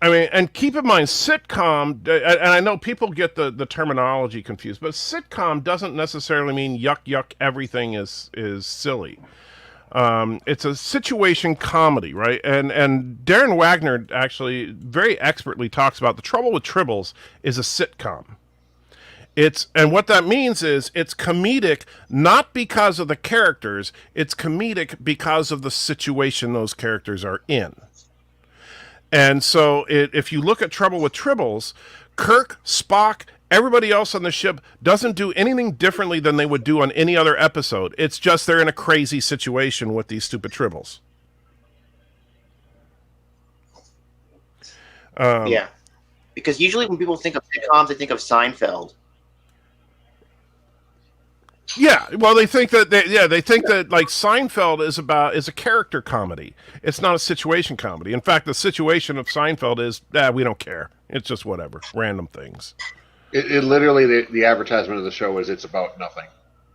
I mean, and keep in mind, sitcom, and I know people get the terminology confused, but sitcom doesn't necessarily mean yuck, everything is silly. It's a situation comedy, right? And Darren Wagner actually very expertly talks about the trouble with Tribbles is a sitcom. And what that means is it's comedic not because of the characters, it's comedic because of the situation those characters are in. And so if you look at Trouble with Tribbles, Kirk, Spock, everybody else on the ship doesn't do anything differently than they would do on any other episode. It's just they're in a crazy situation with these stupid Tribbles. Yeah. Because usually when people think of sitcoms, they think of Seinfeld. Yeah, well, they think that like Seinfeld is a character comedy. It's not a situation comedy. In fact, the situation of Seinfeld is we don't care. It's just whatever, random things. It literally the advertisement of the show is it's about nothing.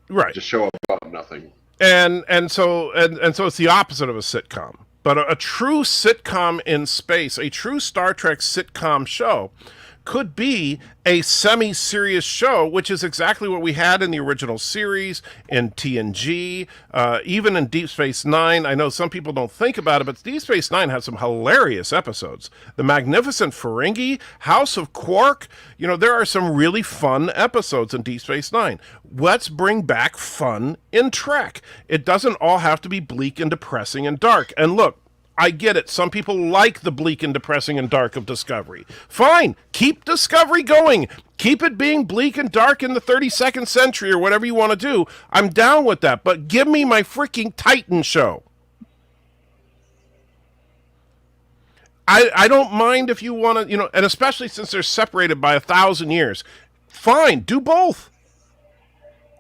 Right, just show about nothing. And so it's the opposite of a sitcom. But a true sitcom in space, a true Star Trek sitcom show, could be a semi-serious show, which is exactly what we had in the original series, in TNG, even in Deep Space Nine. I know some people don't think about it, but Deep Space Nine has some hilarious episodes. The Magnificent Ferengi, House of Quark, there are some really fun episodes in Deep Space Nine. Let's bring back fun in Trek. It doesn't all have to be bleak and depressing and dark. And look, I get it. Some people like the bleak and depressing and dark of Discovery. Fine. Keep Discovery going. Keep it being bleak and dark in the 32nd century or whatever you want to do. I'm down with that. But give me my freaking Titan show. I don't mind if you want to, and especially since they're separated by 1,000 years. Fine. Do both.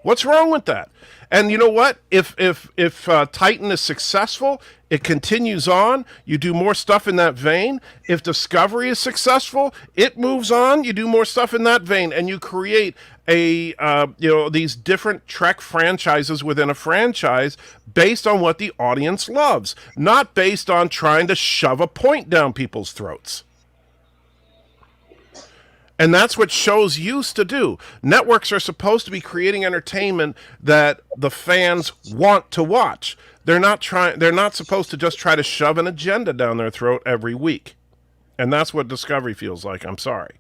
What's wrong with that? And you know what? If Titan is successful, it continues on. You do more stuff in that vein. If Discovery is successful, it moves on. You do more stuff in that vein, and you create these different Trek franchises within a franchise based on what the audience loves, not based on trying to shove a point down people's throats. And that's what shows used to do. Networks are supposed to be creating entertainment that the fans want to watch. They're not supposed to just try to shove an agenda down their throat every week. And that's what Discovery feels like. I'm sorry.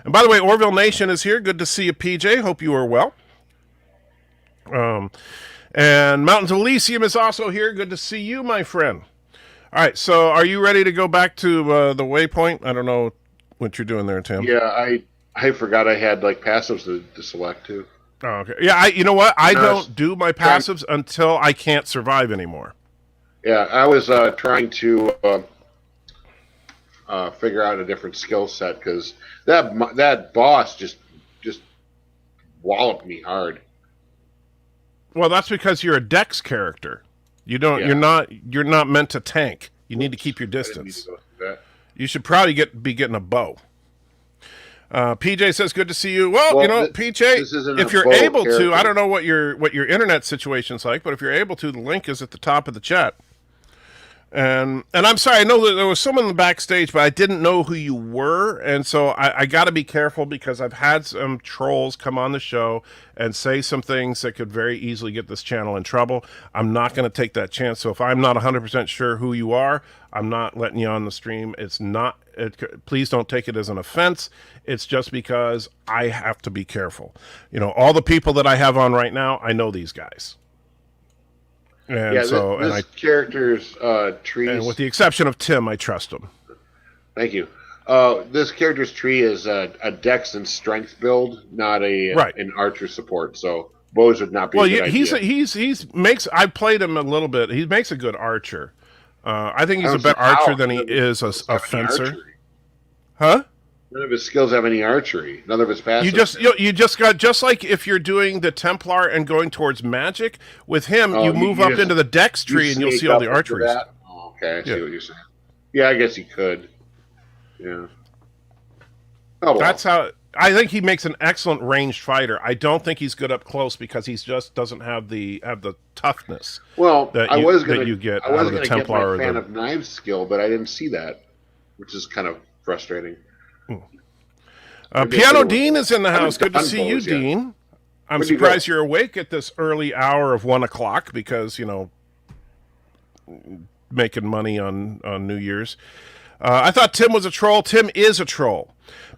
And by the way, Orville Nation is here. Good to see you, PJ. Hope you are well. And Mountains of Elysium is also here. Good to see you, my friend. All right, so are you ready to go back to the waypoint? I don't know what you're doing there, Tim. Yeah, I forgot I had like passives to select too. Oh, okay. Yeah, you know what? I don't do my passives until I can't survive anymore. Yeah, I was trying to figure out a different skill set because that boss just walloped me hard. Well, that's because you're a Dex character. You don't. Yeah. You're not meant to tank. You need to keep your distance. You should probably be getting a bow. PJ says, "Good to see you." Well, you know, PJ, if you're able to, I don't know what your internet situation's like, but if you're able to, the link is at the top of the chat. And I'm sorry, I know that there was someone in the backstage, but I didn't know who you were, and so I got to be careful because I've had some trolls come on the show and say some things that could very easily get this channel in trouble. I'm not going to take that chance. So if I'm not 100% sure who you are, I'm not letting you on the stream. Please don't take it as an offense. It's just because I have to be careful. You know, all the people that I have on right now, I know these guys. And this character's tree, and with the exception of Tim, I trust him. Thank you. This character's tree is a Dex and Strength build, not an Archer support. So bows would not be. Well, a good idea. I've played him a little bit. He makes a good archer. I think he's a better archer than he is a fencer. Huh? None of his skills have any archery. None of his passive. You just got, just like if you're doing the Templar and going towards magic with him, you move up into the Dex tree and you'll see all the archery. Oh, okay, I see what you're saying. Yeah, I guess he could. Yeah. Oh, well. That's how I think he makes an excellent ranged fighter. I don't think he's good up close because he just doesn't have the toughness. Well, I was going to get my fan of knives skill, but I didn't see that, which is kind of frustrating. Piano Dean is in the house. Good to see you, Dean. I'm surprised you're awake at this early hour of 1 o'clock because, you know, making money on New Year's. I thought Tim was a troll. Tim is a troll.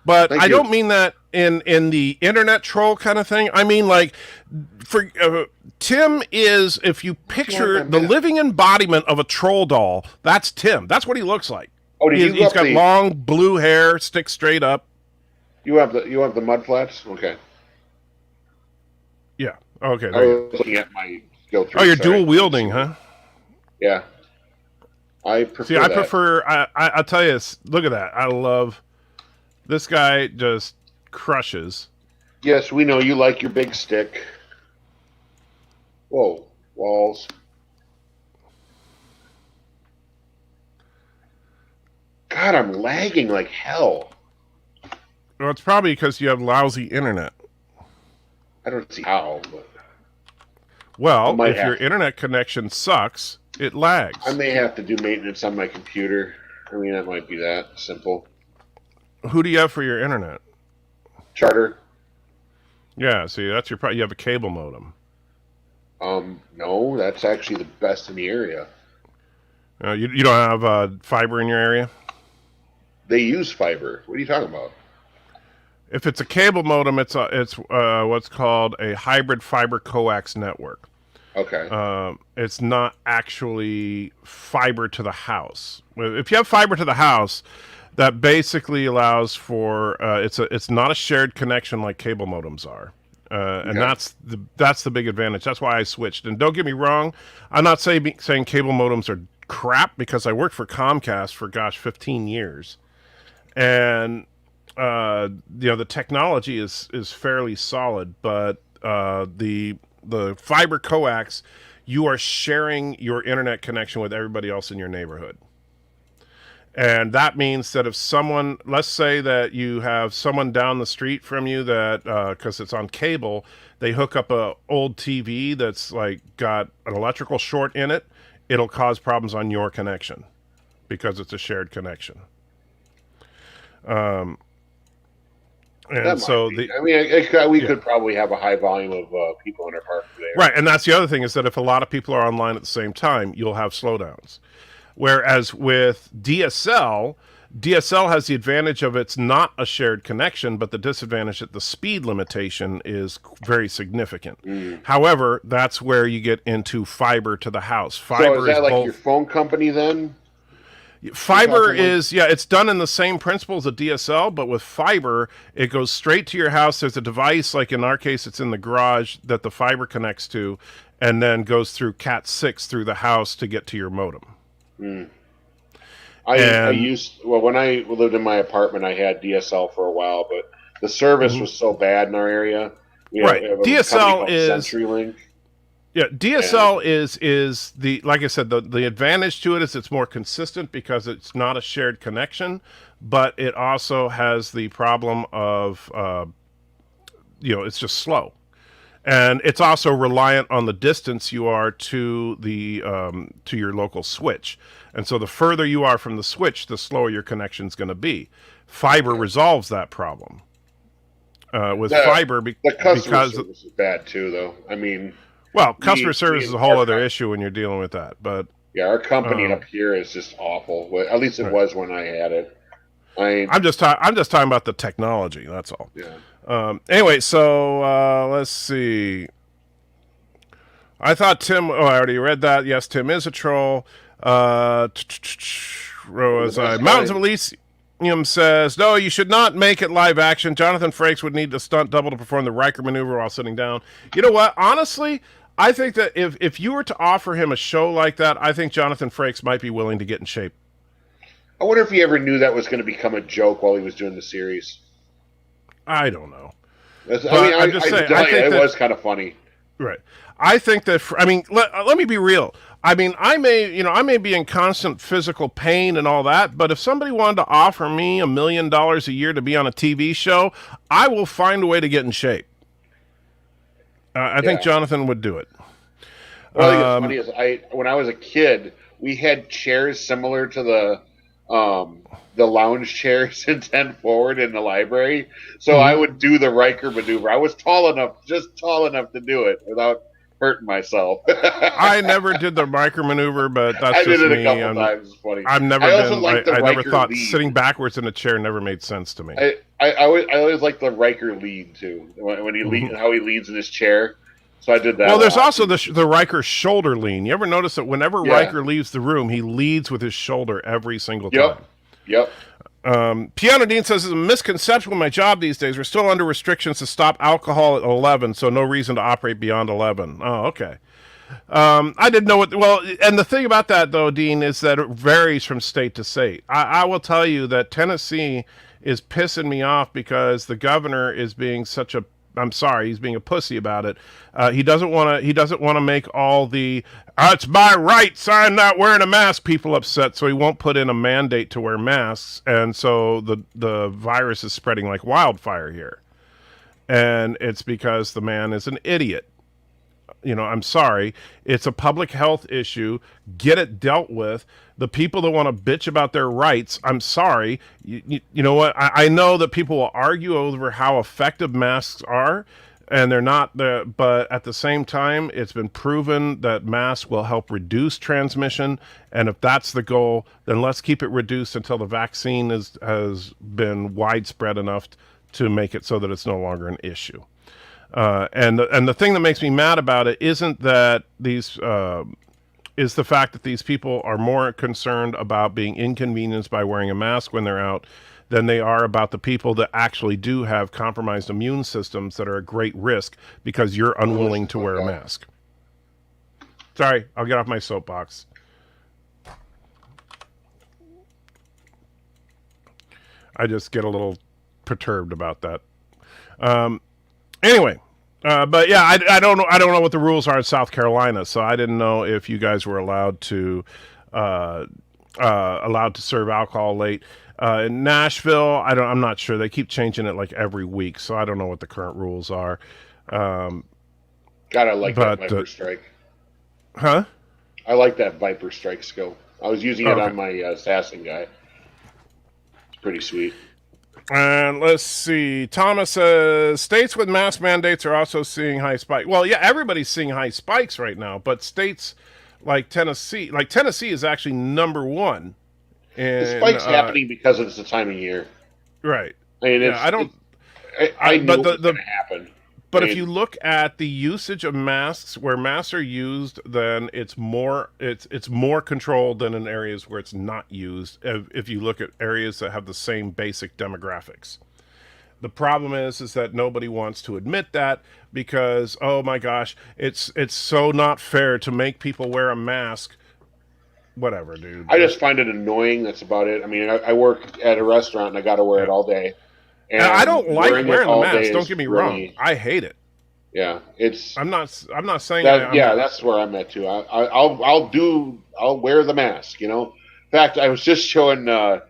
But I don't mean that in the internet troll kind of thing. I mean, like, for Tim is, if you picture the living embodiment of a troll doll, that's Tim. That's what he looks like. Oh, he's got long blue hair, sticks straight up. You have the mud flats? Okay. Yeah. Okay. I was looking at my skill tree. Oh, you're dual wielding, huh? Yeah. I prefer. See, I prefer. I'll tell you. Look at that. I love this guy. Just crushes. Yes, we know you like your big stick. Whoa, walls. God, I'm lagging like hell. Well, it's probably because you have lousy internet. I don't see how, but... Well, if your internet connection sucks, it lags. I may have to do maintenance on my computer. I mean, that might be that simple. Who do you have for your internet? Charter. Yeah, see, that's your problem. You have a cable modem. No, that's actually the best in the area. You don't have fiber in your area? They use fiber. What are you talking about? If it's a cable modem, it's what's called a hybrid fiber coax network. Okay. It's not actually fiber to the house. If you have fiber to the house, that basically allows for it's not a shared connection like cable modems are. And that's the big advantage. That's why I switched. And don't get me wrong, I'm not saying cable modems are crap because I worked for Comcast for 15 years. And the technology is fairly solid, but the fiber coax, you are sharing your internet connection with everybody else in your neighborhood. And that means that if someone, let's say that you have someone down the street from you that, because it's on cable, they hook up a old TV that's like got an electrical short in it, it'll cause problems on your connection because it's a shared connection. And so the I mean, we could probably have a high volume of people in our park there. right, and that's the other thing is that if a lot of people are online at the same time, you'll have slowdowns. Whereas with DSL has the advantage of it's not a shared connection, but the disadvantage that the speed limitation is very significant. However, that's where you get into fiber to the house. Fiber So is that like your phone company then? Fiber is, it's done in the same principle as a DSL, but with fiber, it goes straight to your house. There's a device, like in our case, it's in the garage that the fiber connects to, and then goes through Cat 6 through the house to get to your modem. I used, when I lived in my apartment, I had DSL for a while, but the service was so bad in our area. We have a DSL is CenturyLink. Yeah, DSL is the, like I said, the advantage to it is it's more consistent because it's not a shared connection, but it also has the problem of it's just slow. And it's also reliant on the distance you are to the to your local switch. And so the further you are from the switch, the slower your connection is going to be. Fiber resolves that problem. With fiber, the customer service is bad too, though. I mean, well, customer service is a whole other issue when you're dealing with that. But yeah, our company up here is just awful. At least it was when I had it. I'm just talking about the technology. That's all. Yeah. Anyway, so let's see. I thought Tim. Oh, I already read that. Yes, Tim is a troll. Mountains of Elysium says, no, you should not make it live action. Jonathan Frakes would need to stunt double to perform the Riker maneuver while sitting down. You know what? Honestly, I think that if you were to offer him a show like that, I think Jonathan Frakes might be willing to get in shape. I wonder if he ever knew that was going to become a joke while he was doing the series. I don't know. I'm just saying, I think it was kind of funny. Right. I think that, let me be real. I mean, I may be in constant physical pain and all that, but if somebody wanted to offer me $1 million a year to be on a TV show, I will find a way to get in shape. I think Jonathan would do it. Well, I think it's funny is when I was a kid, we had chairs similar to the lounge chairs in 10 Forward in the library. So I would do the Riker maneuver. I was just tall enough to do it without hurting myself. I never did the Riker maneuver, but that's I just did it me. a couple times. It's funny. I've never I never thought sitting backwards in a chair never made sense to me. I always liked the Riker lead too, when he how he leads in his chair. So I did that. Well, there's also the Riker shoulder lean. You ever notice that whenever Riker leaves the room, he leads with his shoulder every single time? Yep. Piano Dean says, it's a misconception with my job these days. We're still under restrictions to stop alcohol at 11, so no reason to operate beyond 11. Oh, okay. I didn't know and the thing about that, though, Dean, is that it varies from state to state. I will tell you that Tennessee is pissing me off because the governor is being he's being a pussy about it. He doesn't want to make all the it's my rights, I'm not wearing a mask people upset, so he won't put in a mandate to wear masks, and so the virus is spreading like wildfire here. And it's because the man is an idiot. I'm sorry. It's a public health issue. Get it dealt with. The people that want to bitch about their rights, I'm sorry. You know what? I know that people will argue over how effective masks are, and they're not. But at the same time, it's been proven that masks will help reduce transmission. And if that's the goal, then let's keep it reduced until the vaccine has been widespread enough to make it so that it's no longer an issue. And the thing that makes me mad about it isn't that is the fact that these people are more concerned about being inconvenienced by wearing a mask when they're out than they are about the people that actually do have compromised immune systems that are at great risk because you're unwilling to wear a mask. Sorry, I'll get off my soapbox. I just get a little perturbed about that. Anyway, but yeah, I don't know what the rules are in South Carolina, so I didn't know if you guys were allowed to serve alcohol late. In Nashville, I'm not sure. They keep changing it like every week, so I don't know what the current rules are. God, I like that Viper Strike. Huh? I like that Viper Strike skill. I was using it on my assassin guy. It's pretty sweet. And let's see. Thomas says states with mask mandates are also seeing high spikes. Well, yeah, everybody's seeing high spikes right now, but states like Tennessee is actually number one. The spike's happening because it's the time of year. Right. I mean, yeah, I don't. I knew it was going to happen. But if you look at the usage of masks, where masks are used, then it's more controlled than in areas where it's not used. If you look at areas that have the same basic demographics, the problem is that nobody wants to admit that because oh my gosh, it's so not fair to make people wear a mask. Whatever, dude. I just find it annoying. That's about it. I mean, I work at a restaurant and I got to wear it all day. And I don't like wearing the mask. Don't get me wrong. I hate it. Yeah, it's. I'm not saying that. That's where I'm at too. I'll wear the mask. You know. In fact, I was just showing the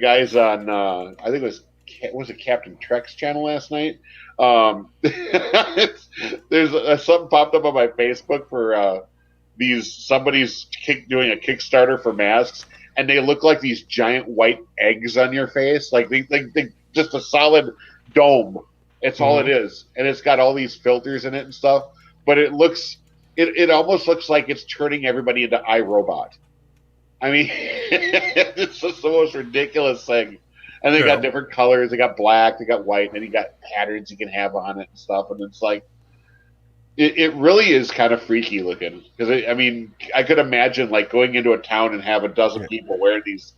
guys on. I think it was it Captain Trek's channel last night. There's something popped up on my Facebook for somebody's doing a Kickstarter for masks, and they look like these giant white eggs on your face, like they just a solid dome. It's all it is, and it's got all these filters in it and stuff. But it almost looks like it's turning everybody into iRobot. I mean, it's just the most ridiculous thing. And they got different colors. They got black, they got white, and then you got patterns you can have on it and stuff. And it's like, it really is kind of freaky looking. Because I mean, I could imagine like going into a town and have a dozen people wearing these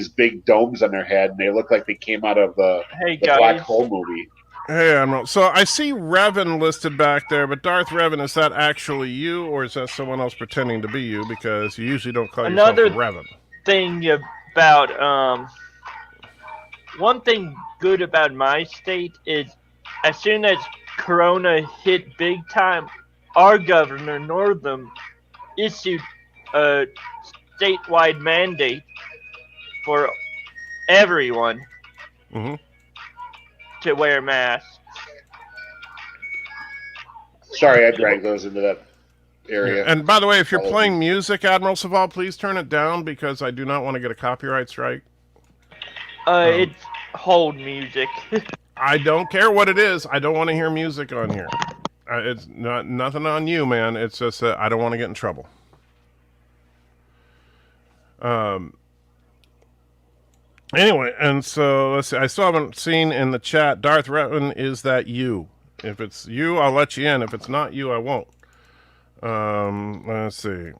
big domes on their head, and they look like they came out of the Black Hole movie. Hey, Admiral. So I see Revan listed back there, but Darth Revan, is that actually you, or is that someone else pretending to be you? Because you usually don't call yourself Revan. Thing about one thing good about my state is as soon as Corona hit big time, our governor Northam issued a statewide mandate for everyone to wear masks. Sorry, I dragged those into that area. And by the way, if you're playing music, Admiral Saval, please turn it down because I do not want to get a copyright strike. It's hold music. I don't care what it is. I don't want to hear music on here. It's nothing on you, man. It's just that I don't want to get in trouble. Anyway, and so let's see. I still haven't seen in the chat. Darth Revan, is that you? If it's you, I'll let you in. If it's not you, I won't. Let's see.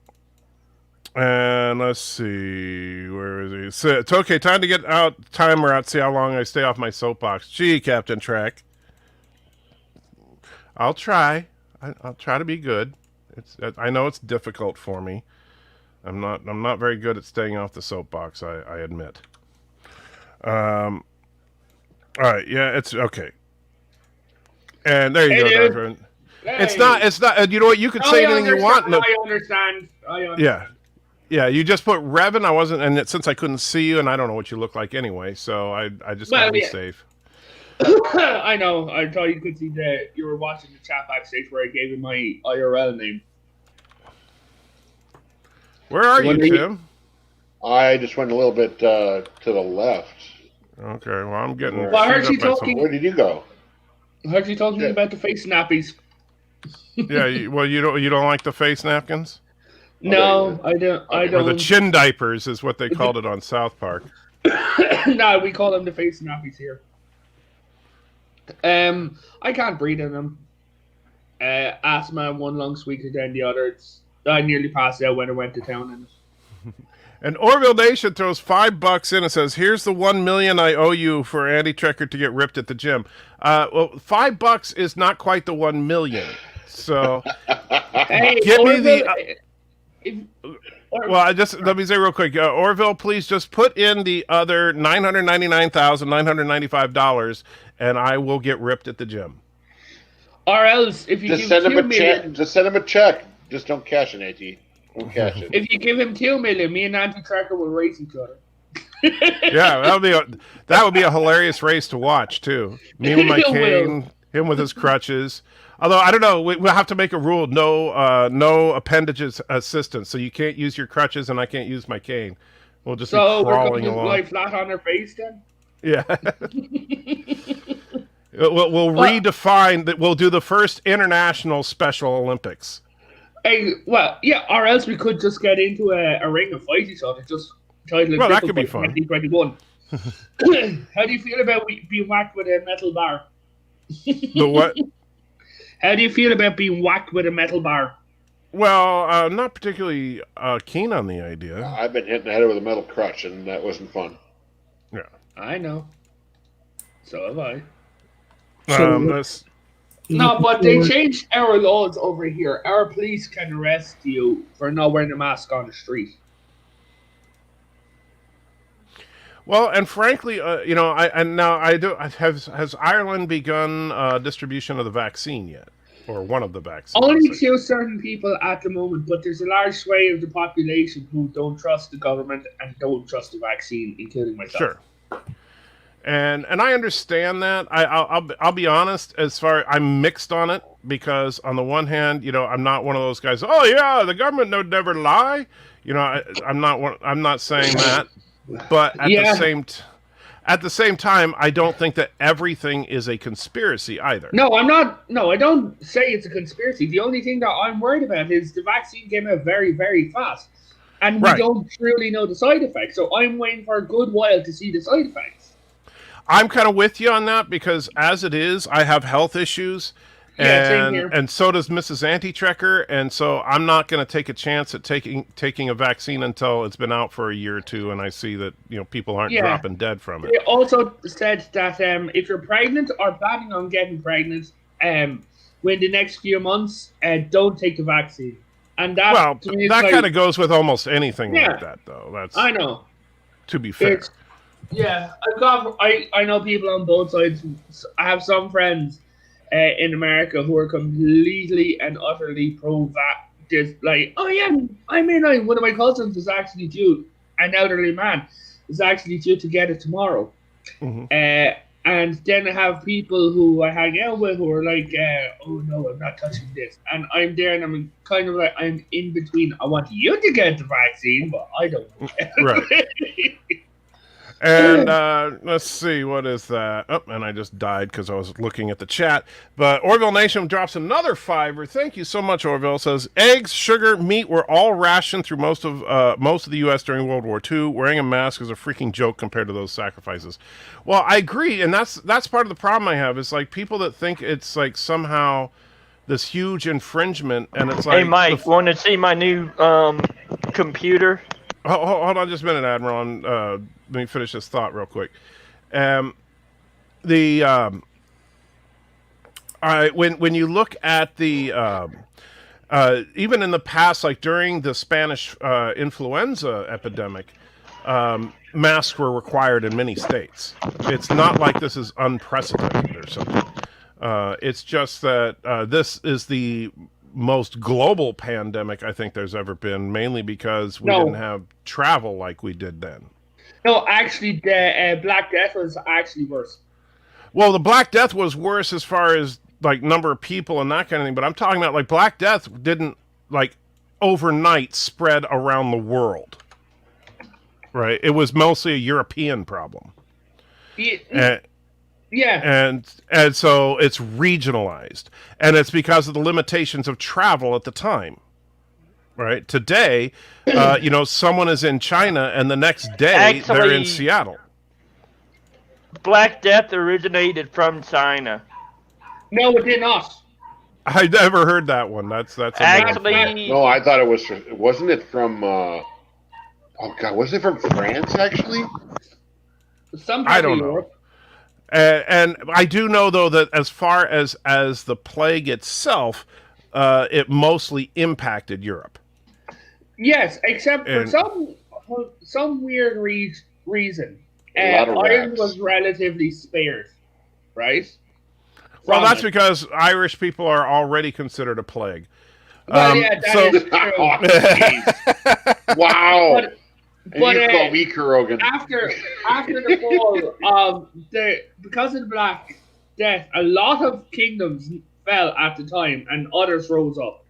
And let's see. Where is he? So, it's okay. Time to get out. Timer out. See how long I stay off my soapbox. Gee, Captain Trek. I'll try. I'll try to be good. I know it's difficult for me. I'm not very good at staying off the soapbox. I admit. All right. Yeah, it's okay. And there you go, Darth. Hey. It's not. You know what? You can say anything you want. I understand. Yeah. You just put Revan. I wasn't, and since I couldn't see you, and I don't know what you look like anyway, so I just got to be safe. I know. I thought you could see that you were watching the chat backstage where I gave him my IRL name. Where are you, Tim? I just went a little bit to the left. Okay, well, I'm getting. Well, I heard you talking. Where did you go? I heard you talking about the face nappies. Yeah, you don't like the face napkins? No, I don't. Or the chin diapers is what they called it on South Park. No, we call them the face nappies here. I can't breathe in them. Asthma, one lung squeaker than the other. I nearly passed out when I went to town in it. And Orville Nation throws $5 in and says, "Here's the $1 million I owe you for Andy Trekker to get ripped at the gym." Well, $5 is not quite the $1 million. So, hey, give Orville, me the. Well, let me say real quick, Orville, please just put in the other $999,995, and I will get ripped at the gym. Or else, if you just give send him $2 million, just send him a check. Just don't cash it, AT. Don't cash it. If you give him $2 million, me and Andy Tracker will race each other. Yeah, that would be a hilarious race to watch too. Me with my cane, him with his crutches. Although I don't know, we'll have to make a rule: no appendages assistance. So you can't use your crutches, and I can't use my cane. We'll just be crawling we're going to along. lie flat on our face then. Yeah. We'll redefine that. We'll do the first international Special Olympics. Well, yeah, or else we could just get into a ring of fight each other. Just title it Well, that Triple could be Fight fun. 2021. How do you feel about being whacked with a metal bar? The what? How do you feel about being whacked with a metal bar? Well, I'm not particularly keen on the idea. I've been hitting the head with a metal crutch, and that wasn't fun. Yeah. I know. So have I. That's No, but they changed our laws over here. Our police can arrest you for not wearing a mask on the street. well, and frankly, has Ireland begun distribution of the vaccine yet, or one of the vaccines? Only to certain people at the moment, but there's a large sway of the population who don't trust the government and don't trust the vaccine, including myself. Sure. And I understand that. I'll be honest. As far I'm mixed on it because on the one hand, I'm not one of those guys. Oh yeah, the government would never lie. I'm not saying that. But at the same time, I don't think that everything is a conspiracy either. No, I'm not. No, I don't say it's a conspiracy. The only thing that I'm worried about is the vaccine came out very, very fast, and we don't truly know the side effects. So I'm waiting for a good while to see the side effects. I'm kind of with you on that because as it is, I have health issues, and so does Mrs. Antitrekker, and so I'm not going to take a chance at taking a vaccine until it's been out for a year or two, and I see that people aren't dropping dead from it. They also said that if you're pregnant or planning on getting pregnant, within the next few months, don't take the vaccine. And that kind of goes with almost anything like that, though. I know. To be fair. I know people on both sides. I have some friends in America who are completely and utterly pro-vax. Just like, oh yeah, one of my cousins is actually due, an elderly man is actually due to get it tomorrow. Mm-hmm. And then I have people who I hang out with who are like, oh no, I'm not touching this. And I'm there and I'm kind of like, I'm in between. I want you to get the vaccine, but I don't. Right. And let's see, what is that? Oh, and I just died because I was looking at the chat. But Orville Nation drops another $5. Thank you so much, Orville. Says eggs, sugar, meat were all rationed through most of the U.S. during World War II. Wearing a mask is a freaking joke compared to those sacrifices. Well, I agree, and that's part of the problem I have. Is like people that think it's like somehow this huge infringement, and it's like, hey, Mike, want to see my new computer? Hold on just a minute, Admiral. Let me finish this thought real quick. When you look at the even in the past, like during the Spanish influenza epidemic, masks were required in many states. It's not like this is unprecedented or something. It's just that this is the most global pandemic I think there's ever been, mainly because we didn't have travel like we did then. No, actually, the Black Death was actually worse. Well, the Black Death was worse as far as like number of people and that kind of thing, but I'm talking about like Black Death didn't like overnight spread around the world, right? It was mostly a European problem. And so it's regionalized, and it's because of the limitations of travel at the time. Right today, someone is in China, and the next day they're in Seattle. Black Death originated from China. No, it did not. I never heard that one. That's actually. No, I thought it was. Wasn't it from? Oh God, was it from France? Actually, I don't know. And I do know though that as far as the plague itself, it mostly impacted Europe. Yes, except for some weird reason. Ireland was relatively spared, right? Well, that's because Irish people are already considered a plague. Well, that is true. Wow. But you call me Kurogan. After the fall, because of the Black Death, a lot of kingdoms fell at the time, and others rose up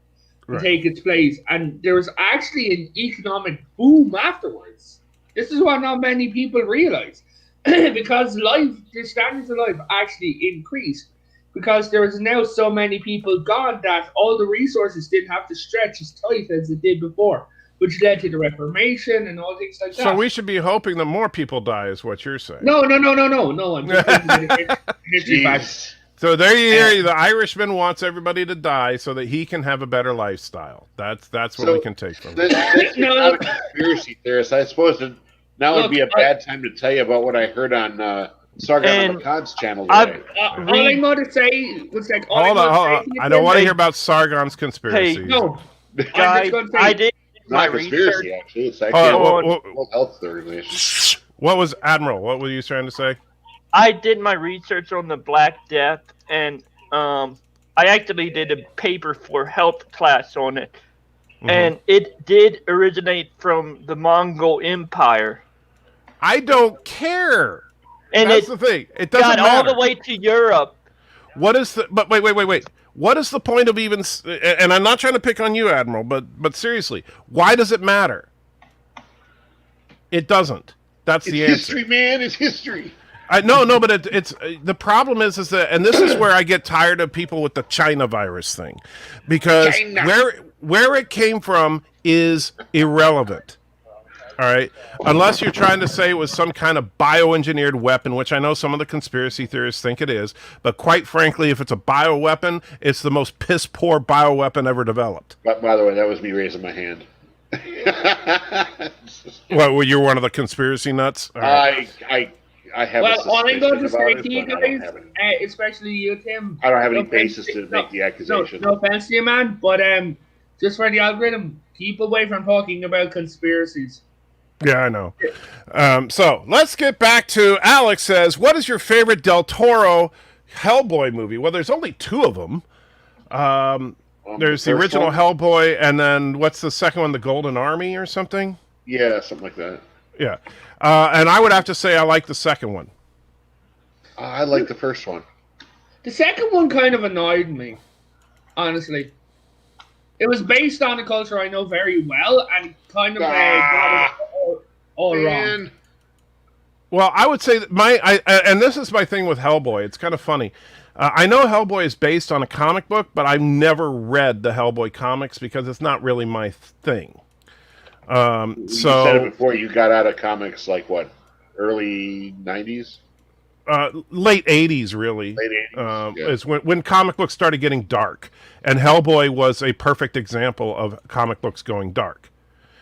to take its place. And there was actually an economic boom afterwards. This is what not many people realize. because the standards of life actually increased because there is now so many people gone that all the resources didn't have to stretch as tight as it did before, which led to the Reformation and all things like that. So we should be hoping that more people die, is what you're saying. No. I'm just thinking the history facts. So there you hear, the Irishman wants everybody to die so that he can have a better lifestyle. That's what we can take from it. This not a conspiracy theorist. I suppose now would be a bad time to tell you about what I heard on Sargon and McConn's channel today. All I'm going to say was like, hold on. I don't want to hear about Sargon's conspiracy. Hey, no, guys, I did my Not a conspiracy, research. actually. It's actually World Health Organization. What was Admiral? What were you trying to say? I did my research on the Black Death, and I actually did a paper for health class on it, and it did originate from the Mongol Empire. I don't care. And that's the thing. It doesn't got matter. all the way to Europe. What is the? But wait. What is the point of even? And I'm not trying to pick on you, Admiral, but seriously, why does it matter? It doesn't. That's the answer. History, man. It's history. No, but it's the problem is that, and this is where I get tired of people with the China virus thing, because where it came from is irrelevant. All right, unless you're trying to say it was some kind of bioengineered weapon, which I know some of the conspiracy theorists think it is, but quite frankly, if it's a bioweapon, it's the most piss poor bioweapon ever developed. But by the way, that was me raising my hand. What? Well, you're one of the conspiracy nuts. All right. I have. Well, all I'm going to say it, to you guys, especially you, Tim. I don't have any basis to make the accusation. No offense to you, man, but just for the algorithm, keep away from talking about conspiracies. Yeah, I know. So let's get back to Alex says, what is your favorite Del Toro Hellboy movie? Well, there's only two of them. There's the original Hellboy, and then what's the second one, The Golden Army or something? Yeah, something like that. Yeah. And I would have to say I like the second one. I like the first one. The second one kind of annoyed me, honestly. It was based on a culture I know very well, and kind of got it all wrong. Well, I would say that and this is my thing with Hellboy. It's kind of funny. I know Hellboy is based on a comic book, but I've never read the Hellboy comics because it's not really my thing. You said it before. You got out of comics like what, early 90s? Late 80s, really. Late 80s. Yeah. Is when comic books started getting dark, and Hellboy was a perfect example of comic books going dark.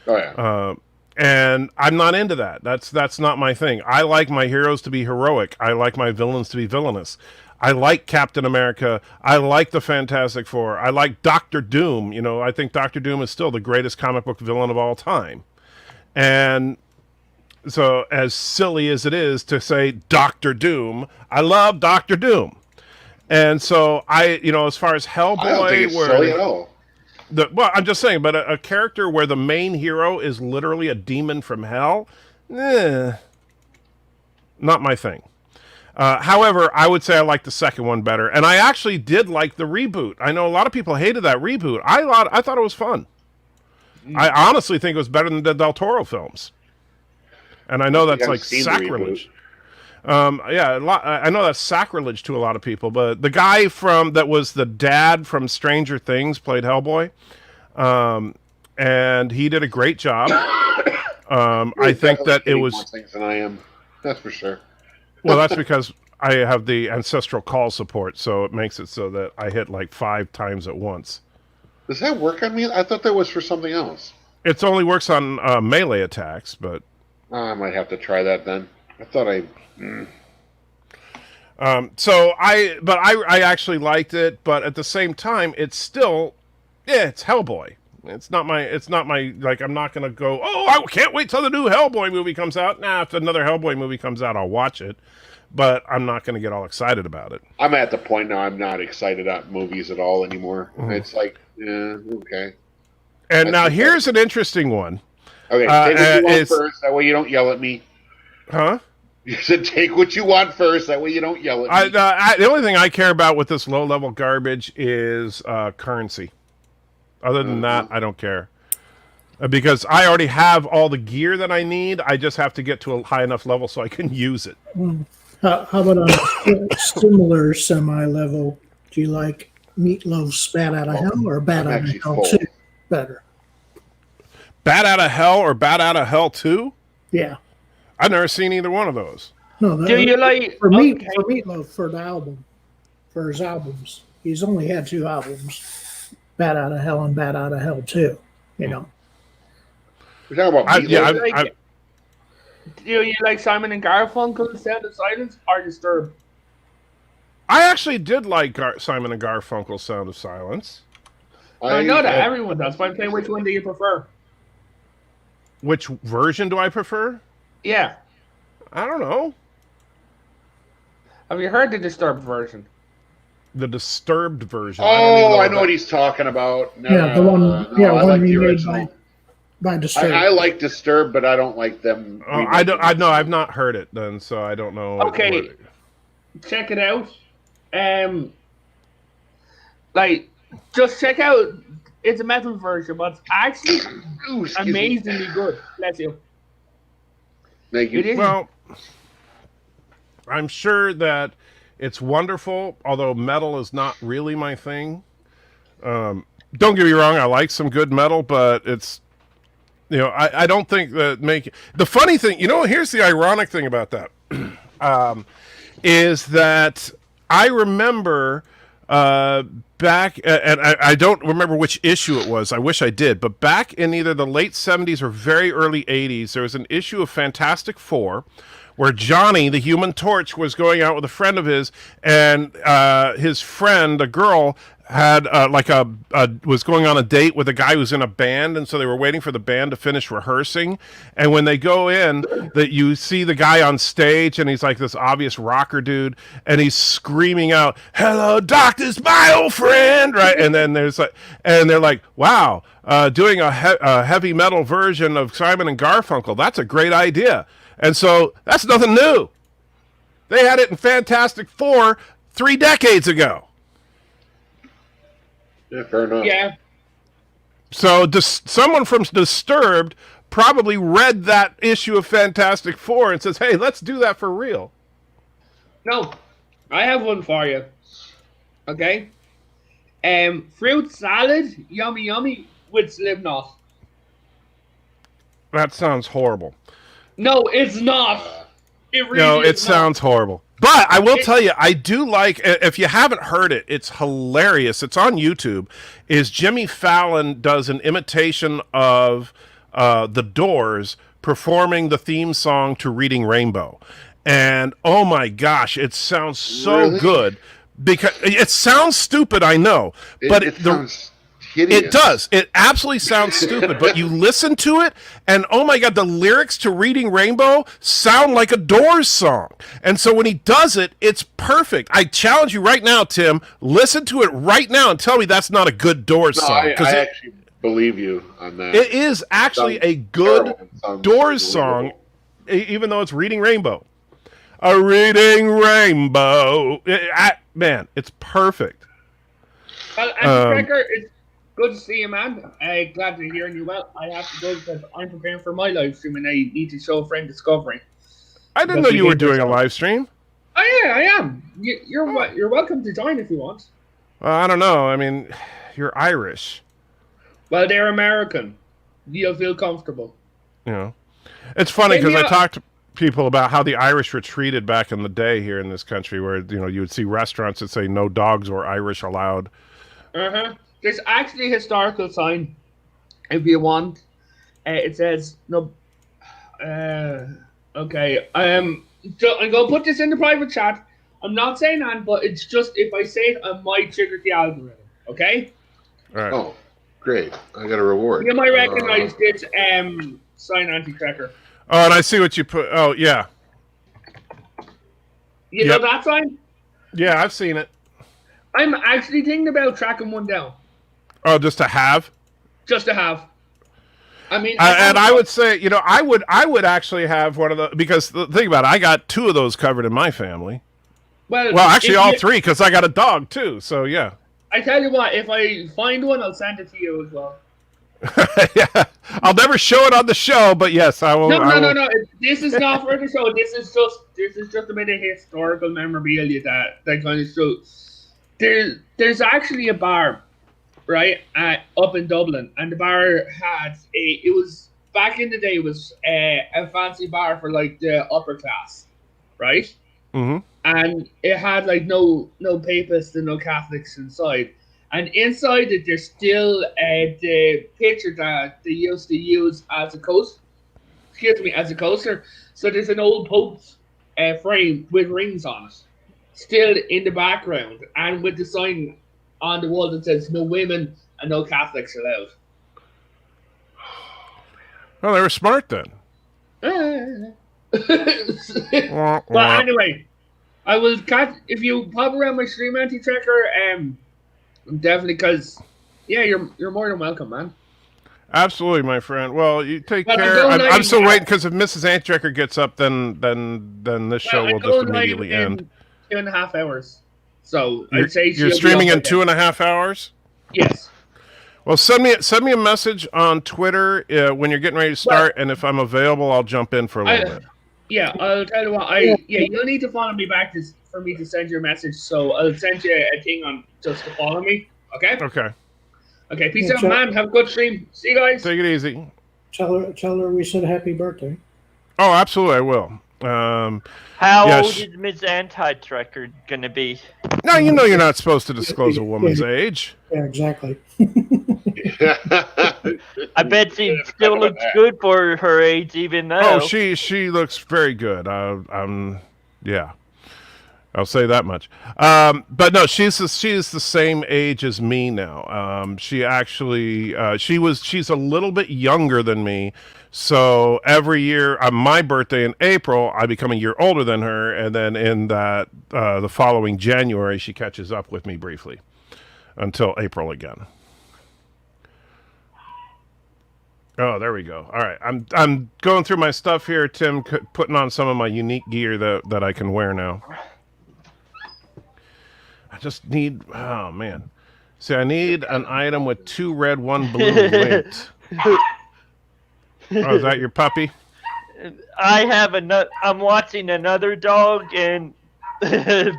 Oh yeah. And I'm not into that. That's not my thing. I like my heroes to be heroic. I like my villains to be villainous. I like Captain America. I like the Fantastic Four. I like Doctor Doom. You know, I think Doctor Doom is still the greatest comic book villain of all time. And so, as silly as it is to say Doctor Doom, I love Doctor Doom. And so, as far as Hellboy, I don't think it's silly at all. Well, I'm just saying, but a character where the main hero is literally a demon from hell, not my thing. However, I would say I like the second one better, and I actually did like the reboot. I know a lot of people hated that reboot. I thought it was fun. I honestly think it was better than the Del Toro films, and I know that's like sacrilege. I know that's sacrilege to a lot of people, but the guy that was the dad from Stranger Things played Hellboy, and he did a great job. I think that it was more things than I am. That's for sure. Well, that's because I have the ancestral call support, so it makes it so that I hit like 5 times at once. Does that work on me? I thought that was for something else. It only works on melee attacks, but I might have to try that then. I thought I. I actually liked it, but at the same time, it's still, it's Hellboy. It's not my, like, I'm not going to go, I can't wait till the new Hellboy movie comes out. Nah, if another Hellboy movie comes out, I'll watch it, but I'm not going to get all excited about it. I'm at the point now I'm not excited about movies at all anymore. Mm-hmm. It's like, okay. And now here's an interesting one. Okay, take what you want first, that way you don't yell at me. Huh? You said take what you want first, that way you don't yell at me. The only thing I care about with this low-level garbage is currency. Other than that, I don't care. because I already have all the gear that I need. I just have to get to a high enough level so I can use it. How about on a similar semi-level? Do you like Meatloaf's Bat Out of Hell or Bat I'm Out of actually Hell full. 2 better? Bat Out of Hell or Bat Out of Hell 2? Yeah. I've never seen either one of those. No, Do you like for okay. Meatloaf for the album, for his albums? He's only had 2 albums, Bat Out of Hell and Bat Out of Hell 2. You know. We're talking about Meatloaf. Do you like Simon and Garfunkel's Sound of Silence or Disturbed? I actually did like Simon and Garfunkel's Sound of Silence. I know that everyone does, but I'm saying which one do you prefer? Which version do I prefer? Yeah. I don't know. Have you heard the Disturbed version? The Disturbed version. Oh, I know what he's talking about. No, Yeah, the one. Yeah, I one like he the made original. by Disturbed. I like Disturbed, but I don't like them. Oh, I don't. I know. I've not heard it then, so I don't know. Okay. Check it out. Just check out. It's a metal version, but it's actually amazingly good. Bless you. Thank you. It is. Well, I'm sure that it's wonderful, although metal is not really my thing. Don't get me wrong, I like some good metal, but it's, I don't think that the funny thing, here's the ironic thing about that, is that I remember back, and I don't remember which issue it was. I wish I did, but back in either the late 70s or very early 80s, there was an issue of Fantastic Four where Johnny, the Human Torch, was going out with a friend of his, and his friend, a girl, had was going on a date with a guy who's in a band, and so they were waiting for the band to finish rehearsing. And when they go in, that you see the guy on stage, and he's like this obvious rocker dude, and he's screaming out, "Hello, doctors, my old friend!" Right? And then they're like, "Wow, doing a heavy metal version of Simon and Garfunkel. That's a great idea." And so that's nothing new. They had it in Fantastic Four 3 decades ago. Yeah, fair enough. Yeah. So someone from Disturbed probably read that issue of Fantastic Four and says, "Hey, let's do that for real." No, I have one for you. Okay. Fruit salad, yummy yummy, with Slipknot. That sounds horrible. No, it's not. It really No, it is sounds horrible. But I will tell you, I do like, if you haven't heard it, it's hilarious. It's on YouTube. Is Jimmy Fallon does an imitation of The Doors performing the theme song to Reading Rainbow. And oh my gosh, it sounds so good. Because it sounds stupid, I know. But it sounds hideous. It does. It absolutely sounds stupid, but you listen to it, and oh my God, the lyrics to Reading Rainbow sound like a Doors song. And so when he does it, it's perfect. I challenge you right now, Tim, listen to it right now and tell me that's not a good Doors song. I actually believe you on that. It is actually a good Doors song, even though it's Reading Rainbow. A Reading Rainbow. Man, it's perfect. Well, Andy Cracker, it's good to see you, man. Glad to hear you well. I have to go because I'm preparing for my live stream and I need to show a friend Discovery. I didn't know you were doing a live stream. Oh yeah, I am. You're welcome to join if you want. I don't know. I mean, you're Irish. Well, they're American. You'll feel comfortable. It's funny because I talked to people about how the Irish were treated back in the day here in this country, where you would see restaurants that say no dogs or Irish allowed. There's actually a historical sign, if you want. It says no. Okay. I'm gonna put this in the private chat. I'm not saying that, but it's just if I say it, I might trigger the algorithm. Okay. All right. Oh, great! I got a reward. You might recognize this sign, Anti-Cracker. Oh, and I see what you put. Oh, yeah. You know that sign? Yeah, I've seen it. I'm actually thinking about tracking one down. Oh, just to have? Just to have. I mean, and I would say, I would actually have one of the, because think about it, I got 2 of those covered in my family. Well, actually all 3, because I got a dog too. So yeah. I tell you what, if I find one, I'll send it to you as well. Yeah, I'll never show it on the show, but yes, I will. No. This is not for the show. This is just a bit of historical memorabilia that kind of shows. There's actually a bar, right, up in Dublin, and the bar had it was back in the day, it was a fancy bar for like the upper class, right? Mm-hmm. And it had like no papists and no Catholics inside. And inside it, there's still the picture that they used to use as a coaster. Excuse me, as a coaster. So there's an old Pope's frame with rings on it, still in the background, and with the sign on the wall that says "No women and no Catholics allowed." Well, they were smart then. But anyway, I will catch if you pop around my stream anti-tracker. Definitely, because you're more than welcome, man. Absolutely, my friend. Well, you take But care. I'm still waiting because if Mrs. Antrecker gets up, then this show will just immediately end. 2.5 hours. So I'd say you're streaming in 2.5 hours. Yes. Well, send me a message on Twitter when you're getting ready to start, and if I'm available, I'll jump in for a little bit. Yeah, I'll tell you what. You'll need to follow me back for me to send you a message. So I'll send you a thing on just to follow me. Okay. Okay. Peace out, man. Have a good stream. See you guys. Take it easy. Tell her we said happy birthday. Oh, absolutely, I will. How old is Ms. Anti-Tracker gonna be? No, you know you're not supposed to disclose a woman's age. Yeah, exactly. I bet she still looks good for her age, even though. Oh, she looks very good. Yeah, I'll say that much. But no, she's the same age as me now. She actually she's a little bit younger than me. So every year on my birthday in April, I become a year older than her, and then in that the following January, she catches up with me briefly until April again. Oh, there we go. All right, I'm going through my stuff here, Tim, putting on some of my unique gear that I can wear now. I just need. Oh man, see, I need an item with 2 red, 1 blue linked. Oh, is that your puppy? I have I'm watching another dog, and my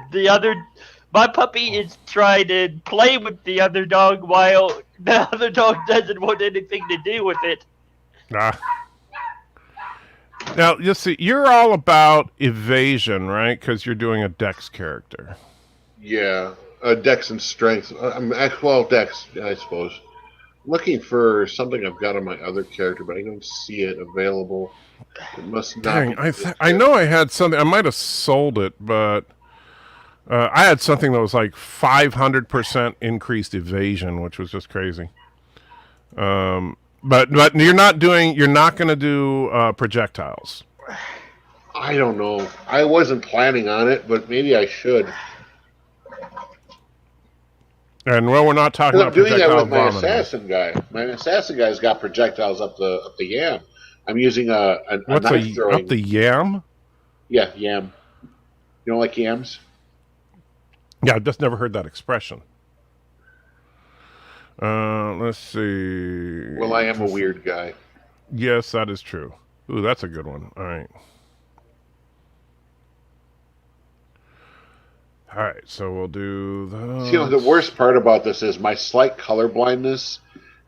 puppy is trying to play with the other dog while the other dog doesn't want anything to do with it. Now, you see, you're all about evasion, right? Because you're doing a Dex character. Yeah, Dex and strength. Dex, I suppose. Looking for something I've got on my other character, but I don't see it available. It must not. Dang, I know I had something. I might have sold it, but I had something that was like 500% increased evasion, which was just crazy. But you're not going to do projectiles. I don't know. I wasn't planning on it, but maybe I should. And well, we're not talking about doing that with my vomiting. assassin guy. My assassin guy's got projectiles up the yam. I'm using a knife throwing. Up the yam? Yeah, yam. You don't like yams? Yeah, I've just never heard that expression. Let's see. Well, I am a weird guy. Yes, that is true. Ooh, that's a good one. All right. All right, so we'll do those. You know, the worst part about this is my slight color blindness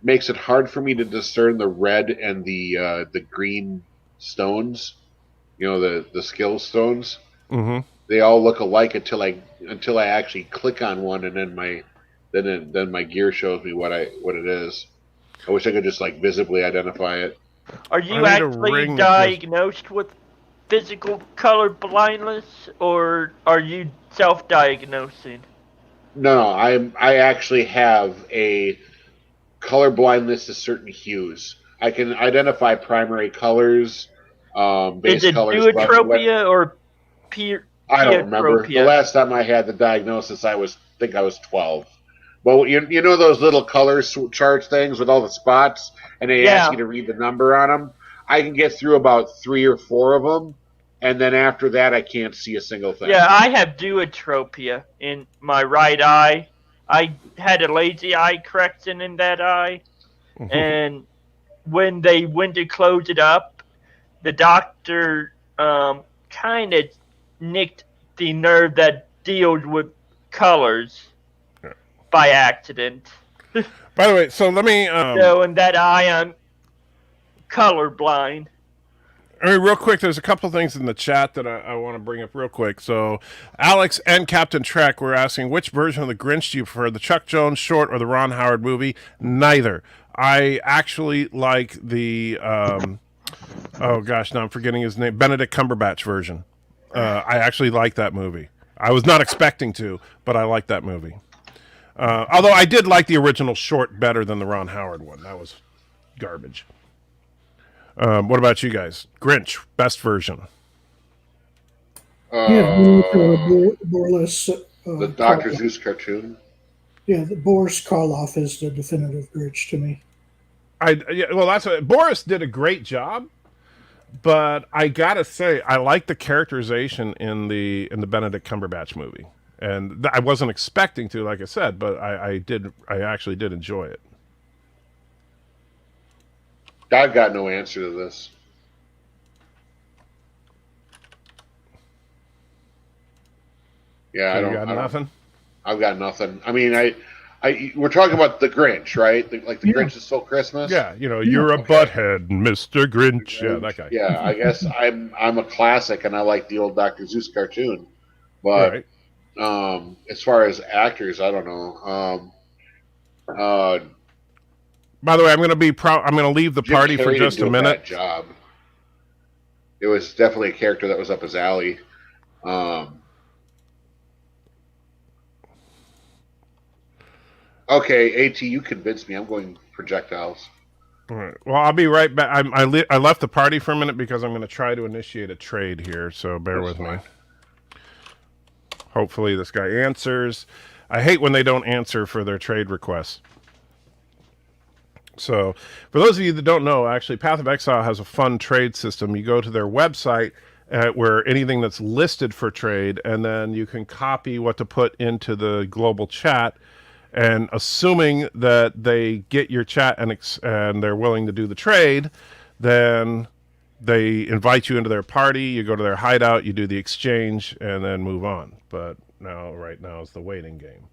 makes it hard for me to discern the red and the green stones. You know, the skill stones. Mm-hmm. They all look alike until I actually click on one, and then my gear shows me what it is. I wish I could just like visibly identify it. Are you actually diagnosed with physical color blindness, or are you self-diagnosing? No, I actually have a color blindness to certain hues. I can identify primary colors, base Is it colors. duotropia or I don't remember. The last time I had the diagnosis, I think I was 12. Well, you know those little color chart things with all the spots, and they ask you to read the number on them? I can get through about 3 or 4 of them, and then after that, I can't see a single thing. Yeah, I have duotropia in my right eye. I had a lazy eye correction in that eye, And when they went to close it up, the doctor kind of nicked the nerve that deals with colors by accident. By the way, so let me. So in that eye, I'm colorblind. I mean, real quick, there's a couple things in the chat that I want to bring up real quick. So, Alex and Captain Trek were asking, which version of the Grinch do you prefer, the Chuck Jones short or the Ron Howard movie? Neither. I actually like the, oh gosh, now I'm forgetting his name, Benedict Cumberbatch version. I actually like that movie. I was not expecting to, but I like that movie. Although I did like the original short better than the Ron Howard one. That was garbage. What about you guys? Grinch, best version. Boris, the Dr. Seuss cartoon. Yeah, the Boris Karloff is the definitive Grinch to me. Boris did a great job, but I gotta say I like the characterization in the Benedict Cumberbatch movie, and I wasn't expecting to, like I said, but I actually did enjoy it. I've got no answer to this. Yeah, I don't. Nothing. I've got nothing. I mean, we're talking about the Grinch, right? The Grinch is Stole Christmas. Yeah, you're a butthead, Mr. Grinch. Yeah, that guy. Yeah, I guess I'm a classic, and I like the old Dr. Seuss cartoon. But as far as actors, I don't know. By the way, I'm going to be proud. I'm going to leave the Jim party Carrey for just a minute. Bad job. It was definitely a character that was up his alley. Okay, AT, you convinced me. I'm going projectiles. All right. Well, I'll be right back. I left the party for a minute because I'm going to try to initiate a trade here, so bear with me. Hopefully this guy answers. I hate when they don't answer for their trade requests. So, for those of you that don't know, actually, Path of Exile has a fun trade system. You go to their website where anything that's listed for trade, and then you can copy what to put into the global chat. And assuming that they get your chat and they're willing to do the trade, then they invite you into their party. You go to their hideout, you do the exchange, and then move on. But right now is the waiting game.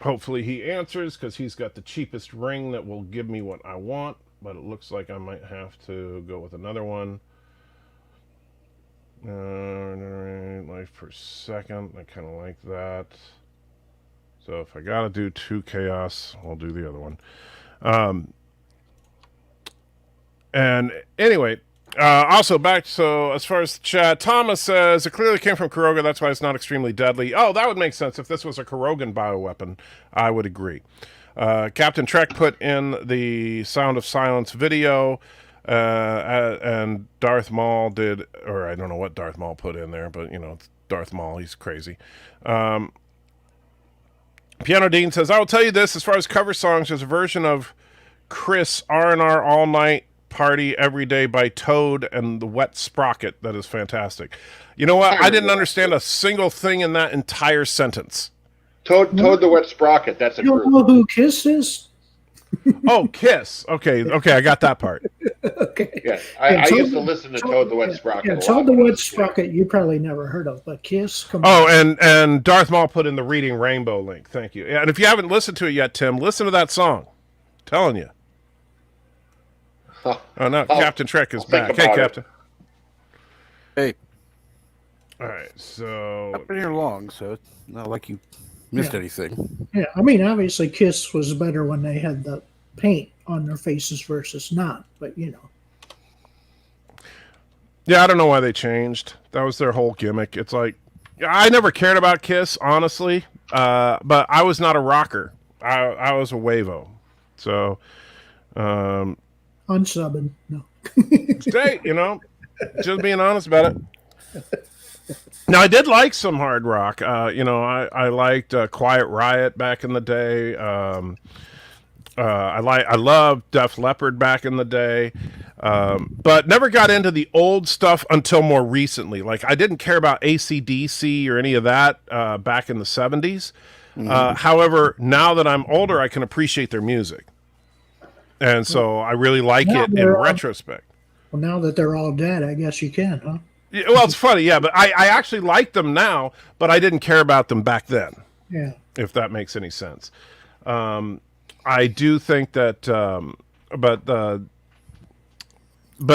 Hopefully he answers because he's got the cheapest ring that will give me what I want. But it looks like I might have to go with another one. Life per second. I kind of like that. So if I gotta do 2 chaos, I'll do the other one. And anyway, also back. So as far as the chat, Thomas says it clearly came from Kuroga. That's why it's not extremely deadly. Oh, that would make sense if this was a Kurogan bioweapon. I would agree. Captain Trek put in the Sound of Silence video. And Darth Maul did, or I don't know what Darth Maul put in there, but it's Darth Maul, he's crazy. Piano Dean says, I will tell you this, as far as cover songs, there's a version of Chris R&R All Night Party Every Day by Toad and the Wet Sprocket that is fantastic. You know what? I didn't understand a single thing in that entire sentence. Toad the Wet Sprocket, that's a group. You know who Kiss is? Oh, Kiss. Okay, I got that part. Okay. Yeah, I used to listen to Toad the Wet Sprocket. Yeah, Toad the Wet Sprocket you probably never heard of, but Kiss. And Darth Maul put in the Reading Rainbow link. Thank you. And if you haven't listened to it yet, Tim, listen to that song. I'm telling you. Oh no, Captain Trek is back. Hey, Captain. Hey. All right, so I've been here long, so it's not like you missed anything. Yeah, I mean, obviously, Kiss was better when they had the paint on their faces versus not, but Yeah, I don't know why they changed. That was their whole gimmick. It's like, I never cared about Kiss, honestly, but I was not a rocker. I was a wavo. So, unsubbing, no. Stay, just being honest about it. Now, I did like some hard rock. I liked Quiet Riot back in the day. I loved Def Leppard back in the day, but never got into the old stuff until more recently. Like, I didn't care about AC/DC or any of that back in the 70s. However, now that I'm older, I can appreciate their music. And so I really like Now it in they're all- retrospect. Well, now that they're all dead, I guess you can, huh? Yeah, well, it's funny, yeah, but I actually like them now, but I didn't care about them back then, Yeah. if that makes any sense. I do think that, but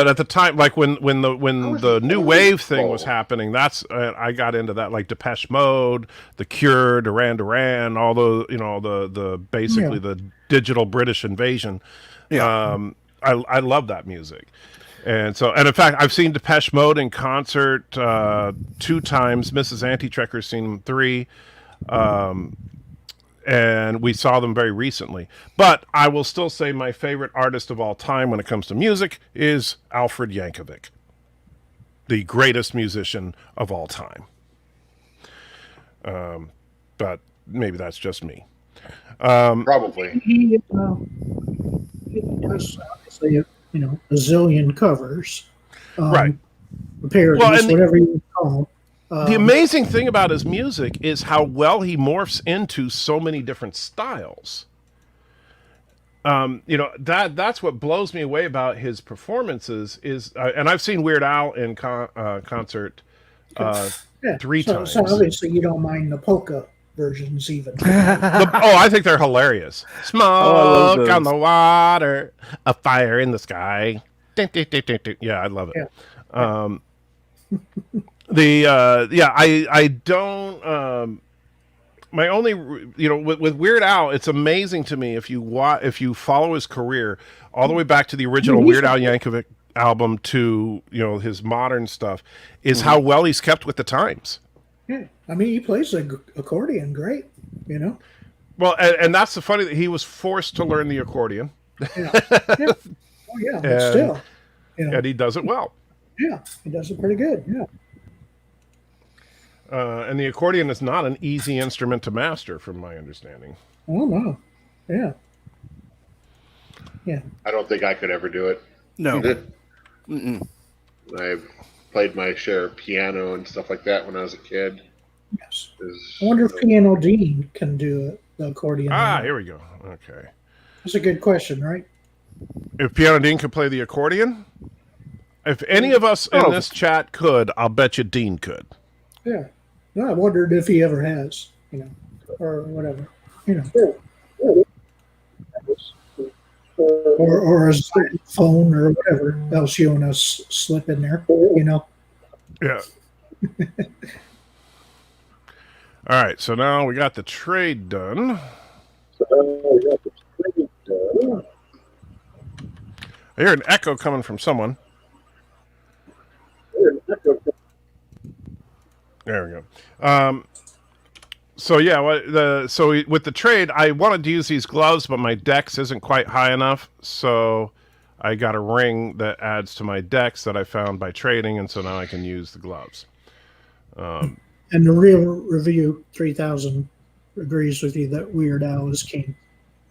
at the time, like when the new wave thing was happening, that's I got into that, like Depeche Mode, The Cure, Duran Duran, all the the basically the digital British invasion. Yeah. I love that music. And in fact, I've seen Depeche Mode in concert 2 times. Mrs. Antitrecker's seen them 3, and we saw them very recently. But I will still say my favorite artist of all time when it comes to music is Alfred Yankovic, the greatest musician of all time. But maybe that's just me. Probably. He does obviously, a zillion covers. Right. Parodies, Well, and whatever you call them. The amazing thing about his music is how well he morphs into so many different styles. That's what blows me away about his performances is, and I've seen Weird Al in concert 3 times. So obviously you don't mind the polka versions even. I think they're hilarious. Smoke on the water, a fire in the sky. Yeah, I love it. Yeah. I don't. My only, with Weird Al, it's amazing to me if you follow his career all the way back to the original Weird Al Yankovic album to his modern stuff, is how well he's kept with the times. Yeah, I mean he plays the accordion great, Well, and that's the funny thing. He was forced to learn the accordion. Yeah. Oh yeah, but still, and he does it well. Yeah, he does it pretty good. Yeah. And the accordion is not an easy instrument to master, from my understanding. Oh no. Yeah. Yeah. I don't think I could ever do it. No. I played my share of piano and stuff like that when I was a kid. Yes. I wonder if Piano Dean can do it, the accordion. Here we go. Okay. That's a good question, right? If Piano Dean could play the accordion? If any of us in this chat could, I'll bet you Dean could. Yeah. No, I wondered if he ever has, or whatever, or a phone or whatever else you want to slip in there, Yeah. All right, so now we got the trade done. I hear an echo coming from someone. There we go. So yeah, with the trade, I wanted to use these gloves, but my dex isn't quite high enough, so I got a ring that adds to my dex that I found by trading, and so now I can use the gloves. And the real review 3000 agrees with you that Weird Al is king.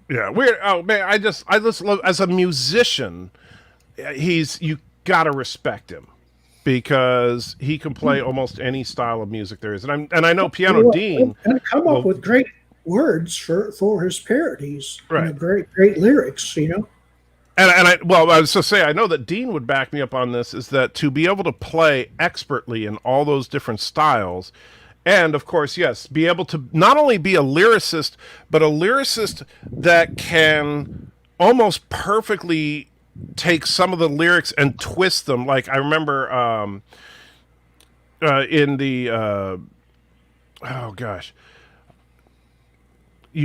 Yeah, Weird. Oh man, I just love, as a musician, you gotta respect him, because he can play almost any style of music there is, and I know Piano Dean and come up with great words for his parodies, right? Great lyrics, And I was to say, I know that Dean would back me up on this, is that to be able to play expertly in all those different styles, and of course, yes, be able to not only be a lyricist, but a lyricist that can almost perfectly take some of the lyrics and twist them. Like I remember in the oh gosh,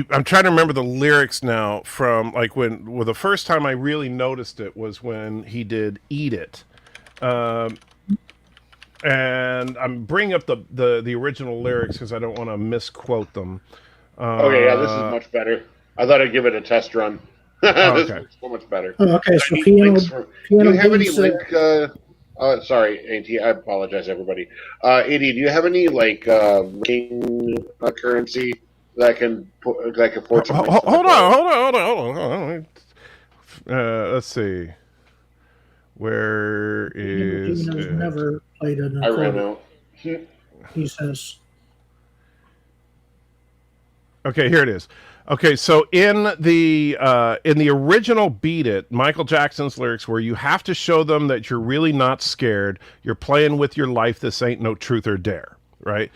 I'm trying to remember the lyrics now from like when the first time I really noticed it was when he did "Eat It," and I'm bringing up the original lyrics because I don't want to misquote them. Okay, yeah, this is much better. I thought I'd give it a test run. This is so much better. Okay, so do Piano you have any Dean's, link? Sorry, AT. I apologize, everybody. AD, do you have any ring currency that can afford some? Hold on. Let's see. Where is Dino's it? never played an I ran accordion. out. He says. Okay, here it is. Okay, so in the original Beat It, Michael Jackson's lyrics were, "You have to show them that you're really not scared. You're playing with your life. This ain't no truth or dare," right?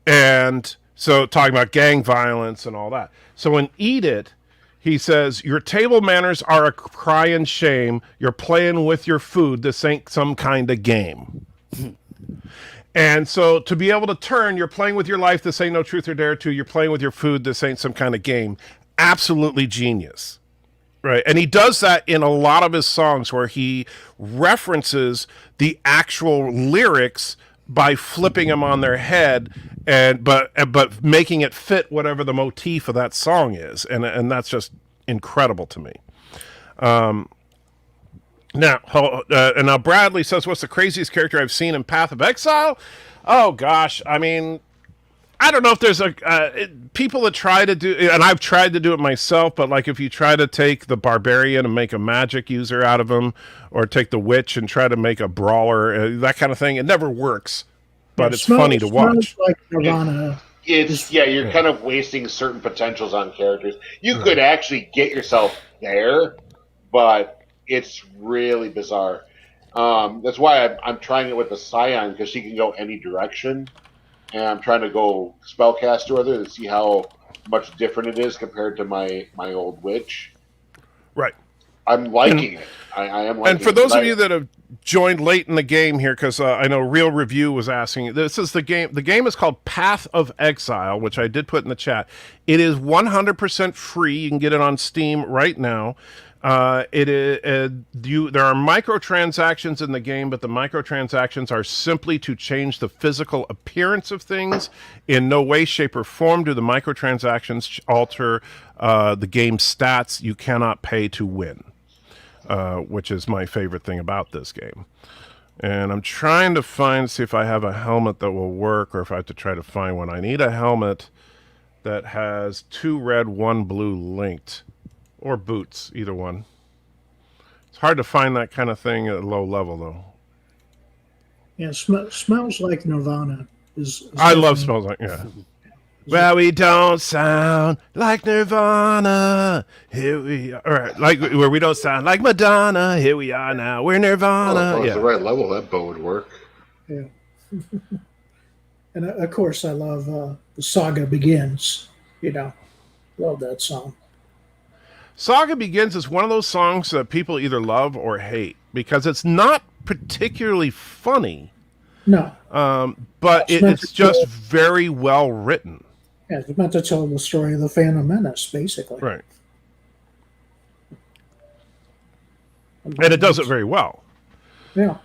And so talking about gang violence and all that. So in Eat It, he says, "Your table manners are a crying shame. You're playing with your food. This ain't some kind of game." And so to be able to turn, "You're playing with your life, this ain't no truth or dare," to "You're playing with your food, this ain't some kind of game," absolutely genius. Right. And he does that in a lot of his songs where he references the actual lyrics by flipping them on their head and but making it fit whatever the motif of that song is. And that's just incredible to me. Now Bradley says, "What's the craziest character I've seen in Path of Exile?" Oh gosh, I mean, I don't know if there's people that try to do, and I've tried to do it myself. But like, if you try to take the barbarian and make a magic user out of him, or take the witch and try to make a brawler, that kind of thing, it never works. But it's funny to watch. Like Nirvana. You're kind of wasting certain potentials on characters. You could actually get yourself there, but it's really bizarre. That's why I'm trying it with the Scion, because she can go any direction. And I'm trying to go spellcaster with her to see how much different it is compared to my old witch. Right. I'm liking it. I am liking it. And for those of you that have joined late in the game here, because I know Real Review was asking, this is the game. The game is called Path of Exile, which I did put in the chat. It is 100% free. You can get it on Steam right now. There are microtransactions in the game, but the microtransactions are simply to change the physical appearance of things. In no way, shape, or form do the microtransactions alter the game's stats. You cannot pay to win, which is my favorite thing about this game. And I'm trying to see if I have a helmet that will work, or if I have to try to find one. I need a helmet that has 2 red, 1 blue linked. Or boots, either one. It's hard to find that kind of thing at a low level, though. Yeah, Smells Like Nirvana is I love Smells Like, yeah. Well, we don't sound like Nirvana. Here we are. All right, like where we don't sound like Madonna. Here we are now. We're Nirvana. Well, if it was the right level, that bow would work. Yeah. And of course, I love The Saga Begins. Love that song. Saga Begins is one of those songs that people either love or hate because it's not particularly funny. No. But it's just very well written. Yeah, it's meant to tell the story of the Phantom Menace, basically. Right. And it does it very well. Yeah.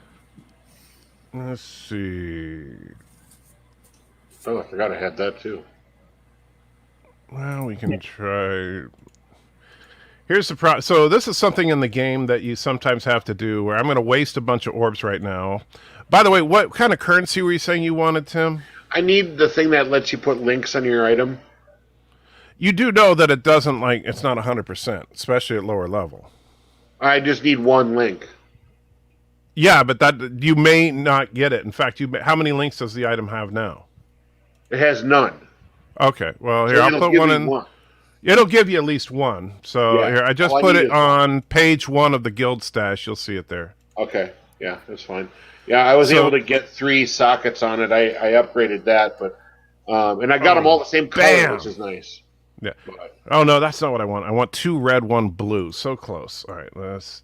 Let's see. Oh, I forgot I had that too. Well, we can try. Here's the problem. So this is something in the game that you sometimes have to do where I'm going to waste a bunch of orbs right now. By the way, what kind of currency were you saying you wanted, Tim? I need the thing that lets you put links on your item. You do know that it doesn't, it's not 100%, especially at lower level. I just need 1 link. Yeah, but that you may not get it. In fact, how many links does the item have now? It has none. Okay, well, here, I'll put one in. One. It'll give you at least 1. So here, I just put it on page 1 of the guild stash. You'll see it there. Okay, yeah, that's fine. Yeah, I was able to get 3 sockets on it. I upgraded that, but and I got them all the same color, which is nice. Yeah. But, oh no, that's not what I want. I want 2 red, 1 blue. So close. All right,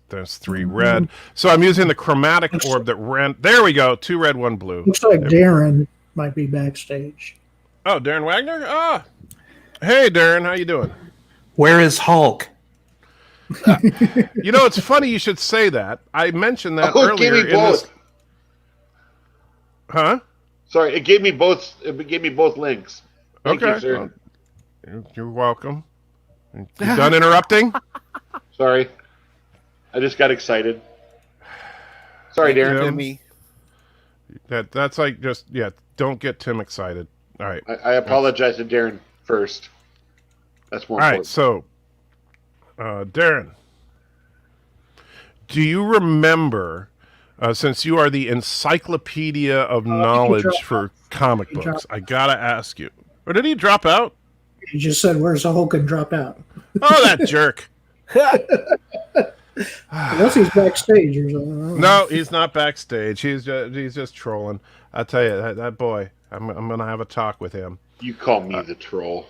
that's 3 red. So I'm using the chromatic orb that ran. There we go. 2 red, 1 blue. Looks like Darren might be backstage. Oh, Darren Wagner. Hey, Darren, how you doing? Where is Hulk? It's funny you should say that. I mentioned that earlier in this. Huh? Sorry, it gave me both. It gave me both links. Thank you, sir. You're welcome. You done interrupting? Sorry, I just got excited. Sorry, Darren. Me. That's don't get Tim excited. All right. I apologize to Darren first. That's more important. All right, so, Darren, do you remember, since you are the encyclopedia of knowledge for comic books, I gotta ask you. Or did he drop out? He just said, "Where's the Hulk?" and drop out. Oh, that jerk. Unless he's backstage or something. No, he's not backstage. He's just trolling. I tell you, that boy. I'm gonna have a talk with him. You call me the troll.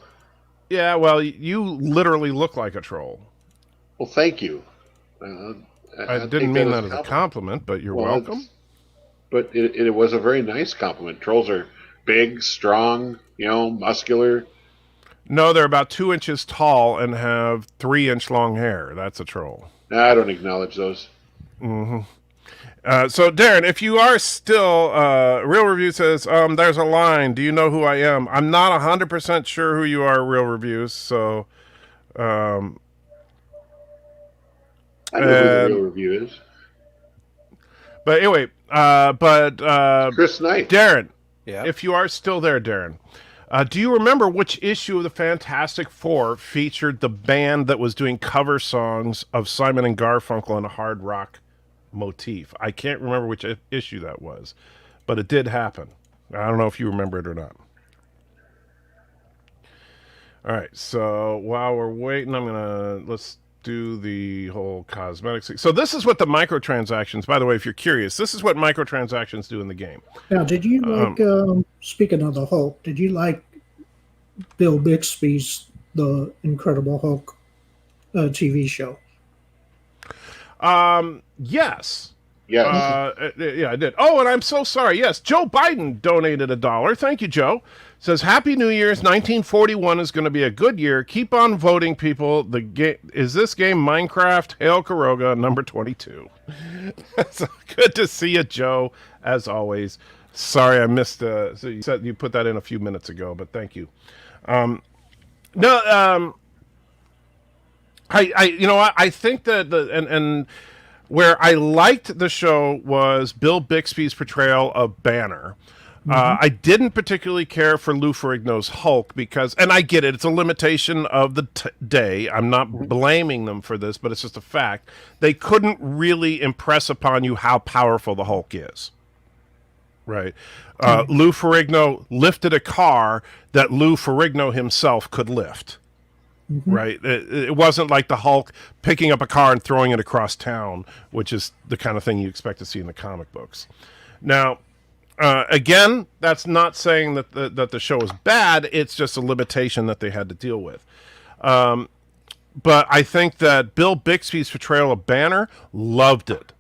Yeah, well, you literally look like a troll. Well, thank you. I didn't mean that as a compliment, but you're welcome. But it was a very nice compliment. Trolls are big, strong, muscular. No, they're about 2 inches tall and have 3-inch long hair. That's a troll. I don't acknowledge those. Mm-hmm. So, Darren, if you are still, Real Review says, there's a line. Do you know who I am? I'm not 100% sure who you are, Real Reviews. So, I know who the Real Review is. But anyway, Chris Knight. Darren, Yeah. if you are still there, Darren, do you remember which issue of the Fantastic Four featured the band that was doing cover songs of Simon and Garfunkel and a hard rock motif? I can't remember which issue that was, but it did happen. I don't know if you remember it or not. All right, so while we're waiting, let's do the whole cosmetics thing. So this is what the microtransactions, by the way, if you're curious, this is what microtransactions do in the game. Now, did you like, speaking of the Hulk, did you like Bill Bixby's The Incredible Hulk TV show? Yes. Yeah. Yeah, I did. Oh, and I'm so sorry. Yes, Joe Biden donated $1. Thank you, Joe. Says, Happy New Year's. 1941 is going to be a good year. Keep on voting, people. Is this game Minecraft? Hail Karoga, number 22. So good to see you, Joe, as always. Sorry I missed. So you said you put that in a few minutes ago, but thank you. I think that and where I liked the show was Bill Bixby's portrayal of Banner. I didn't particularly care for Lou Ferrigno's Hulk because, and I get it, it's a limitation of the day. I'm not blaming them for this, but it's just a fact. They couldn't really impress upon you how powerful the Hulk is. Right. Lou Ferrigno lifted a car that Lou Ferrigno himself could lift. Right. It wasn't like the Hulk picking up a car and throwing it across town, which is the kind of thing you expect to see in the comic books. Now, again, that's not saying that the show is bad. It's just a limitation that they had to deal with. But I think that Bill Bixby's portrayal of Banner, loved it.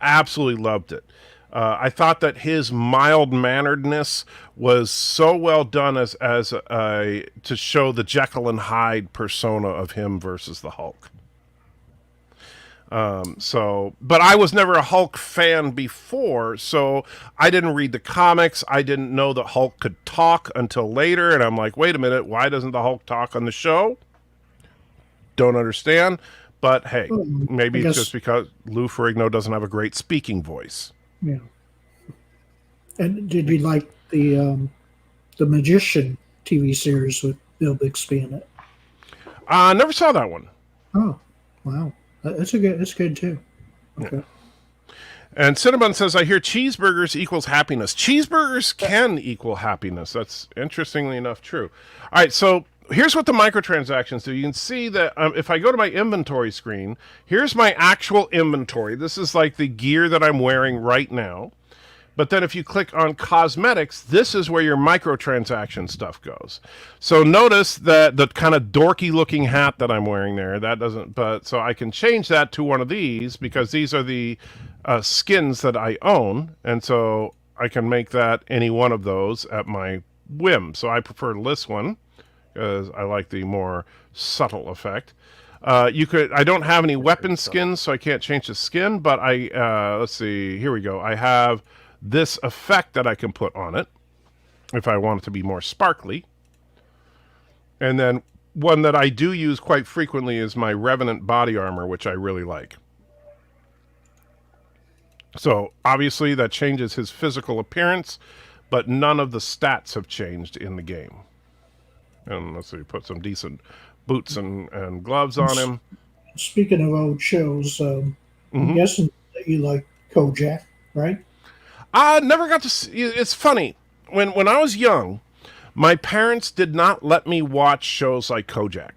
Absolutely loved it. I thought that his mild-manneredness was so well done as to show the Jekyll and Hyde persona of him versus the Hulk. But I was never a Hulk fan before, so I didn't read the comics. I didn't know that Hulk could talk until later, and I'm like, wait a minute, why doesn't the Hulk talk on the show? Don't understand. But hey, maybe it's just because Lou Ferrigno doesn't have a great speaking voice. Yeah. And did you like the Magician TV series with Bill Bixby in it? I never saw that one. Oh, wow. It's good too. Okay. Yeah. And Cinnabon says, I hear cheeseburgers equals happiness. Cheeseburgers can equal happiness. That's interestingly enough true. All right, so here's what the microtransactions do. You can see that if I go to my inventory screen, here's my actual inventory. This is like the gear that I'm wearing right now. But then if you click on cosmetics, this is where your microtransaction stuff goes. So notice that the kind of dorky looking hat that I'm wearing there, that doesn't, but so I can change that to one of these because these are the skins that I own. And so I can make that any one of those at my whim. So I prefer this one because I like the more subtle effect. I don't have any weapon skins, so I can't change the skin, but let's see, here we go. I have this effect that I can put on it if I want it to be more sparkly. And then one that I do use quite frequently is my Revenant body armor, which I really like. So obviously that changes his physical appearance, but none of the stats have changed in the game. And let's see, put some decent boots and gloves on him. Speaking of old shows, I'm guessing that you like Kojak, right? I never got to see. It's funny. When I was young, my parents did not let me watch shows like Kojak.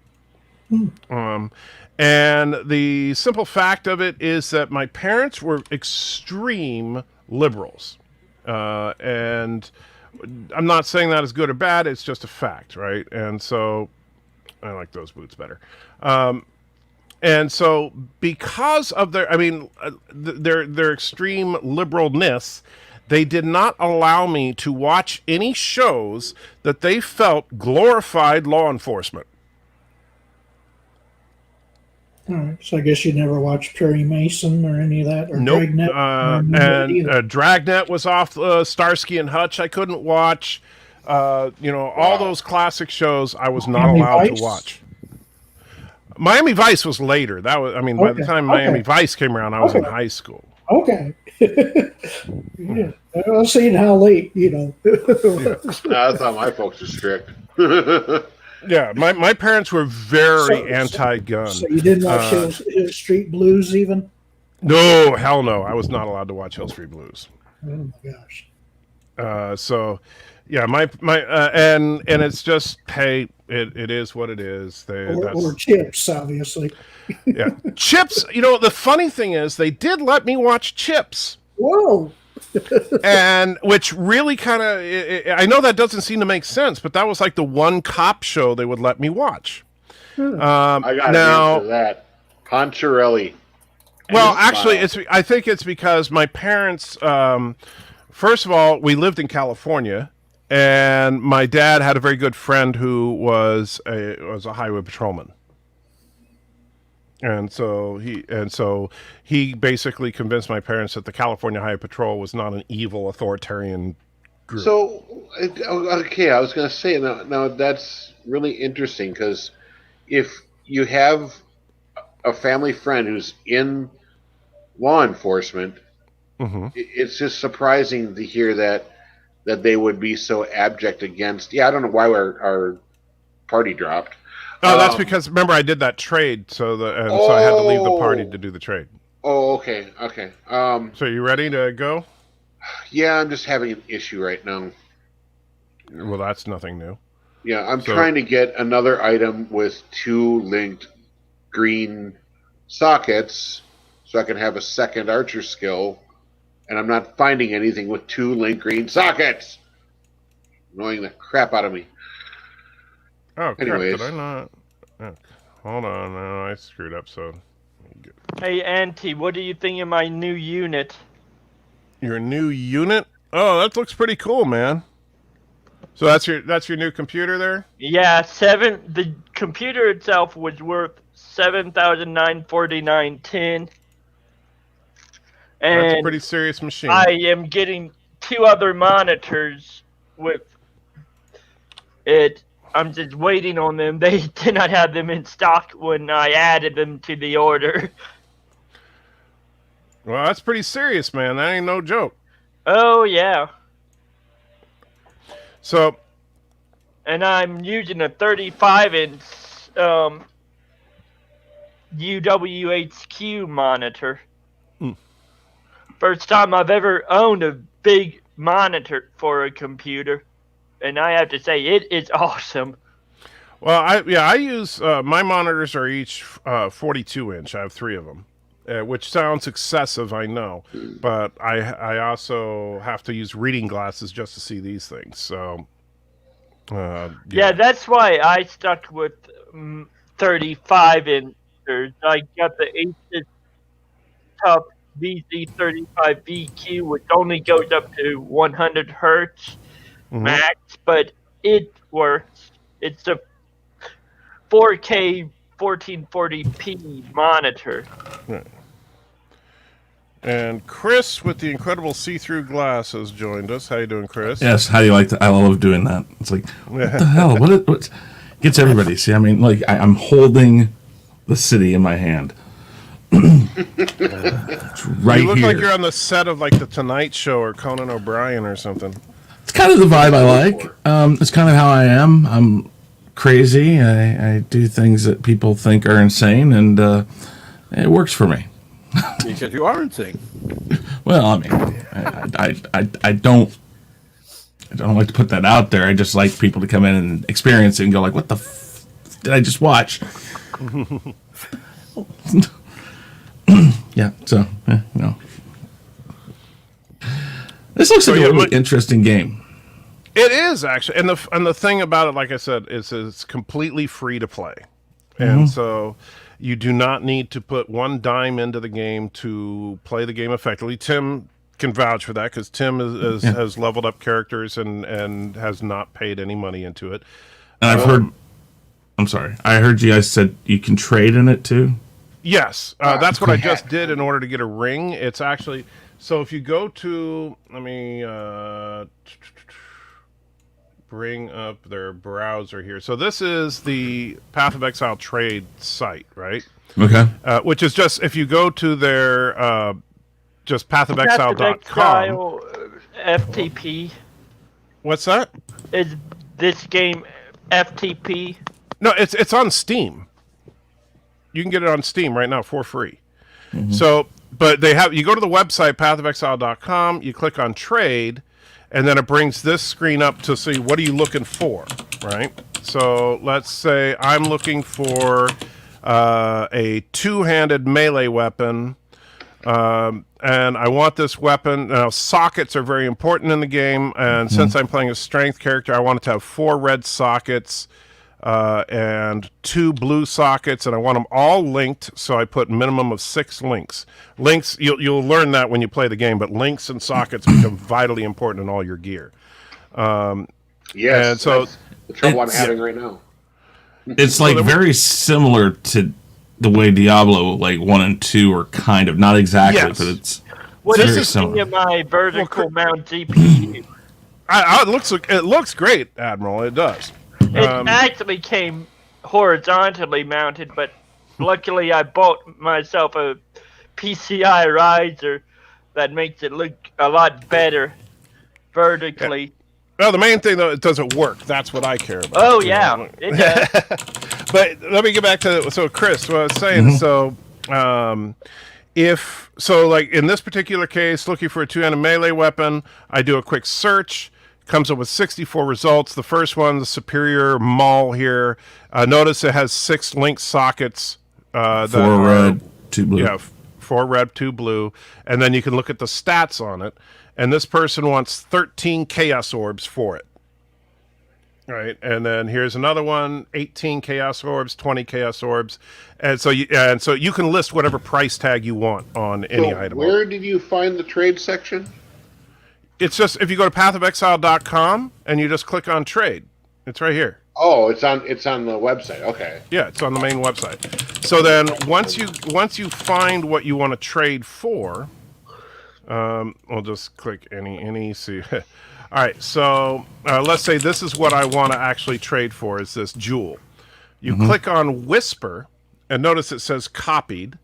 And the simple fact of it is that my parents were extreme liberals. And I'm not saying that is good or bad. It's just a fact, right? And so I like those boots better. And so because of their extreme liberalness, they did not allow me to watch any shows that they felt glorified law enforcement. All right, so I guess you never watched Perry Mason or any of that, or Nope. Dragnet. And Dragnet was off Starsky and Hutch. I couldn't watch. All those classic shows I was not Miami allowed Vice? to watch. Miami Vice was later. That was, by the time Miami Vice came around, I was in high school. Okay. Yeah. I've seen how late, I thought my folks were strict. Yeah, my parents were very anti-gun. So you didn't watch Hill Street Blues even? No, hell no. I was not allowed to watch Hill Street Blues. Oh my gosh. So, yeah, my and it's just, hey, it is what it is. Or Chips, obviously. Yeah, Chips. The funny thing is, they did let me watch Chips. Whoa. And which really kind of, I know that doesn't seem to make sense, but that was like the one cop show they would let me watch. I got an answer to that. Poncherelli. Well, actually, I think it's because my parents, first of all, we lived in California, and my dad had a very good friend who was a highway patrolman. And so he basically convinced my parents that the California Highway Patrol was not an evil authoritarian group. So, okay, I was going to say, now that's really interesting, because if you have a family friend who's in law enforcement, it's just surprising to hear that they would be so abject against. Yeah, I don't know why our party dropped. Oh, that's because, remember, I did that trade, so I had to leave the party to do the trade. Oh, okay. So you ready to go? Yeah, I'm just having an issue right now. Well, that's nothing new. Yeah, I'm trying to get another item with 2 linked green sockets so I can have a second archer skill, and I'm not finding anything with 2 linked green sockets. Annoying the crap out of me. Oh, crap, Anyways. did I not? Oh, hold on, no, I screwed up, so... Hey, Auntie, what do you think of my new unit? Your new unit? Oh, that looks pretty cool, man. So that's your new computer there? Yeah, the computer itself was worth $7,949.10. And that's a pretty serious machine. I am getting 2 other monitors with it. I'm just waiting on them. They did not have them in stock when I added them to the order. Well, that's pretty serious, man. That ain't no joke. Oh, yeah. So... And I'm using a 35-inch UWHQ monitor. First time I've ever owned a big monitor for a computer. And I have to say, it is awesome. Well, I use my monitors are each 42-inch. I have 3 of them, which sounds excessive, I know, but I also have to use reading glasses just to see these things. So, yeah, that's why I stuck with 35-inchers. I got the Asus Tough VZ35VQ, which only goes up to 100 hertz. Max, but it works. It's a 4K 1440p monitor. Right. And Chris with the incredible see-through glasses joined us. How you doing, Chris? Yes, how do you like that? I love doing that. It's like, what the hell? What gets everybody? See, I mean, like, I'm holding the city in my hand. It's right you look here. like you're on the set of, like, The Tonight Show or Conan O'Brien or something. It's kind of the vibe I like. It's kind of how I am. I'm crazy. I do things that people think are insane, and it works for me. Because you are insane. Well, I mean, I don't I don't like to put that out there. I just like people to come in and experience it and go like, "What the did I just watch?" Yeah. So no. This looks like a really interesting game. It is actually, and the thing about it, like I said, is it's completely free to play, and so you do not need to put one dime into the game to play the game effectively. Tim can vouch for that because Tim has leveled up characters and has not paid any money into it. And I've heard. I'm sorry. I heard you guys said you can trade in it too. Yes, that's what I just did in order to get a ring. It's actually so if you go to let me. Bring up their browser here. So this is the Path of Exile trade site, right? Okay. Which is just if you go to their just pathofexile.com. FTP. What's that? Is this game FTP? No, it's on Steam. You can get it on Steam right now for free. So, but you go to the website pathofexile.com, you click on trade, and then it brings this screen up to see what are you looking for, right? So let's say I'm looking for a two-handed melee weapon, and I want this weapon. Now, sockets are very important in the game, and since I'm playing a strength character, I want it to have 4 red sockets and 2 blue sockets, and I want them all linked, so I put minimum of 6 links. Links, you'll learn that when you play the game, but links and sockets become vitally important in all your gear. Yes, and so that's the trouble I'm having right now. It's like very similar to the way Diablo like 1 and 2 are kind of, not exactly, but it's what very is similar. my vertical mount GPU? It looks great, Admiral. It does. It actually came horizontally mounted, but luckily I bought myself a PCI riser that makes it look a lot better vertically. Well, the main thing, though, it doesn't work. That's what I care about. Oh, yeah, it does. But let me get back to, so Chris, what I was saying, so like in this particular case, looking for a two-handed melee weapon, I do a quick search, comes up with 64 results. The first one, the Superior Maul here. Notice it has 6 linked sockets. 4 red, 2 blue. Yeah, 4 red, 2 blue. And then you can look at the stats on it. And this person wants 13 Chaos Orbs for it. Right, and then here's another one: 18 Chaos Orbs, 20 Chaos Orbs, and so you can list whatever price tag you want on any item. Where did you find the trade section? It's just if you go to pathofexile.com and you just click on trade, it's right here. Oh, it's on the website. Okay. Yeah, it's on the main website. So then once you find what you want to trade for, we'll just click any see. All right, so let's say this is what I want to actually trade for, is this jewel. You click on Whisper, and notice it says copied.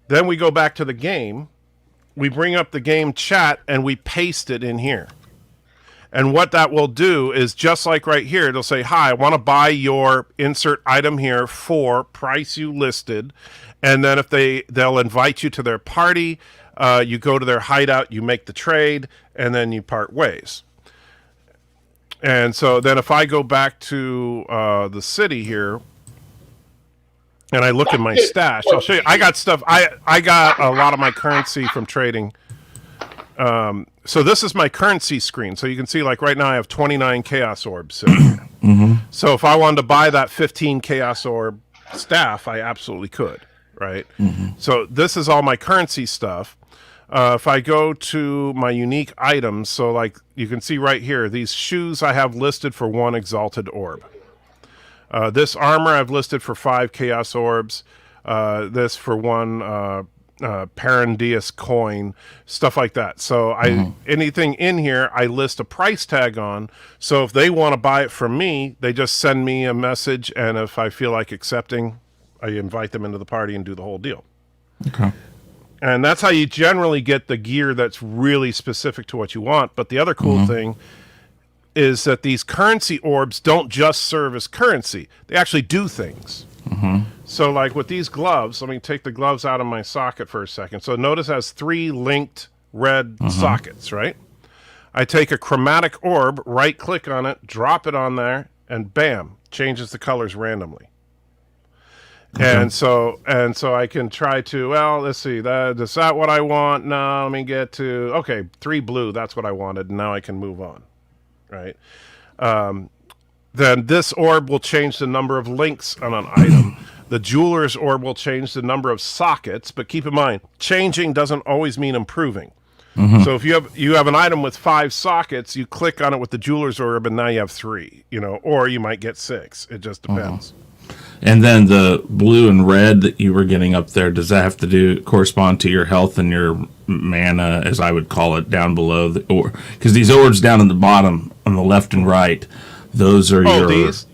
Then we go back to the game. We bring up the game chat, and we paste it in here. And what that will do is, just like right here, it'll say, hi, I want to buy your insert item here for price you listed. And then if they'll invite you to their party. You go to their hideout, you make the trade, and then you part ways. And so then if I go back to the city here, and I look in my stash, I'll show you. I got stuff. I got a lot of my currency from trading. So this is my currency screen. So you can see, like right now, I have 29 Chaos Orbs sitting here. So if I wanted to buy that 15 Chaos Orb staff, I absolutely could, right? So this is all my currency stuff. If I go to my unique items, so like you can see right here, these shoes I have listed for 1 Exalted Orb. This armor I've listed for 5 Chaos Orbs. This for 1 Parandius coin, stuff like that. So anything in here, I list a price tag on. So if they want to buy it from me, they just send me a message, and if I feel like accepting, I invite them into the party and do the whole deal. Okay. And that's how you generally get the gear that's really specific to what you want. But the other cool thing is that these currency orbs don't just serve as currency. They actually do things. So like with these gloves, let me take the gloves out of my socket for a second. So notice it has 3 linked red sockets, right? I take a chromatic orb, right click on it, drop it on there, and bam, changes the colors randomly. Okay. And so I can try to, well, let's see, is that what I want? No, let me get to, okay, 3 blue, that's what I wanted, and now I can move on, right? Then this orb will change the number of links on an item. The jeweler's orb will change the number of sockets, but keep in mind, changing doesn't always mean improving. Mm-hmm. So if you have an item with 5 sockets, you click on it with the jeweler's orb, and now you have 3, or you might get 6. It just depends. And then the blue and red that you were getting up there, does that have to correspond to your health and your mana, as I would call it, down below? Because these orbs down in the bottom, on the left and right, those are your... These?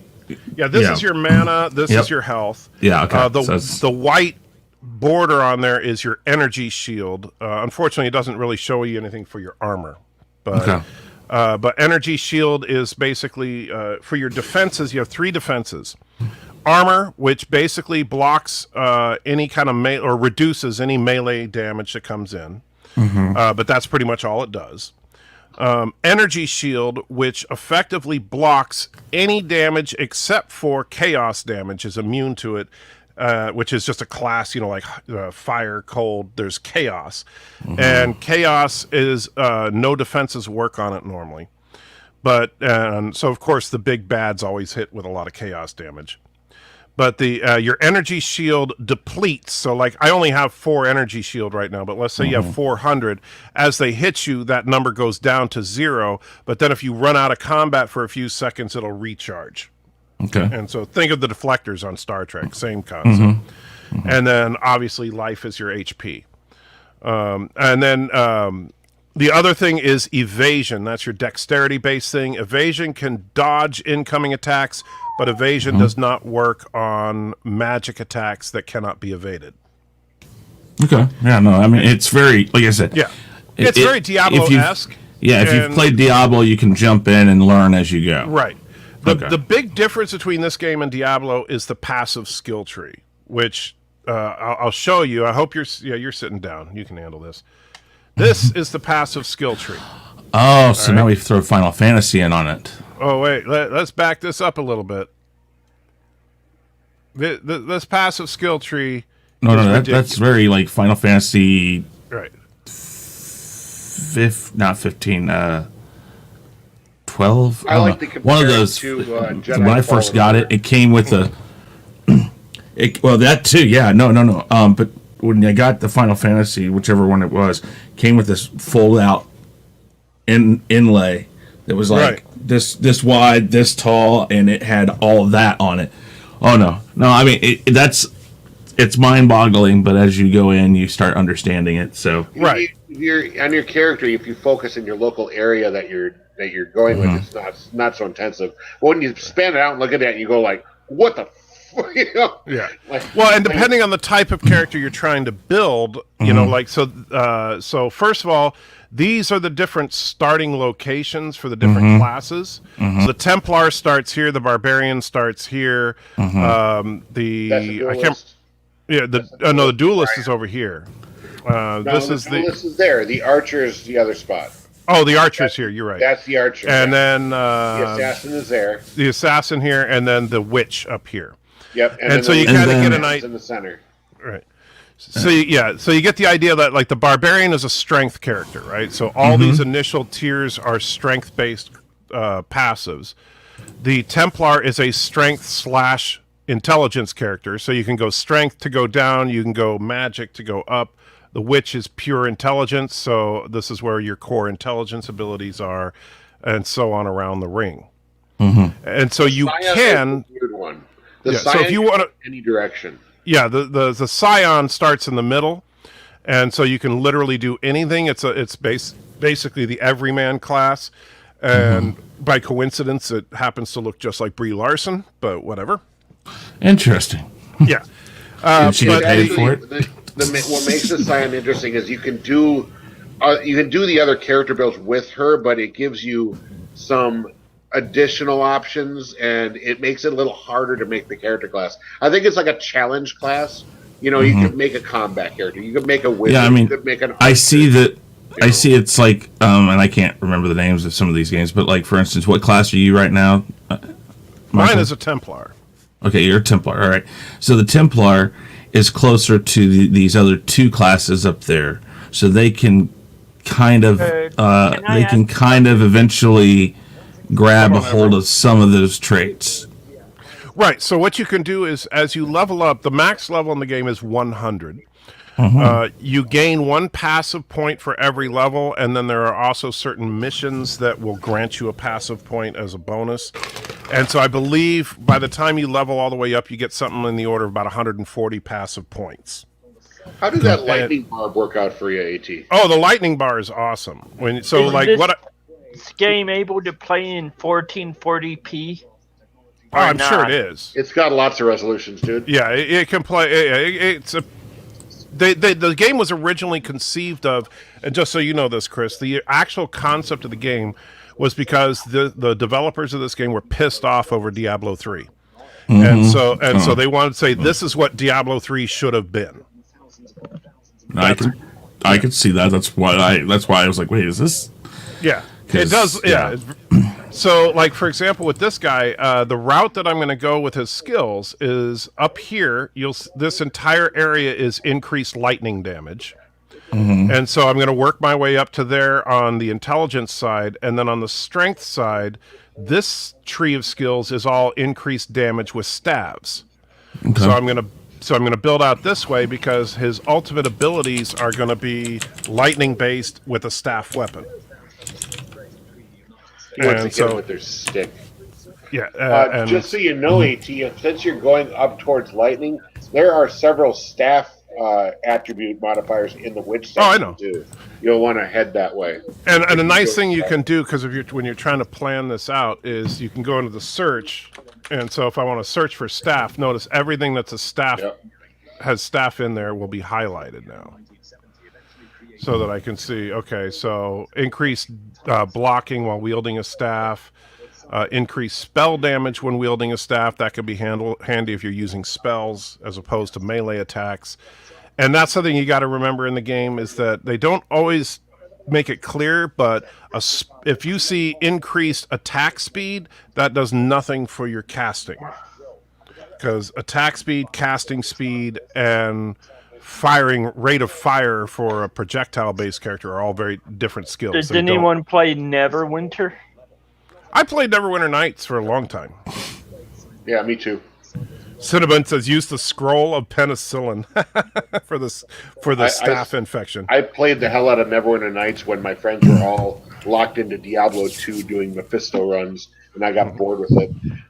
Yeah, this is your mana, this is your health. Yeah, okay. The white border on there is your energy shield. Unfortunately, it doesn't really show you anything for your armor. But, but energy shield is basically, for your defenses, you have 3 defenses. Armor, which basically blocks any kind of or reduces any melee damage that comes in. Mm-hmm. But that's pretty much all it does. Energy shield, which effectively blocks any damage except for chaos damage, is immune to it, which is just a class, like fire, cold, there's chaos. Mm-hmm. And chaos is no defenses work on it normally. But so, of course, the big bads always hit with a lot of chaos damage. But your energy shield depletes. So, like, I only have 4 energy shield right now, but let's say you have 400. As they hit you, that number goes down to 0. But then if you run out of combat for a few seconds, it'll recharge. Okay. And so think of the deflectors on Star Trek, same concept. Mm-hmm. Mm-hmm. And then, obviously, life is your HP. And then the other thing is evasion. That's your dexterity-based thing. Evasion can dodge incoming attacks, but evasion does not work on magic attacks that cannot be evaded. Okay. Yeah, no, I mean, it's very, like I said. Yeah. It's very Diablo-esque. If you've played Diablo, you can jump in and learn as you go. Right. The big difference between this game and Diablo is the passive skill tree, which I'll show you. I hope you're sitting down. You can handle this. This is the passive skill tree. Oh, so now we throw Final Fantasy in on it. Oh, wait. Let's back this up a little bit. This passive skill tree... that's very, like, Final Fantasy... Right. Not 15, 12? I like to compare one of those, to Jedi when I first got it came with a... well, that too, yeah. No. But when I got the Final Fantasy, whichever one it was, came with this fold-out inlay that was like this wide, this tall, and it had all of that on it. Oh no! I mean it's mind-boggling, but as you go in, you start understanding it. So you're on your character. If you focus in your local area that you're going with, it's not so intensive. But when you span it out and look at that, you go like, "What the." Yeah. Well, and depending on the type of character you're trying to build, so first of all, these are the different starting locations for the different classes. Mm-hmm. So the Templar starts here, the Barbarian starts here. Mm-hmm. The Duelist is over here. The Duelist is there. The Archer is the other spot. Oh, the Archer's here. You're right. That's the Archer. And then the Assassin is there. The Assassin here, and then the Witch up here. Yep. And so you kind of get an idea in the center. Right. So you get the idea that, like, the Barbarian is a strength character, right? So all these initial tiers are strength-based passives. The Templar is a strength/intelligence character, so you can go strength to go down, you can go magic to go up. The Witch is pure intelligence, so this is where your core intelligence abilities are, and so on around the ring. Mm-hmm. And so you can. Weird one. So if you want to any direction. Yeah, the Scion starts in the middle, and so you can literally do anything. It's basically the everyman class, and by coincidence, it happens to look just like Brie Larson, but whatever. Interesting. Yeah. She get paid for it? What makes the Scion interesting is you can do the other character builds with her, but it gives you some additional options, and it makes it a little harder to make the character class. I think it's like a challenge class. You could make a combat character. You could make a wizard. Yeah, I mean, you could make an I see that I see it's like, and I can't remember the names of some of these games, but like, for instance, what class are you right now? Mine is a Templar. Okay, you're a Templar. All right. So the Templar is closer to these other two classes up there, so they can kind of eventually grab a hold of some of those traits. Right. So what you can do is, as you level up, the max level in the game is 100. You gain 1 passive point for every level, and then there are also certain missions that will grant you a passive point as a bonus. And so I believe by the time you level all the way up, you get something in the order of about 140 passive points. How did that lightning bar work out for you, AT? Oh, the lightning bar is awesome. This game able to play in 1440p? Oh, I'm sure it is. It's got lots of resolutions, dude. Yeah, it can play. The game was originally conceived of, and just so you know this, Chris, the actual concept of the game was because the developers of this game were pissed off over Diablo 3. And so they wanted to say, this is what Diablo 3 should have been. I could see that. That's why I was like, wait, is this? Yeah, it does. Yeah. So, like, for example, with this guy, the route that I'm going to go with his skills is up here. This entire area is increased lightning damage. And so I'm going to work my way up to there on the intelligence side. And then on the strength side, this tree of skills is all increased damage with staves. Okay. So I'm going to build out this way because his ultimate abilities are going to be lightning based with a staff weapon. He wants to hit with their stick. Yeah. Just so you know, AT, since you're going up towards lightning, there are several staff attribute modifiers in the witch section. Oh, I know. Too. You'll want to head that way. And a nice thing you can do, because when you're trying to plan this out, is you can go into the search. And so if I want to search for staff, notice everything that's a staff has staff in there will be highlighted now. So that I can see, okay, so increased blocking while wielding a staff, increased spell damage when wielding a staff. That could be handy if you're using spells as opposed to melee attacks. And that's something you got to remember in the game is that they don't always make it clear, but if you see increased attack speed, that does nothing for your casting. Because attack speed, casting speed, and firing rate of fire for a projectile-based character are all very different skills. Does anyone play Neverwinter? I played Neverwinter Nights for a long time. Yeah, me too. Cinnamon says use the scroll of penicillin for the staph infection. I played the hell out of Neverwinter Nights when my friends were all locked into Diablo 2 doing Mephisto runs, and I got bored with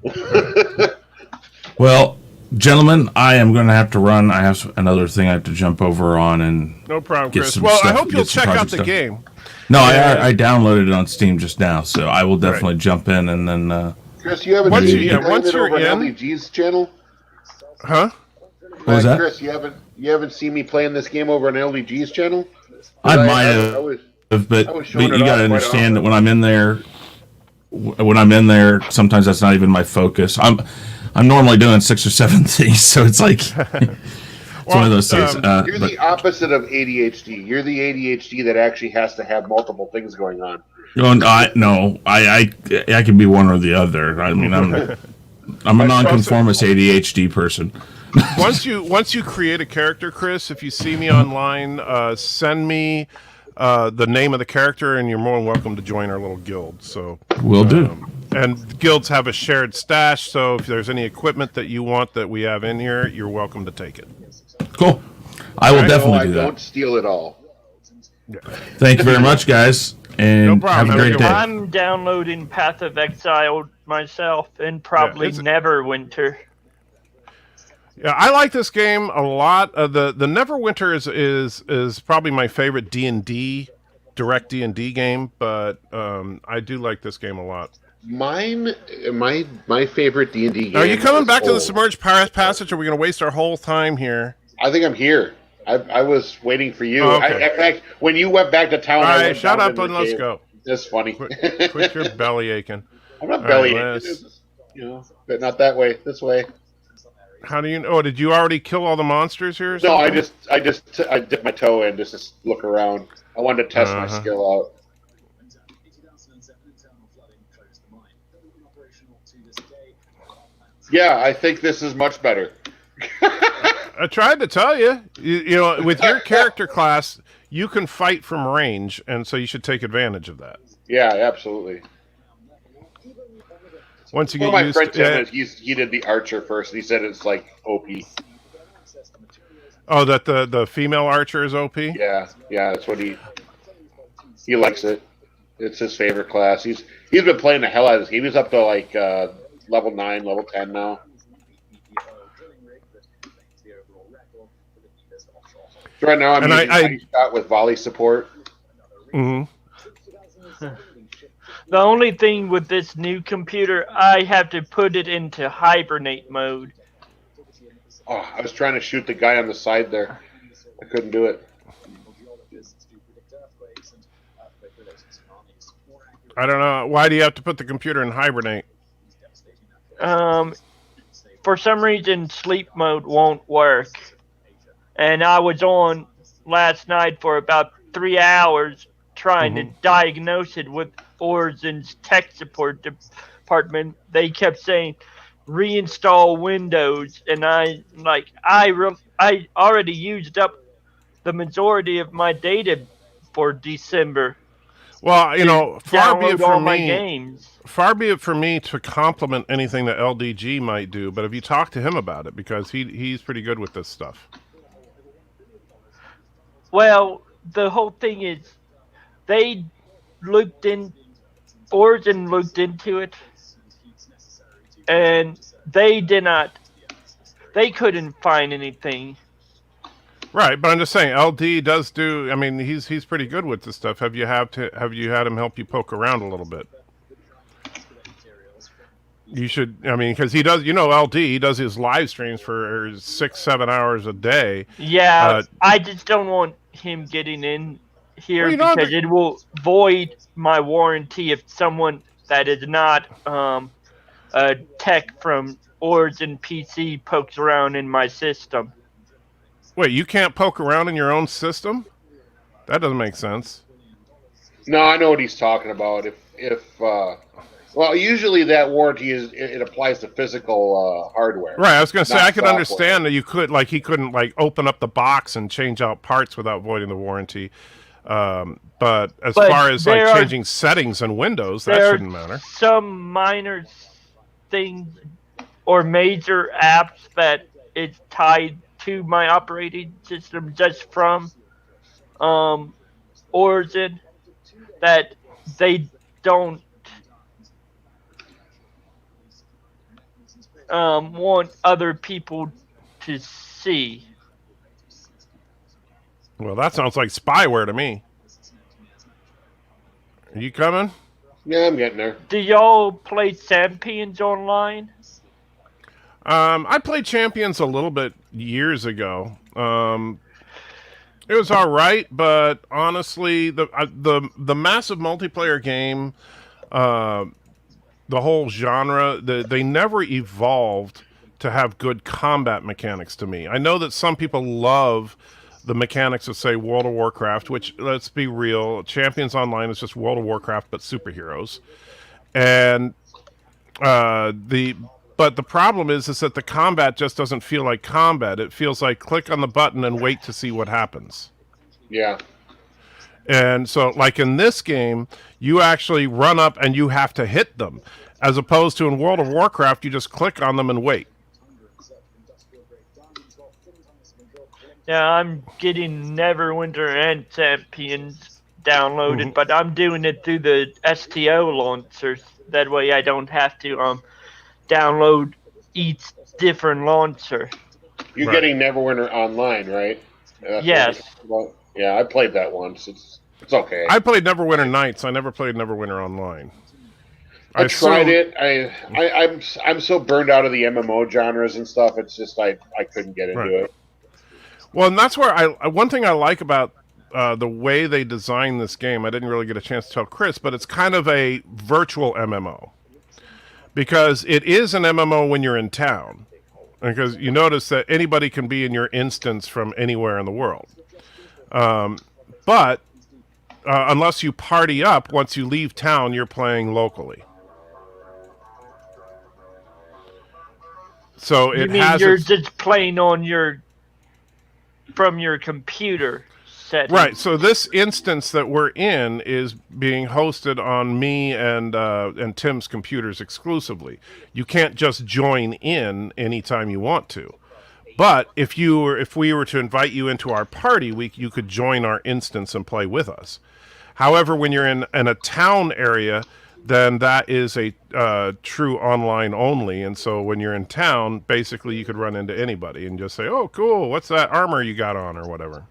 it. Well, gentlemen, I am going to have to run. I have another thing I have to jump over on and no problem, Chris. Well, I hope you'll check out the game. No, I downloaded it on Steam just now, so I will definitely jump in and then. Chris, you haven't once seen you're over in LDG's channel? Huh? What was that? Chris, you haven't seen me playing this game over on LDG's channel? I might have, but you got to understand that when I'm in there, sometimes that's not even my focus. I'm normally doing 6 or 7 things, so it's like it's one of those things. You're the opposite of ADHD. You're the ADHD that actually has to have multiple things going on. I can be one or the other. I mean, I'm a nonconformist ADHD person. Once you create a character, Chris, if you see me online, send me the name of the character, and you're more than welcome to join our little guild. So will do. And guilds have a shared stash, so if there's any equipment that you want that we have in here, you're welcome to take it. Cool. I will definitely do that. Don't steal it all. Thank you very much, guys, and have a great day. I'm downloading Path of Exile myself, and probably Neverwinter. Yeah, I like this game a lot. The Neverwinter is probably my favorite D&D, direct D&D game, but I do like this game a lot. My favorite D&D game. Are you coming back to the Submerged Passage, or are we going to waste our whole time here? I think I'm here. I was waiting for you. Oh, okay. In fact, when you went back to town, all right, shut up and let's go. That's funny. Quit your belly aching. I'm not belly aching. But not that way. This way. How do you know? Oh, did you already kill all the monsters here? No, I dipped my toe in just to look around. I wanted to test my skill out. Yeah, I think this is much better. I tried to tell you. You know, with your character class, you can fight from range, and so you should take advantage of that. Yeah, absolutely. Once you Well, get my used friend to Tim, he did the archer first. And he said it's like OP. Oh, that the female archer is OP? Yeah, that's what he likes it. It's his favorite class. He's been playing the hell out of this game. He's up to like level 9, level 10 now. So right now I'm using I shot with volley support. Mm-hmm. The only thing with this new computer, I have to put it into hibernate mode. Oh, I was trying to shoot the guy on the side there. I couldn't do it. I don't know. Why do you have to put the computer in hibernate? For some reason, sleep mode won't work. And I was on last night for about 3 hours trying to diagnose it with Origin's tech support department. They kept saying, reinstall Windows, and I already used up the majority of my data for December. Well, you know, far be it from me to compliment anything that LDG might do, but have you talked to him about it? Because he's pretty good with this stuff. Well, the whole thing is Origin looked into it, and they couldn't find anything. Right, but I'm just saying, LD does do. I mean, he's pretty good with this stuff. Have you had him help you poke around a little bit? You should. I mean, because he does. You know, LD he does his live streams for 6-7 hours a day. Yeah, I just don't want him getting in here because it will void my warranty if someone that is not a tech from Origin PC pokes around in my system. Wait, you can't poke around in your own system? That doesn't make sense. No, I know what he's talking about. Well, usually that warranty it applies to physical hardware. Right, I was going to say I could software. understand that you could he couldn't open up the box and change out parts without voiding the warranty. But as far as changing settings in Windows, that shouldn't matter. Some minor things or major apps that it's tied to my operating system just from Origin that they don't want other people to see. Well, that sounds like spyware to me. Are you coming? Yeah, I'm getting there. Do y'all play Champions online? I played Champions a little bit years ago. It was all right, but honestly, the massive multiplayer game, the whole genre, they never evolved to have good combat mechanics to me. I know that some people love the mechanics of, say, World of Warcraft, which, let's be real, Champions Online is just World of Warcraft but superheroes. And but the problem is that the combat just doesn't feel like combat. It feels like click on the button and wait to see what happens. Yeah. And so, like in this game, you actually run up and you have to hit them, as opposed to in World of Warcraft, you just click on them and wait. Yeah, I'm getting Neverwinter and Champions downloaded, but I'm doing it through the STO launchers. That way I don't have to download each different launcher. You're getting Neverwinter online, right? Yes. Yeah, I played that once. It's okay. I played Neverwinter Nights. I never played Neverwinter Online. I tried it. I'm so burned out of the MMO genres and stuff. It's just I couldn't get into it. Well, and that's where one thing I like about the way they designed this game. I didn't really get a chance to tell Chris, but it's kind of a virtual MMO. Because it is an MMO when you're in town. Because you notice that anybody can be in your instance from anywhere in the world. But unless you party up, once you leave town, you're playing locally. So You it mean has you're its, just playing on from your computer settings? right. So this instance that we're in is being hosted on me and Tim's computers exclusively. You can't just join in anytime you want to. But if we were to invite you into our party, you could join our instance and play with us. However, when you're in a town area, then that is a true online only. And so when you're in town, basically you could run into anybody and just say, "Oh, cool! What's that armor you got on?" or whatever.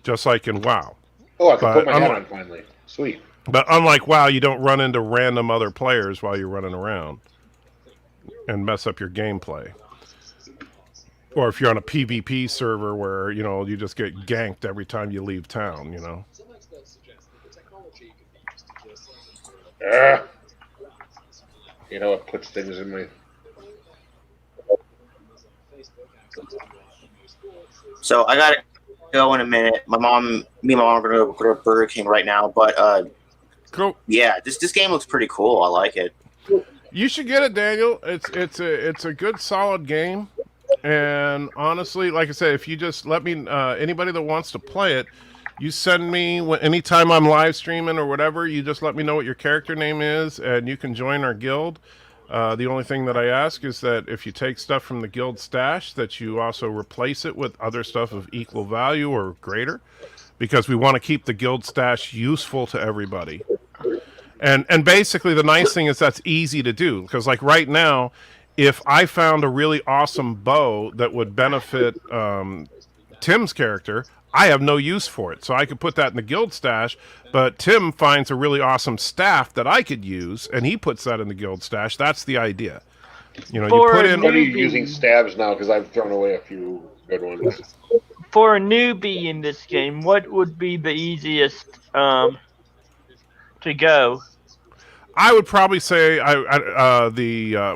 Just like in WoW. Oh, I can put my hat on finally. Sweet. But unlike WoW, you don't run into random other players while you're running around and mess up your gameplay. Or if you're on a PvP server where, you just get ganked every time you leave town, It puts things in my... So I gotta go in a minute. Me and my mom are gonna go to Burger King right now, but cool. Yeah, this game looks pretty cool. I like it. You should get it, Daniel. It's a good, solid game. And honestly, like I said, if you just let me, anybody that wants to play it, you send me anytime I'm live streaming or whatever. You just let me know what your character name is, and you can join our guild. The only thing that I ask is that if you take stuff from the guild stash, that you also replace it with other stuff of equal value or greater, because we want to keep the guild stash useful to everybody. And basically, the nice thing is that's easy to do, because like right now, if I found a really awesome bow that would benefit Tim's character, I have no use for it. So I could put that in the guild stash, but Tim finds a really awesome staff that I could use, and he puts that in the guild stash. That's the idea. You put in... What are you using stabs now? Because I've thrown away a few good ones. For a newbie in this game, what would be the easiest to go? I would probably say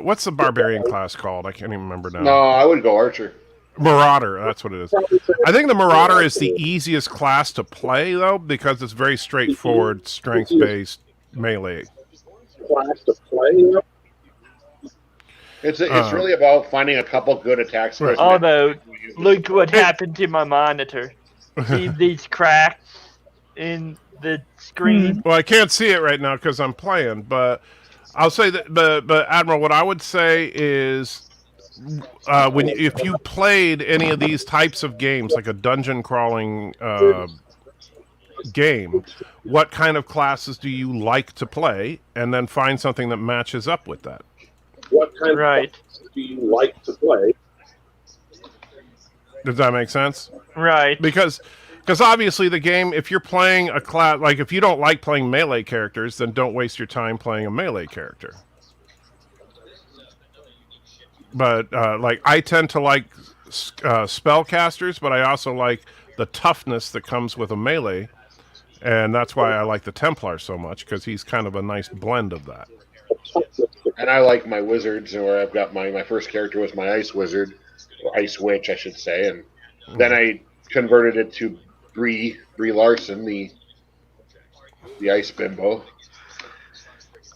what's the barbarian class called? I can't even remember now. No, I would go archer. Marauder, that's what it is. I think the Marauder is the easiest class to play, though, because it's very straightforward, strength-based melee. It's really about finding a couple good attacks. Right. Although, look what happened to my monitor. See these cracks in the screen? Well, I can't see it right now because I'm playing, but I'll say that. But Admiral, what I would say is, if you played any of these types of games, like a dungeon crawling game, what kind of classes do you like to play, and then find something that matches up with that. What kind of classes do you like to play? Does that make sense? Right. Because obviously the game, if you're playing a class, like if you don't like playing melee characters, then don't waste your time playing a melee character. But like I tend to like spellcasters, but I also like the toughness that comes with a melee, and that's why I like the Templar so much, because he's kind of a nice blend of that. And I like my wizards, where I've got my first character was my ice wizard, or ice witch, I should say, and then I converted it to Brie Larson, the ice bimbo.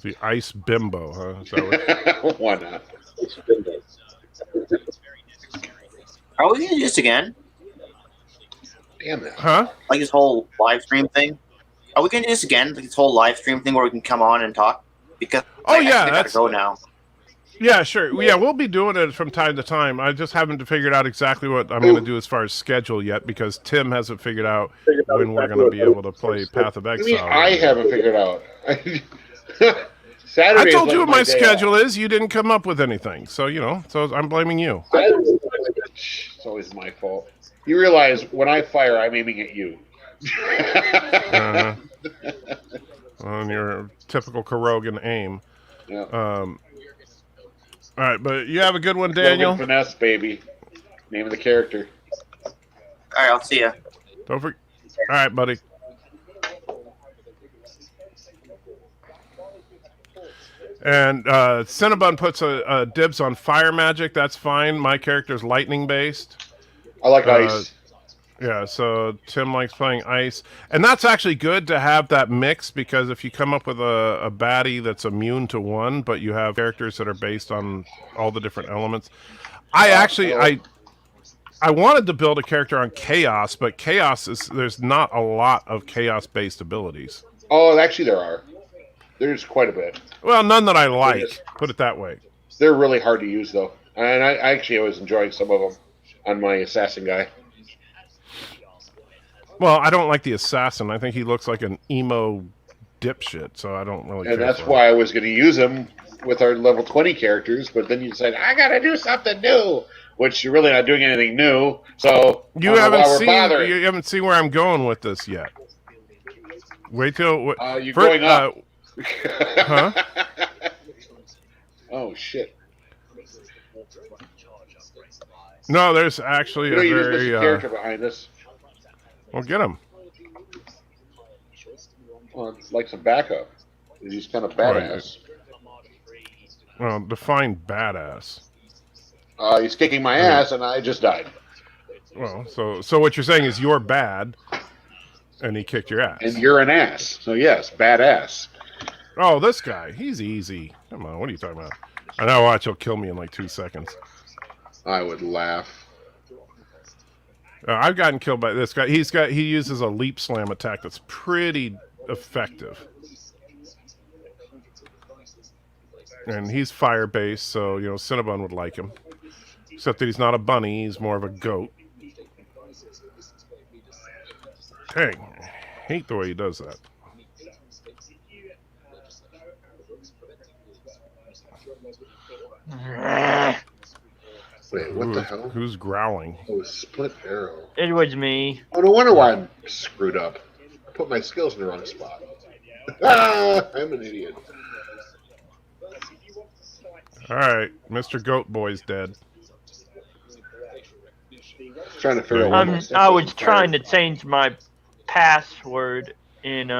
The ice bimbo, huh? Is that what... Why not? Are we going to do this again? Damn that. Huh? Like this whole live stream thing? Are we going to do this again? Like this whole live stream thing where we can come on and talk? Because I gotta go now. Yeah, sure. Yeah, we'll be doing it from time to time. I just haven't figured out exactly what I'm going to do as far as schedule yet, because Tim hasn't figured out when we're going to be able to play Path of Exile. I haven't figured out. Saturday. I told you what my schedule is. You didn't come up with anything, so so I'm blaming you. It's always my fault. You realize when I fire, I'm aiming at you. On your typical Kurogan aim. Yeah. All right, but you have a good one, Daniel. Logan Finesse, baby. Name of the character. All right, I'll see ya. Don't forget. All right, buddy. And Cinnabon puts a dibs on fire magic. That's fine. My character's lightning based. I like ice. Yeah, so Tim likes playing ice, and that's actually good to have that mix, because if you come up with a baddie that's immune to one, but you have characters that are based on all the different elements. I wanted to build a character on chaos, but chaos is there's not a lot of chaos based abilities. Oh, actually, there are. There's quite a bit. Well, none that I like. Put it that way. They're really hard to use though, and I was enjoying some of them on my assassin guy. Well, I don't like the assassin. I think he looks like an emo dipshit, so I don't really care. And that's why I was going to use him with our level 20 characters, but then you decided, I got to do something new, which you're really not doing anything new, so you haven't seen where I'm going with this yet. Wait till... you're going up. Huh? Oh, shit. No, there's actually a very... character behind us. Well, get him. Well, it's like some backup. He's kind of badass. Well, define badass. He's kicking my ass, and I just died. Well, so what you're saying is you're bad, and he kicked your ass. And you're an ass. So yes, badass. Oh, this guy, he's easy. Come on, what are you talking about? I know, watch, he'll kill me in like 2 seconds. I would laugh. I've gotten killed by this guy. He uses a leap slam attack that's pretty effective. And he's fire based, so Cinnabon would like him. Except that he's not a bunny, he's more of a goat. Dang, I hate the way he does that. Wait, what the hell? Who's growling? Oh, split arrow. It was me. Oh, no wonder why I'm screwed up. I put my skills in the wrong spot. I'm an idiot. Alright, Mr. Goat Boy's dead. Trying to figure out I was trying to change my password in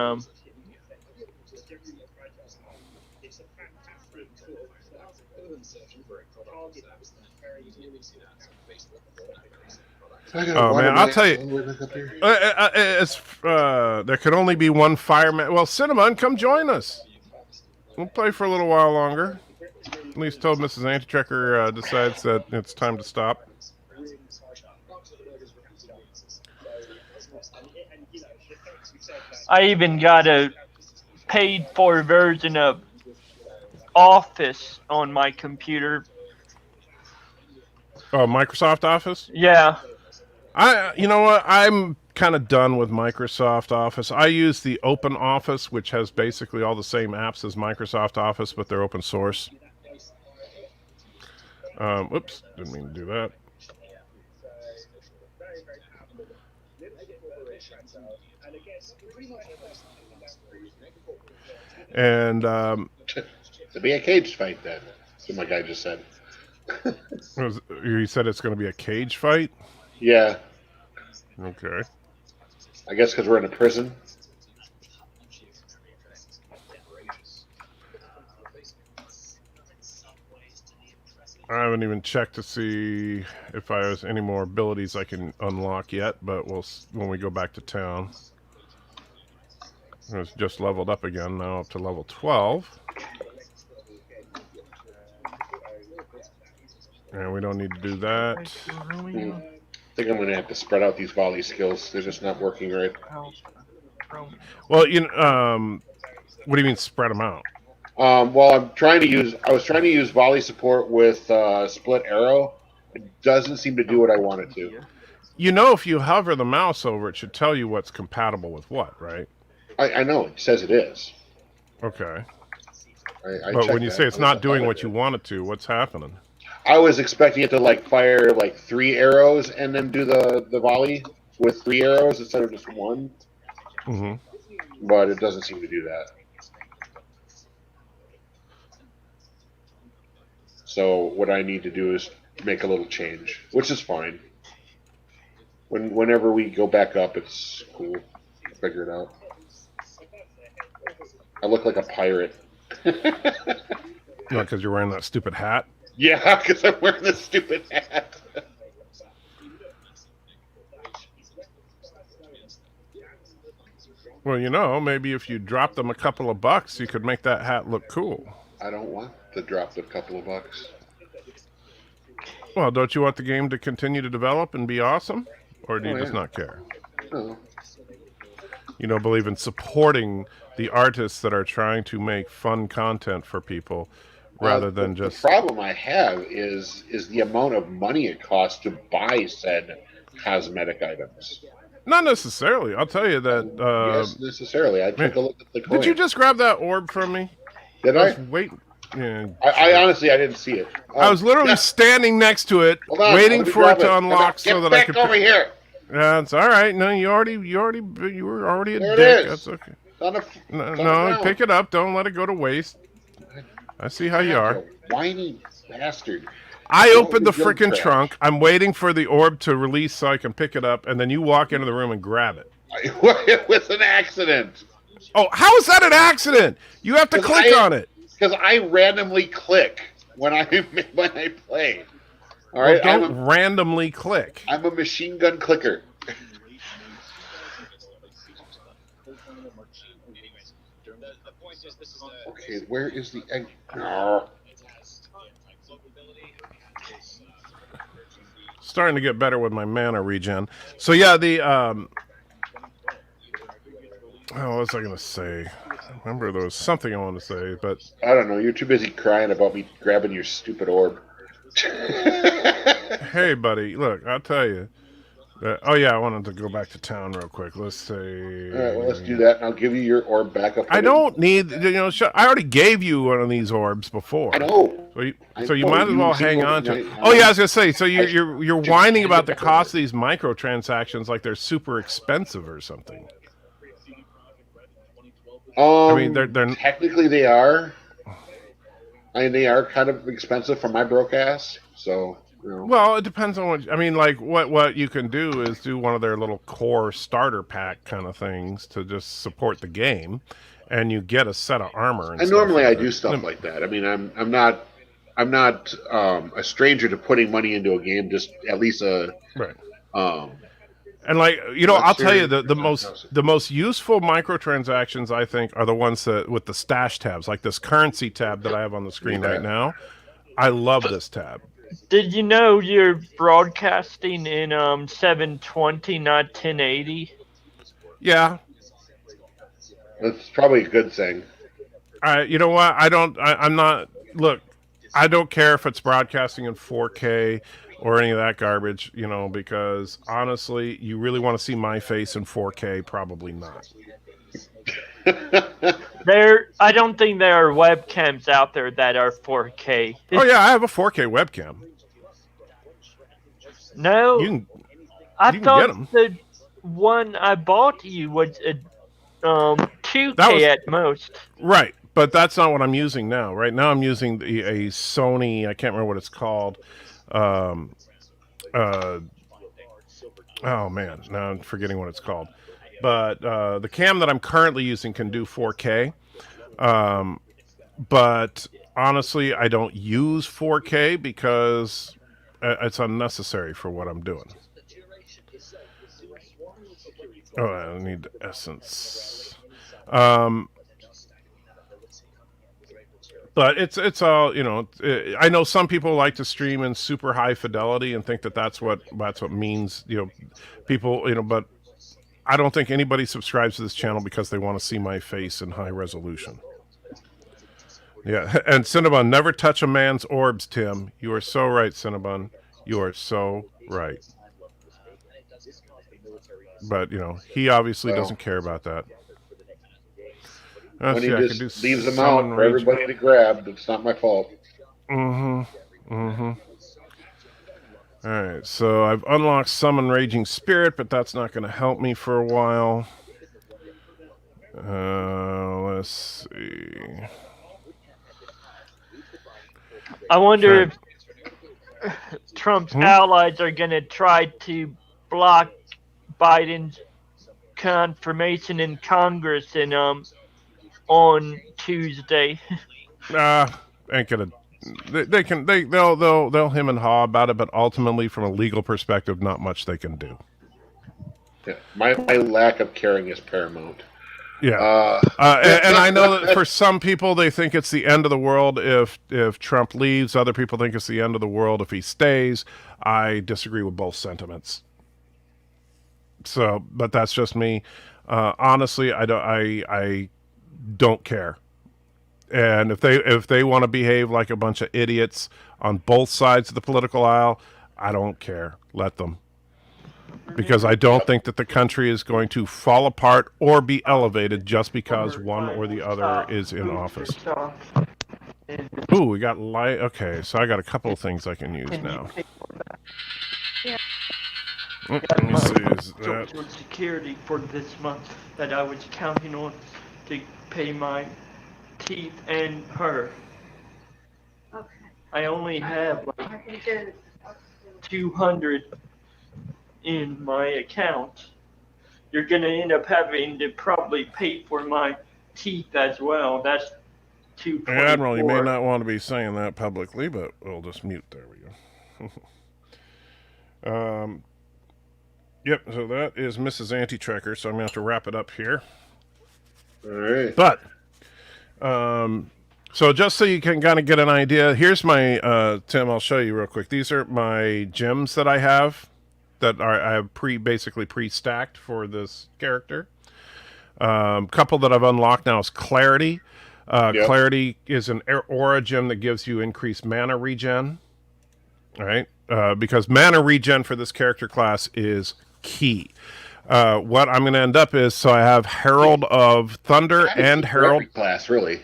Oh man, I'll tell you, there could only be one fireman. Well, Cinnamon, come join us. We'll play for a little while longer. At least till Mrs. Antitrekker decides that it's time to stop. I even got a paid-for version of Office on my computer. Oh, Microsoft Office? Yeah. You know what? I'm kind of done with Microsoft Office. I use the Open Office, which has basically all the same apps as Microsoft Office, but they're open source. Whoops, didn't mean to do that. And to be a cage fight, then. That's what my guy just said. You said it's going to be a cage fight? Yeah. Okay. I guess because we're in a prison. I haven't even checked to see if I have any more abilities I can unlock yet, but when we go back to town. It's just leveled up again, now up to level 12. And we don't need to do that. I think I'm going to have to spread out these volley skills. They're just not working right. Well, what do you mean spread them out? Well, I was trying to use volley support with split arrow. It doesn't seem to do what I want it to. If you hover the mouse over it, should tell you what's compatible with what, right? I know it says it is. Okay. But when you say it's not doing what you want it to, what's happening? I was expecting it to fire 3 arrows and then do the volley with 3 arrows instead of just one. Mm-hmm. But it doesn't seem to do that. So what I need to do is make a little change, which is fine. Whenever we go back up, it's cool. I'll figure it out. I look like a pirate. No, because you're wearing that stupid hat? Yeah, because I'm wearing this stupid hat. Well, you know, maybe if you drop them a couple of bucks, you could make that hat look cool. I don't want to drop the couple of bucks. Well, don't you want the game to continue to develop and be awesome? Or do you just not care? No. You don't believe in supporting the artists that are trying to make fun content for people rather than just... The problem I have is the amount of money it costs to buy said cosmetic items. Not necessarily. I'll tell you that... yes, necessarily. I took a look at the coin. Did you just grab that orb from me? Did I? Wait. Yeah. I honestly, I didn't see it. I was literally standing next to it, waiting for it to unlock so that I could... Get back over here! Yeah, it's all right. No, you were already a there dick. It is. That's okay. No, pick it up. Don't let it go to waste. I see how you are. Whiny bastard. I opened the freaking trunk. I'm waiting for the orb to release so I can pick it up, and then you walk into the room and grab it. It was an accident. Oh, how is that an accident? You have to click on it. Because I randomly click when I play. All right, well, don't randomly click. I'm a machine gun clicker. Okay, where is the egg? Oh. Starting to get better with my mana regen. So yeah, the what was I gonna say? I remember there was something I wanted to say, but I don't know. You're too busy crying about me grabbing your stupid orb. Hey, buddy, look, I'll tell you. Oh yeah, I wanted to go back to town real quick. Let's say. All right, well, let's do that, and I'll give you your orb back up. I don't need, I already gave you one of these orbs before. I know. So you might as well hang on to it. Oh yeah, I was gonna say. So you're whining about the cost of these microtransactions like they're super expensive or something. I mean, they're technically they are. I mean, they are kind of expensive for my broke ass. So. You know. Well, it depends on what I mean. Like what you can do is do one of their little core starter pack kind of things to just support the game, and you get a set of armor. And normally I do stuff like that. I mean, I'm not a stranger to putting money into a game. Just at least a right. And like I'll tell you the most useful microtransactions I think are the ones that with the stash tabs, like this currency tab that I have on the screen right now. I love this tab. Did you know you're broadcasting in 720, not 1080? Yeah. That's probably a good thing. You know what? I'm not. Look, I don't care if it's broadcasting in 4K or any of that garbage, because honestly, you really want to see my face in 4K? Probably not. I don't think there are webcams out there that are 4K. Oh yeah, I have a 4K webcam. No, I thought the one I bought you was a 2K at most. Right, but that's not what I'm using now. Right now, I'm using a Sony. I can't remember what it's called. Oh man, now I'm forgetting what it's called. But the cam that I'm currently using can do 4K. But honestly, I don't use 4K because it's unnecessary for what I'm doing. Oh, I need essence. But it's all, I know some people like to stream in super high fidelity and think that that's what means, people, but I don't think anybody subscribes to this channel because they want to see my face in high resolution. Yeah, and Cinnabon, never touch a man's orbs, Tim. You are so right, Cinnabon. You are so right. But, he obviously doesn't care about that. When he just leaves them out for everybody to grab, it's not my fault. All right, so I've unlocked Summon Raging Spirit, but that's not going to help me for a while. Let's see. I wonder if Trump's allies are going to try to block Biden's confirmation in Congress and on Tuesday. Ain't gonna. They'll him and haw about it, but ultimately, from a legal perspective, not much they can do. Yeah, my lack of caring is paramount. Yeah. And I know that for some people, they think it's the end of the world if Trump leaves. Other people think it's the end of the world if he stays. I disagree with both sentiments. So, but that's just me. Honestly, I don't care. And if they want to behave like a bunch of idiots on both sides of the political aisle, I don't care. Let them. Because I don't think that the country is going to fall apart or be elevated just because one or the other is in office. Ooh, we got light. Okay, so I got a couple of things I can use now. Let me see. Is that Social Security for this month that I was counting on to pay my teeth and her. Okay. I only have like 200 in my account. You're gonna end up having to probably pay for my teeth as well. That's $224. Admiral, you may not want to be saying that publicly, but we'll just mute. There we go. Yep, so that is Mrs. Anti-Tracker, so I'm going to have to wrap it up here. All right. But, so just so you can kind of get an idea, here's my, Tim, I'll show you real quick. These are my gems that I have I have basically pre-stacked for this character. Couple that I've unlocked now is Clarity. Yep. Clarity is an aura gem that gives you increased mana regen. All right? Because mana regen for this character class is key. What I'm going to end up is, so I have Herald of Thunder and Herald class, really.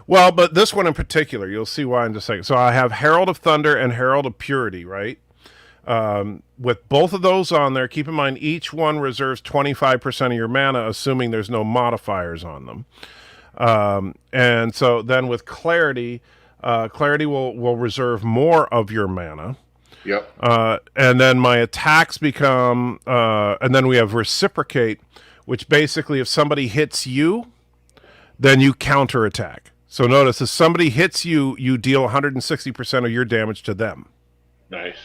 Well, but this one in particular, you'll see why in just a second. So I have Herald of Thunder and Herald of Purity, right? With both of those on there, keep in mind each one reserves 25% of your mana, assuming there's no modifiers on them. And so then with Clarity, Clarity will reserve more of your mana. Yep. And then my attacks become, and then we have Reciprocate, which basically if somebody hits you, then you counterattack. So notice if somebody hits you, you deal 160% of your damage to them. Nice.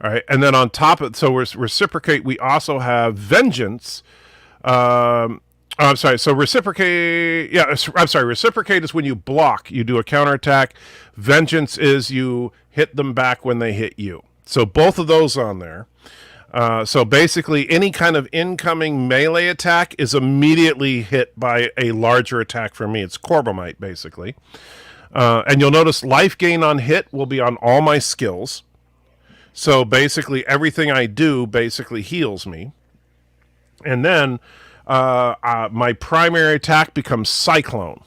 All right. And then on top of it, so Reciprocate, we also have Vengeance. I'm sorry. So Reciprocate, yeah, I'm sorry. Reciprocate is when you block, you do a counterattack. Vengeance is you hit them back when they hit you. So both of those on there. So basically, any kind of incoming melee attack is immediately hit by a larger attack from me. It's Corbomite, basically. And you'll notice life gain on hit will be on all my skills. So basically, everything I do basically heals me. And then my primary attack becomes Cyclone.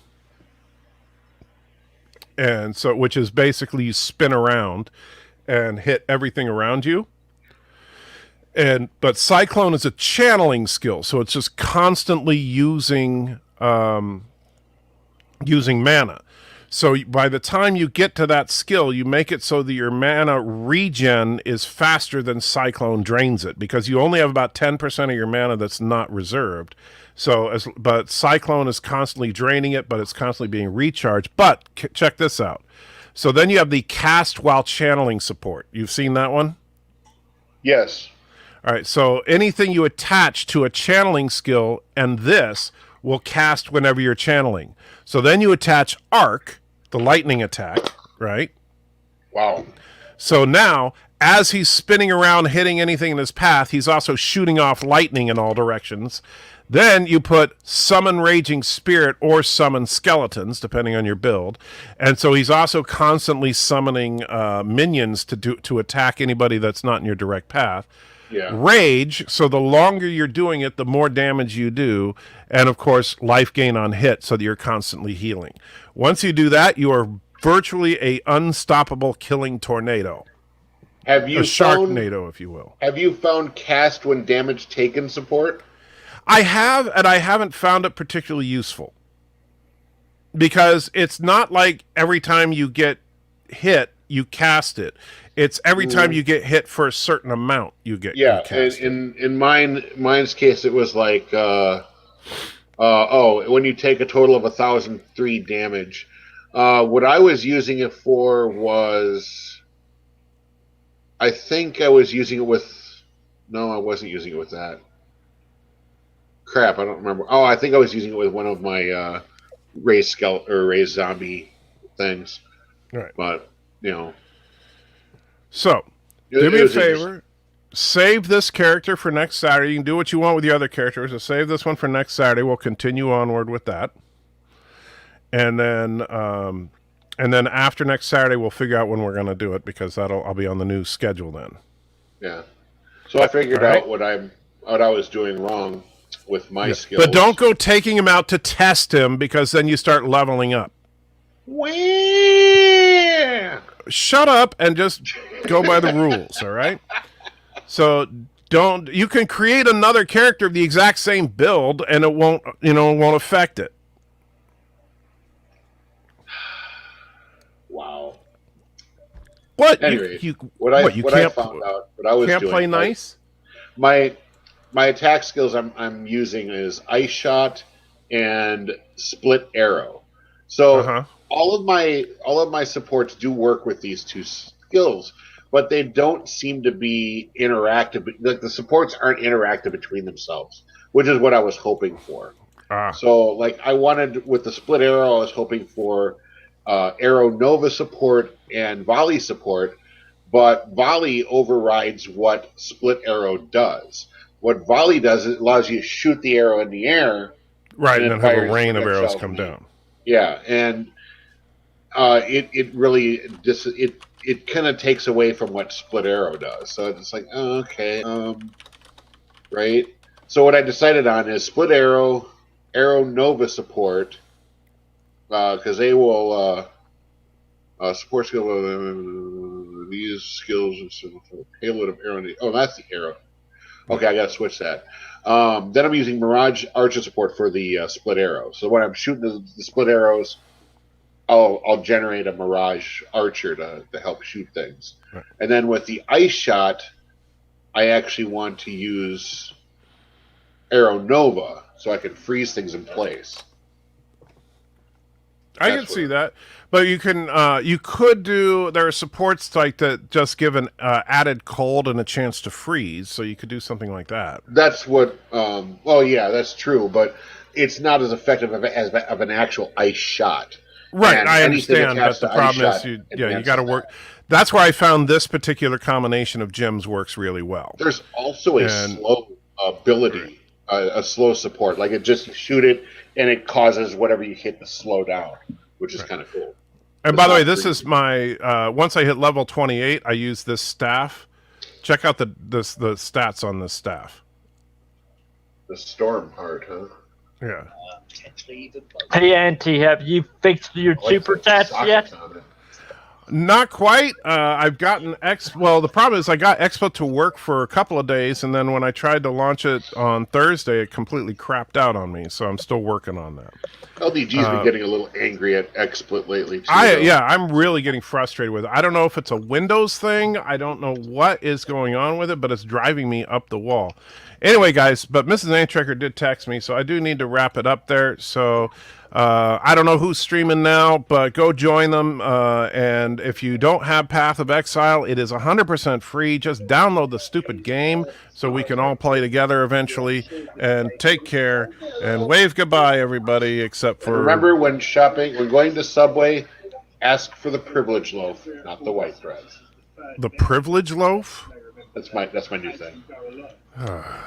And so, which is basically you spin around and hit everything around you. But Cyclone is a channeling skill, so it's just constantly using mana. So by the time you get to that skill, you make it so that your mana regen is faster than Cyclone drains it, because you only have about 10% of your mana that's not reserved. But Cyclone is constantly draining it, but it's constantly being recharged. But check this out. So then you have the cast while channeling support. You've seen that one? Yes. All right, so anything you attach to a channeling skill and this will cast whenever you're channeling. So then you attach Arc, the lightning attack, right? Wow. So now, as he's spinning around hitting anything in his path, he's also shooting off lightning in all directions. Then you put Summon Raging Spirit or Summon Skeletons, depending on your build. And so he's also constantly summoning minions to attack anybody that's not in your direct path. Yeah. Rage, so the longer you're doing it, the more damage you do. And, of course, life gain on hit, so that you're constantly healing. Once you do that, you are virtually a unstoppable killing tornado. Have you a Sharknado, if you will. Have you found cast when damage taken support? I have, and I haven't found it particularly useful. Because it's not like every time you get hit, you cast it. It's every time you get hit for a certain amount, you get cast. In mine's case, it was like, when you take a total of 1,003 damage. What I was using it for was, I think I was using it with, no, I wasn't using it with that. Crap, I don't remember. Oh, I think I was using it with one of my raised skeleton or raised zombie things. Right. But So, do me a favor. Save this character for next Saturday. You can do what you want with the other characters. So save this one for next Saturday. We'll continue onward with that, and then after next Saturday, we'll figure out when we're going to do it because I'll be on the new schedule then. Yeah. So I figured out what I was doing wrong with my skills. But don't go taking him out to test him because then you start leveling up. Shut up and just go by the rules, all right? So you can create another character of the exact same build and it won't affect it. Wow. What? Anyway, you I can't found out, what I was can't doing, play nice? My attack skills I'm using is Ice Shot and Split Arrow. So all of my supports do work with these two skills, but they don't seem to be interactive. Like the supports aren't interactive between themselves, which is what I was hoping for. So like I wanted with the Split Arrow, I was hoping for Arrow Nova support and Volley support, but Volley overrides what Split Arrow does. What Volley does, it allows you to shoot the arrow in the air, right, and then have a rain of arrows come down. Yeah, and it really it kind of takes away from what Split Arrow does. So it's like, oh, okay, right. So what I decided on is Split Arrow, Arrow Nova support, because they will support skill. These skills and payload of arrow. Oh, that's the arrow. Okay, I gotta switch that. Then I'm using Mirage Archer support for the Split Arrow. So when I'm shooting the Split Arrows, I'll generate a Mirage Archer to help shoot things. Right. And then with the Ice Shot, I actually want to use Arrow Nova so I can freeze things in place. I can see that, but you could do. There are supports like that just give an added cold and a chance to freeze, so you could do something like that. That's what. Well, yeah, that's true, but it's not as effective as an actual ice shot. Right, and I understand, but the problem is you got to work. That's where I found this particular combination of gems works really well. There's also a slow ability, a slow support. Like it just shoot it and it causes whatever you hit to slow down, which is kind of cool. And by the way, this is my once I hit level 28, I use this staff. Check out the stats on this staff. The storm part, huh? Yeah. Hey, Auntie, have you fixed your super tats yet? Not quite. I've gotten Well, the problem is I got Expo to work for a couple of days, and then when I tried to launch it on Thursday, it completely crapped out on me. So I'm still working on that. LDG's been getting a little angry at XSplit lately, too. I'm really getting frustrated with it. I don't know if it's a Windows thing. I don't know what is going on with it, but it's driving me up the wall. Anyway, guys, but Mrs. Antrekker did text me, so I do need to wrap it up there. So I don't know who's streaming now, but go join them. And if you don't have Path of Exile, it is 100% free. Just download the stupid game so we can all play together eventually. And take care and wave goodbye, everybody, except for... Remember, when going to Subway, ask for the privilege loaf, not the white threads. The privilege loaf? That's my new thing.